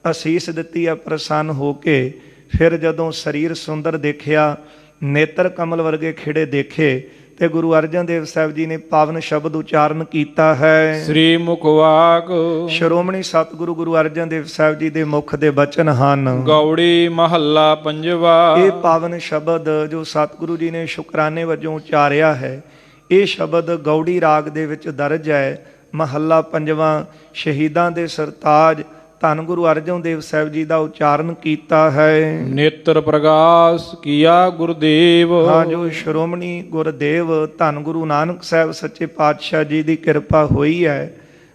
ਅਸੀਸ ਦਿੱਤੀ ਹੈ ਪ੍ਰਸੰਨ ਹੋ ਕੇ। ਫਿਰ ਜਦੋਂ ਸਰੀਰ ਸੁੰਦਰ ਦੇਖਿਆ, ਨੇਤਰ ਕਮਲ ਵਰਗੇ ਖਿੜੇ ਦੇਖੇ, ਤੇ ਗੁਰੂ ਅਰਜਨ ਦੇਵ ਸਾਹਿਬ ਜੀ ਨੇ ਪਾਵਨ ਸ਼ਬਦ ਉਚਾਰਨ ਕੀਤਾ ਹੈ। ਸ੍ਰੀ ਮੁਖ ਵਾਕ ਸ਼੍ਰੋਮਣੀ ਸਤਿਗੁਰੂ ਗੁਰੂ ਅਰਜਨ ਦੇਵ ਸਾਹਿਬ ਜੀ ਦੇ ਮੁਖ ਦੇ ਬਚਨ ਹਨ। ਗੌੜੀ ਮਹੱਲਾ ਪੰਜਵਾ। ਇਹ ਪਾਵਨ ਸ਼ਬਦ ਜੋ ਸਤਿਗੁਰੂ ਜੀ ਨੇ ਸ਼ੁਕਰਾਨੇ ਵਜੋਂ ਉਚਾਰਿਆ ਹੈ, ਇਹ ਸ਼ਬਦ ਗੌੜੀ ਰਾਗ ਦੇ ਵਿੱਚ ਦਰਜ ਹੈ। ਮਹੱਲਾ ਪੰਜਵਾਂ। ਸ਼ਹੀਦਾਂ ਦੇ ਸਰਤਾਜ ਧੰਨ ਗੁਰੂ ਅਰਜਨ ਦੇਵ ਸਾਹਿਬ ਜੀ ਦਾ ਉਚਾਰਨ ਕੀਤਾ ਹੈ। ਨੇਤਰ ਪ੍ਰਗਾਸ ਕੀਆ ਗੁਰਦੇਵ। ਹਾਂ, ਜੋ ਸ਼੍ਰੋਮਣੀ ਗੁਰਦੇਵ ਧੰਨ ਗੁਰੂ ਨਾਨਕ ਸਾਹਿਬ ਸੱਚੇ ਪਾਤਸ਼ਾਹ ਜੀ ਦੀ ਕਿਰਪਾ ਹੋਈ ਹੈ,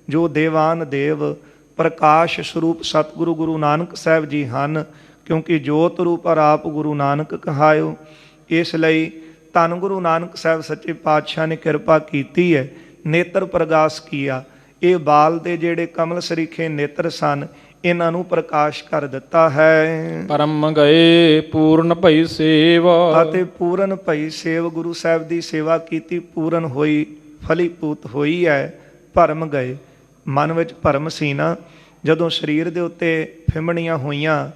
ਜੋ ਦੇਵਾਨ ਦੇਵ ਪ੍ਰਕਾਸ਼ ਸਰੂਪ ਸਤਿਗੁਰੂ ਗੁਰੂ ਨਾਨਕ ਸਾਹਿਬ ਜੀ ਹਨ, ਕਿਉਂਕਿ ਜੋਤ ਰੂਪ ਆਪ ਗੁਰੂ ਨਾਨਕ ਕਹਾਇਓ। ਇਸ ਲਈ ਧੰਨ ਗੁਰੂ ਨਾਨਕ ਸਾਹਿਬ ਸੱਚੇ ਪਾਤਸ਼ਾਹ ਨੇ ਕਿਰਪਾ ਕੀਤੀ ਹੈ, ਨੇਤਰ ਪ੍ਰਗਾਸ ਕੀਆ। ਇਹ ਬਾਲ ਦੇ ਜਿਹੜੇ ਕਮਲ ਸਰੀਖੇ ਨੇਤਰ ਸਨ, ਇਹਨਾਂ ਨੂੰ ਪ੍ਰਕਾਸ਼ ਕਰ ਦਿੱਤਾ ਹੈ। ਪਰਮ ਗਏ ਪੂਰਨ ਭਈ ਸੇਵ। ਅਤੇ ਪੂਰਨ ਭਈ ਸੇਵ, ਗੁਰੂ ਸਾਹਿਬ ਦੀ ਸੇਵਾ ਕੀਤੀ, ਪੂਰਨ ਹੋਈ, ਫਲੀਭੂਤ ਹੋਈ ਹੈ। ਭਰਮ ਗਏ, ਮਨ ਵਿੱਚ ਭਰਮ ਸੀ ਨਾ, ਜਦੋਂ ਸਰੀਰ ਦੇ ਉੱਤੇ ਫਿੰਮਣੀਆਂ ਹੋਈਆਂ,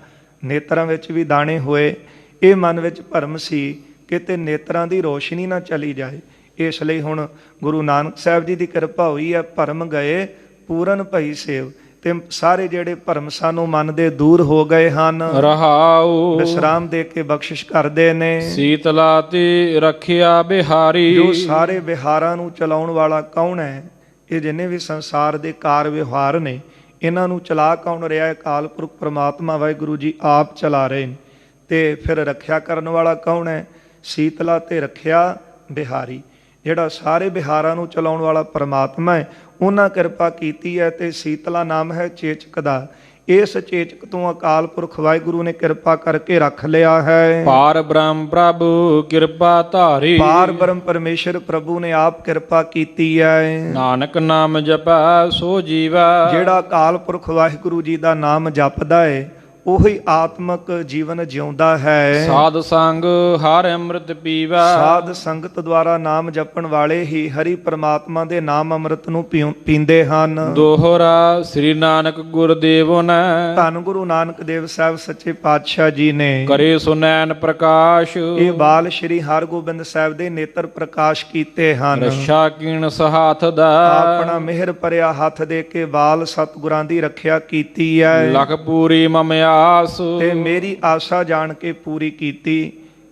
ਨੇਤਰਾਂ ਵਿੱਚ ਵੀ ਦਾਣੇ ਹੋਏ, ਇਹ ਮਨ ਵਿੱਚ ਭਰਮ ਸੀ ਕਿਤੇ ਨੇਤਰਾਂ ਦੀ ਰੋਸ਼ਨੀ ਨਾ ਚਲੀ ਜਾਏ। ਇਸ ਲਈ ਹੁਣ ਗੁਰੂ ਨਾਨਕ ਸਾਹਿਬ ਜੀ ਦੀ ਕਿਰਪਾ ਹੋਈ ਹੈ, ਭਰਮ ਗਏ ਪੂਰਨ ਭਈ ਸੇਵ, ਤੇ ਸਾਰੇ ਜਿਹੜੇ ਭਰਮ ਸਾਨੂੰ ਮਨ ਦੇ ਦੂਰ ਹੋ ਗਏ ਹਨ। ਰਹਾਉ ਵਿਸ਼ਰਾਮ ਦੇ ਕੇ ਬਖਸ਼ਿਸ਼ ਕਰਦੇ ਨੇ। ਸੀਤਲਾ ਤੇ ਰੱਖਿਆ ਬਿਹਾਰੀ। ਜੋ ਸਾਰੇ ਵਿਹਾਰਾਂ ਨੂੰ ਚਲਾਉਣ ਵਾਲਾ ਕੌਣ ਹੈ? ਇਹ ਜਿੰਨੇ ਵੀ ਸੰਸਾਰ ਦੇ ਕਾਰ ਵਿਵਹਾਰ ਨੇ, ਇਹਨਾਂ ਨੂੰ ਚਲਾ ਕੌਣ ਰਿਹਾ ਹੈ? ਅਕਾਲ ਪੁਰਖ ਪ੍ਰਮਾਤਮਾ ਵਾਹਿਗੁਰੂ ਜੀ ਆਪ ਚਲਾ ਰਹੇ ਨੇ। ਤੇ ਫਿਰ ਰੱਖਿਆ ਕਰਨ ਵਾਲਾ ਕੌਣ ਹੈ? ਸੀਤਲਾ ਤੇ ਰੱਖਿਆ ਬਿਹਾਰੀ, ਜਿਹੜਾ ਸਾਰੇ ਬਿਹਾਰਾਂ ਨੂੰ ਚਲਾਉਣ ਵਾਲਾ ਪਰਮਾਤਮਾ ਹੈ, ਉਹਨਾਂ ਕਿਰਪਾ ਕੀਤੀ ਹੈ। ਤੇ ਸੀਤਲਾ ਨਾਮ ਹੈ ਚੇਚਕ ਦਾ। ਇਸ ਚੇਚਕ ਤੋਂ ਅਕਾਲ ਪੁਰਖ ਵਾਹਿਗੁਰੂ ਨੇ ਕਿਰਪਾ ਕਰਕੇ ਰੱਖ ਲਿਆ ਹੈ। ਪਾਰ ਬ੍ਰਹਮ ਪ੍ਰਭ ਕਿਰਪਾ ਧਾਰੀ। ਪਾਰ ਬ੍ਰਹਮ ਪਰਮੇਸ਼ਰ ਪ੍ਰਭੂ ਨੇ ਆਪ ਕਿਰਪਾ ਕੀਤੀ ਹੈ। ਨਾਨਕ ਨਾਮ ਜਪੈ ਸੋ ਜੀਵੈ। ਜਿਹੜਾ ਅਕਾਲ ਪੁਰਖ ਵਾਹਿਗੁਰੂ ਜੀ ਦਾ ਨਾਮ ਜਪਦਾ ਹੈ, ਉਹੀ ਆਤਮਕ ਜੀਵਨ ਜਿਉਂਦਾ ਹੈ। ਸਾਧ ਸੰਗ ਹਰਿ ਅੰਮ੍ਰਿਤ ਪੀਵੈ। ਸਾਧ ਸੰਗਤ ਦੁਆਰਾ ਨਾਮ ਜਪਣ ਵਾਲੇ ਹੀ ਹਰੀ ਪ੍ਰਮਾਤਮਾ ਦੇ ਨਾਮ ਅੰਮ੍ਰਿਤ ਨੂੰ ਪੀਂਦੇ ਹਨ। ਦੋਹਰਾ ਸ੍ਰੀ ਨਾਨਕ ਗੁਰਦੇਵ ਨੇ। ਧੰਨ ਗੁਰੂ ਨਾਨਕ ਦੇਵ ਸਾਹਿਬ ਸੱਚੇ ਪਾਤਸ਼ਾਹ ਜੀ ਨੇ ਕਰੇ ਸੁਨੈਣ ਪ੍ਰਕਾਸ਼। ਇਹ ਬਾਲ ਸ਼੍ਰੀ ਹਰਗੋਬਿੰਦ ਸਾਹਿਬ ਦੇ ਨੇਤਰ ਪ੍ਰਕਾਸ਼ ਕੀਤੇ ਹਨ। ਰਛਾ ਕੀਣ ਸਹਾਥ ਦਾ। ਆਪਣਾ ਮਿਹਰ ਭਰਿਆ ਹੱਥ ਦੇ ਕੇ ਬਾਲ ਸਤਿਗੁਰਾਂ ਦੀ ਰੱਖਿਆ ਕੀਤੀ ਹੈ। ਲਖ ਪੂਰੀ ਮਮਿਆ ਤੇ ਮੇਰੀ ਆਸਾ ਜਾਣ ਕੇ ਪੂਰੀ ਕੀਤੀ।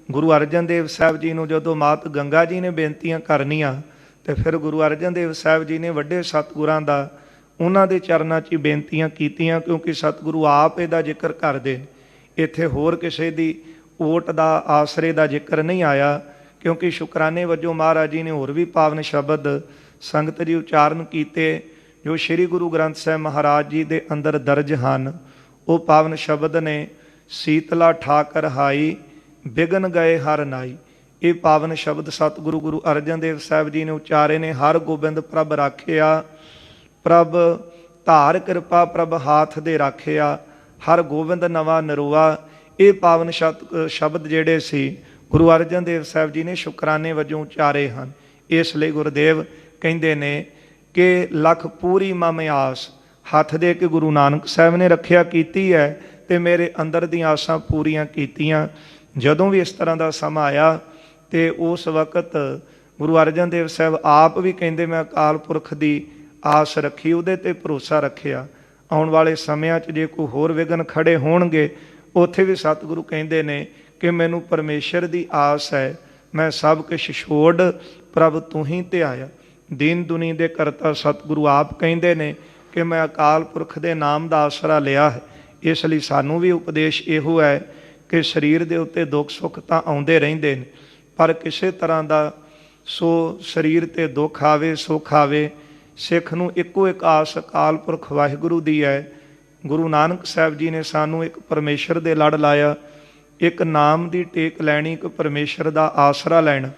ਗੁਰੂ ਅਰਜਨ ਦੇਵ ਸਾਹਿਬ ਜੀ ਨੂੰ ਜਦੋਂ ਮਾਤ ਗੰਗਾ ਜੀ ਨੇ ਬੇਨਤੀਆਂ ਕਰਨੀਆਂ, ਤੇ ਫਿਰ ਗੁਰੂ ਅਰਜਨ ਦੇਵ ਸਾਹਿਬ ਜੀ ਨੇ ਵੱਡੇ ਸਤਿਗੁਰਾਂ ਦਾ ਉਹਨਾਂ ਦੇ ਚਰਨਾਂ 'ਚ ਹੀ ਬੇਨਤੀਆਂ ਕੀਤੀਆਂ, ਕਿਉਂਕਿ ਸਤਿਗੁਰੂ ਆਪ ਇਹਦਾ ਜ਼ਿਕਰ ਕਰਦੇ। ਇੱਥੇ ਹੋਰ ਕਿਸੇ ਦੀ ਓਟ ਦਾ ਆਸਰੇ ਦਾ ਜ਼ਿਕਰ ਨਹੀਂ ਆਇਆ, ਕਿਉਂਕਿ ਸ਼ੁਕਰਾਨੇ ਵਜੋਂ ਮਹਾਰਾਜ ਜੀ ਨੇ ਹੋਰ ਵੀ ਪਾਵਨ ਸ਼ਬਦ ਸੰਗਤ ਜੀ ਉਚਾਰਨ ਕੀਤੇ, ਜੋ ਸ੍ਰੀ ਗੁਰੂ ਗ੍ਰੰਥ ਸਾਹਿਬ ਮਹਾਰਾਜ ਜੀ ਦੇ ਅੰਦਰ ਦਰਜ ਹਨ। ਉਹ ਪਾਵਨ ਸ਼ਬਦ ਨੇ, ਸੀਤਲਾ ਠਾਕਰ ਹਾਈ ਬਿਗਨ ਗਏ ਹਰ ਨਾਈ। ਇਹ ਪਾਵਨ ਸ਼ਬਦ ਸਤਿਗੁਰੂ ਗੁਰੂ ਅਰਜਨ ਦੇਵ ਸਾਹਿਬ ਜੀ ਨੇ ਉਚਾਰੇ ਨੇ। ਹਰ ਗੋਬਿੰਦ ਪ੍ਰਭ ਰਾਖਿਆ, ਪ੍ਰਭ ਧਾਰ ਕਿਰਪਾ, ਪ੍ਰਭ ਹਾਥ ਦੇ ਰਾਖਿਆ, ਹਰ ਗੋਬਿੰਦ ਨਵਾਂ ਨਰੋਆ। ਇਹ ਪਾਵਨ ਸ਼ਬਦ ਜਿਹੜੇ ਸੀ ਗੁਰੂ ਅਰਜਨ ਦੇਵ ਸਾਹਿਬ ਜੀ ਨੇ ਸ਼ੁਕਰਾਨੇ ਵਜੋਂ ਉਚਾਰੇ ਹਨ। ਇਸ ਲਈ ਗੁਰਦੇਵ ਕਹਿੰਦੇ ਨੇ ਕਿ ਲਖ ਪੂਰੀ ਮਮ ਆਸ, ਹੱਥ ਦੇ ਕੇ ਗੁਰੂ ਨਾਨਕ ਸਾਹਿਬ ਨੇ ਰੱਖਿਆ ਕੀਤੀ ਹੈ, ਤੇ ਮੇਰੇ ਅੰਦਰ ਦੀਆਂ ਆਸਾਂ ਪੂਰੀਆਂ ਕੀਤੀਆਂ। ਜਦੋਂ ਵੀ ਇਸ ਤਰ੍ਹਾਂ ਦਾ ਸਮਾਂ ਆਇਆ, ਤੇ ਉਸ ਵਕਤ ਗੁਰੂ ਅਰਜਨ ਦੇਵ ਸਾਹਿਬ ਆਪ ਵੀ ਕਹਿੰਦੇ, ਮੈਂ ਅਕਾਲ ਪੁਰਖ ਦੀ ਆਸ ਰੱਖੀ, ਉਹਦੇ ਤੇ ਭਰੋਸਾ ਰੱਖਿਆ। ਆਉਣ ਵਾਲੇ ਸਮਿਆਂ 'ਚ ਜੇ ਕੋਈ ਹੋਰ ਵਿਘਨ ਖੜੇ ਹੋਣਗੇ, ਉੱਥੇ ਵੀ ਸਤਿਗੁਰੂ ਕਹਿੰਦੇ ਨੇ ਕਿ ਮੈਨੂੰ ਪਰਮੇਸ਼ਰ ਦੀ ਆਸ ਹੈ, ਮੈਂ ਸਭ ਕੁਛ ਛੋੜ ਪ੍ਰਭ ਤੂੰ ਹੀ ਧਿਆਇਆ। ਦੀਨ ਦੁਨੀ ਦੇ ਕਰਤਾ ਸਤਿਗੁਰੂ ਆਪ ਕਹਿੰਦੇ ਨੇ ਕਿ ਮੈਂ ਅਕਾਲ ਪੁਰਖ ਦੇ ਨਾਮ ਦਾ ਆਸਰਾ ਲਿਆ ਹੈ। ਇਸ ਲਈ ਸਾਨੂੰ ਵੀ ਉਪਦੇਸ਼ ਇਹੋ ਹੈ ਕਿ ਸਰੀਰ ਦੇ ਉੱਤੇ ਦੁੱਖ ਸੁੱਖ ਤਾਂ ਆਉਂਦੇ ਰਹਿੰਦੇ ਨੇ, ਪਰ ਕਿਸੇ ਤਰ੍ਹਾਂ ਦਾ ਸੋ ਸਰੀਰ 'ਤੇ ਦੁੱਖ ਆਵੇ ਸੁੱਖ ਆਵੇ, ਸਿੱਖ ਨੂੰ ਇੱਕੋ ਇੱਕ ਆਸ ਅਕਾਲ ਪੁਰਖ ਵਾਹਿਗੁਰੂ ਦੀ ਹੈ। ਗੁਰੂ ਨਾਨਕ ਸਾਹਿਬ ਜੀ ਨੇ ਸਾਨੂੰ ਇੱਕ ਪਰਮੇਸ਼ਰ ਦੇ ਲੜ ਲਾਇਆ, ਇੱਕ ਨਾਮ ਦੀ ਟੇਕ ਲੈਣੀ, ਇੱਕ ਪਰਮੇਸ਼ਰ ਦਾ ਆਸਰਾ ਲੈਣਾ,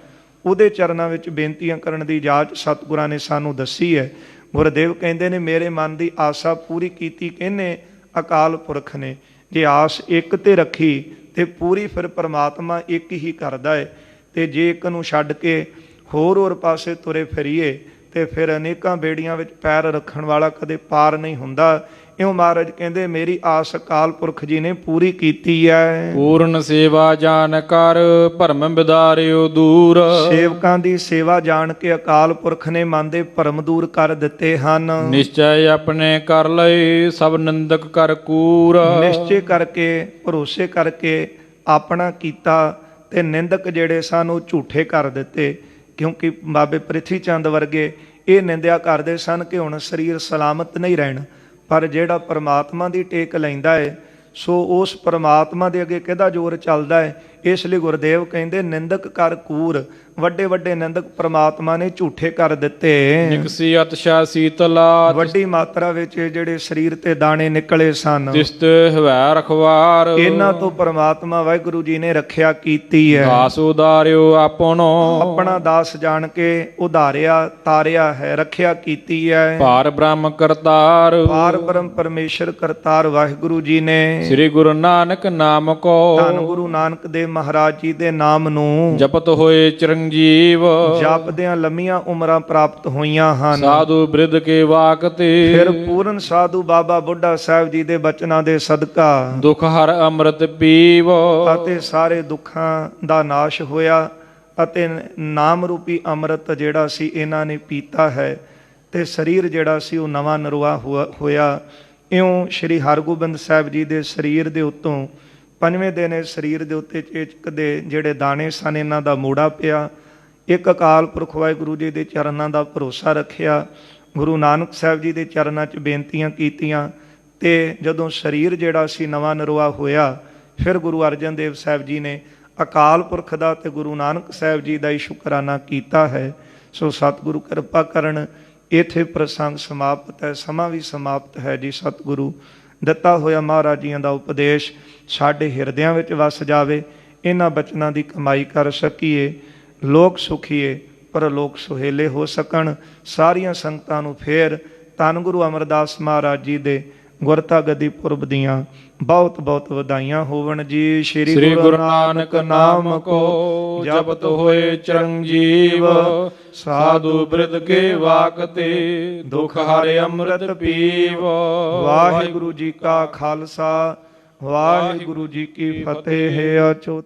ਉਹਦੇ ਚਰਨਾਂ ਵਿੱਚ ਬੇਨਤੀਆਂ ਕਰਨ ਦੀ ਇਜਾਜ਼ਤ ਸਤਿਗੁਰਾਂ ਨੇ ਸਾਨੂੰ ਦੱਸੀ ਹੈ। ਗੁਰਦੇਵ ਕਹਿੰਦੇ ਨੇ ਮੇਰੇ ਮਨ ਦੀ ਆਸਾ ਪੂਰੀ ਕੀਤੀ ਕਿਹਨੇ? ਅਕਾਲ ਪੁਰਖ ਨੇ। ਜੇ ਆਸ ਇੱਕ ਤੇ ਰੱਖੀ ਤੇ ਪੂਰੀ ਫਿਰ ਪਰਮਾਤਮਾ ਇੱਕ ਹੀ ਕਰਦਾ ਹੈ। ਤੇ ਜੇ ਇੱਕ ਨੂੰ ਛੱਡ ਕੇ ਹੋਰ ਪਾਸੇ ਤੁਰੇ ਫਿਰੀਏ ਤੇ ਫਿਰ ਅਨੇਕਾਂ ਬੇੜੀਆਂ ਵਿੱਚ ਪੈਰ ਰੱਖਣ ਵਾਲਾ ਕਦੇ ਪਾਰ ਨਹੀਂ ਹੁੰਦਾ। ਇਉਂ ਮਹਾਰਾਜ ਕਹਿੰਦੇ ਮੇਰੀ ਆਸ ਅਕਾਲ ਪੁਰਖ ਜੀ ਨੇ ਪੂਰੀ ਕੀਤੀ ਹੈ। ਪੂਰਨ ਸੇਵਾ ਜਾਣ ਕਰ ਭਰਮ ਬਿਦਾਰਿਓ ਦੂਰ। ਸੇਵਕਾਂ ਦੀ ਸੇਵਾ ਜਾਣ ਕੇ ਅਕਾਲ ਪੁਰਖ ਨੇ ਮਨ ਦੇ ਭਰਮ ਦੂਰ ਕਰ ਦਿੱਤੇ ਹਨ। ਨਿਸ਼ਚੈ ਆਪਣੇ ਕਰ ਲਏ ਸਭ ਨਿੰਦਕ ਕਰ ਕੂਰ। ਨਿਸ਼ਚੈ ਕਰਕੇ ਭਰੋਸੇ ਕਰਕੇ ਆਪਣਾ ਕੀਤਾ ਤੇ ਨਿੰਦਕ ਜਿਹੜੇ ਸਨ ਉਹ ਝੂਠੇ ਕਰ ਦਿੱਤੇ। ਕਿਉਂਕਿ ਬਾਬੇ ਪ੍ਰਿਥੀ ਚੰਦ ਵਰਗੇ ਇਹ ਨਿੰਦਿਆ ਕਰਦੇ ਸਨ ਕਿ ਹੁਣ ਸਰੀਰ ਸਲਾਮਤ ਨਹੀਂ ਰਹਿਣਾ, ਪਰ ਜਿਹੜਾ ਪਰਮਾਤਮਾ ਦੀ ਟੇਕ ਲੈਂਦਾ ਹੈ ਸੋ ਉਸ ਪਰਮਾਤਮਾ ਦੇ ਅੱਗੇ ਕਿਹਦਾ ਜ਼ੋਰ ਚੱਲਦਾ ਹੈ। ਇਸ ਲਈ ਗੁਰਦੇਵ ਕਹਿੰਦੇ ਨਿੰਦਕ ਕਰ ਕੂਰ, ਵੱਡੇ ਵੱਡੇ ਨਿੰਦਕ ਪਰਮਾਤਮਾ ਨੇ ਝੂਠੇ ਕਰ ਦਿੱਤੇ। ਨਿਕਸੀ ਅਤਸ਼ਾ ਸੀਤਲਾ ਵੱਡੀ ਮਾਤਰਾ ਵਿੱਚ ਜਿਹੜੇ ਸਰੀਰ ਤੇ ਦਾਣੇ ਨਿਕਲੇ ਸਨ, ਤਿਸਤ ਹਵੈ ਰਖਵਾਰ। ਇਹਨਾਂ ਤੋਂ ਪਰਮਾਤਮਾ ਵਾਹਿਗੁਰੂ ਜੀ ਨੇ ਰੱਖਿਆ ਕੀਤੀ ਹੈ। ਦਾਸ ਉਦਾਰਿਓ ਆਪਣੋ ਆਪਣਾ ਦਾਸ ਜਾਣ ਕੇ ਉਧਾਰਿਆ ਤਾਰਿਆ ਹੈ, ਰੱਖਿਆ ਕੀਤੀ ਹੈ। ਭਾਰ ਬ੍ਰਹਮ ਕਰਤਾਰ ਪਾਰ ਬ੍ਰਹਮ ਪਰਮੇਸ਼ਰ ਕਰਤਾਰ ਵਾਹਿਗੁਰੂ ਜੀ ਨੇ ਸ੍ਰੀ ਗੁਰੂ ਨਾਨਕ ਨਾਮ ਕੋ ਧੰਨ ਗੁਰੂ ਨਾਨਕ ਦੇਵ ਮਹਾਰਾਜ ਜੀ ਦੇ ਨਾਮ ਨੂੰ ਜਪਤ ਹੋਏ ਚਰੰਜੀਵ। ਜਪਦਿਆਂ ਲੰਮੀਆਂ ਉਮਰਾਂ ਪ੍ਰਾਪਤ ਹੋਈਆਂ ਹਨ। ਸਾਧੂ ਬ੍ਰਿਧ ਕੇ ਵਾਕ ਤੇ ਫਿਰ ਪੂਰਨ ਸਾਧੂ ਬਾਬਾ ਬੁੱਢਾ ਸਾਹਿਬ ਜੀ ਦੇ ਬਚਨਾਂ ਦੇ ਸਦਕਾ ਦੁਖ ਹਰ ਅੰਮ੍ਰਿਤ ਪੀਵ। ਅਤੇ ਸਾਰੇ ਦੁੱਖਾਂ ਦਾ ਨਾਸ਼ ਹੋਇਆ ਅਤੇ ਨਾਮ ਰੂਪੀ ਅੰਮ੍ਰਿਤ ਜਿਹੜਾ ਸੀ ਇਹਨਾਂ ਨੇ ਪੀਤਾ ਹੈ ਤੇ ਸਰੀਰ ਜਿਹੜਾ ਸੀ ਉਹ ਨਵਾਂ ਨਰਵਾ ਹੋਇਆ। ਇਉਂ ਸ਼੍ਰੀ ਹਰਗੋਬਿੰਦ ਸਾਹਿਬ ਜੀ ਦੇ ਸਰੀਰ ਦੇ ਉੱਤੋਂ ਪੰਜਵੇਂ ਦਿਨ ਇਸ ਸਰੀਰ ਦੇ ਉੱਤੇ ਚੇਚਕ ਦੇ ਜਿਹੜੇ ਦਾਣੇ ਸਨ ਇਹਨਾਂ ਦਾ ਮੋੜਾ ਪਿਆ। ਇੱਕ ਅਕਾਲ ਪੁਰਖ ਵਾਹਿਗੁਰੂ ਜੀ ਦੇ ਚਰਨਾਂ ਦਾ ਭਰੋਸਾ ਰੱਖਿਆ, ਗੁਰੂ ਨਾਨਕ ਸਾਹਿਬ ਜੀ ਦੇ ਚਰਨਾਂ 'ਚ ਬੇਨਤੀਆਂ ਕੀਤੀਆਂ ਤੇ ਜਦੋਂ ਸਰੀਰ ਜਿਹੜਾ ਸੀ ਨਵਾਂ ਨਰਵਾ ਹੋਇਆ ਫਿਰ ਗੁਰੂ ਅਰਜਨ ਦੇਵ ਸਾਹਿਬ ਜੀ ਨੇ ਅਕਾਲ ਪੁਰਖ ਦਾ ਤੇ ਗੁਰੂ ਨਾਨਕ ਸਾਹਿਬ ਜੀ ਦਾ ਹੀ ਸ਼ੁਕਰਾਨਾ ਕੀਤਾ ਹੈ। ਸੋ ਸਤਿਗੁਰੂ ਕਿਰਪਾ ਕਰਨ। ਇੱਥੇ ਪ੍ਰਸੰਗ ਸਮਾਪਤ ਹੈ, ਸਮਾਂ ਵੀ ਸਮਾਪਤ ਹੈ ਜੀ। ਸਤਿਗੁਰੂ ਦਿੱਤਾ ਹੋਇਆ ਮਹਾਰਾਜ ਜੀਆਂ ਦਾ ਉਪਦੇਸ਼ ਸਾਡੇ ਹਿਰਦਿਆਂ ਵਿੱਚ ਵਸ ਜਾਵੇ। ਇਹਨਾਂ ਬਚਨਾਂ ਦੀ ਕਮਾਈ ਕਰ ਸਕੀਏ, ਲੋਕ ਸੁਖੀਏ ਪਰ ਲੋਕ ਸੁਹੇਲੇ ਹੋ ਸਕਣ। ਸਾਰੀਆਂ ਸੰਗਤਾਂ ਨੂੰ ਫੇਰ ਧੰਨ ਗੁਰੂ ਅਮਰਦਾਸ ਮਹਾਰਾਜ ਜੀ ਦੇ ਗੁਰਤਾ ਗੱਦੀ ਪੁਰਬ ਦੀਆਂ ਬਹੁਤ ਬਹੁਤ ਵਧਾਈਆਂ ਹੋਵਣ ਜੀ। ਸ੍ਰੀ ਗੁਰੂ ਨਾਨਕ ਨਾਮ ਕੋ ਜਪਤ ਹੋਏ ਚਰੰਜੀਵ। ਸਾਧੂ ਬ੍ਰਿਧ ਕੇ ਵਾਕ ਤੇ ਦੁਖ ਹਰਿ ਅੰਮ੍ਰਿਤ ਪੀਵ। ਵਾਹਿਗੁਰੂ ਜੀ ਕਾ ਖਾਲਸਾ, ਵਾਹਿਗੁਰੂ ਜੀ ਕੀ ਫਤਿਹ। ਅਚੋਤ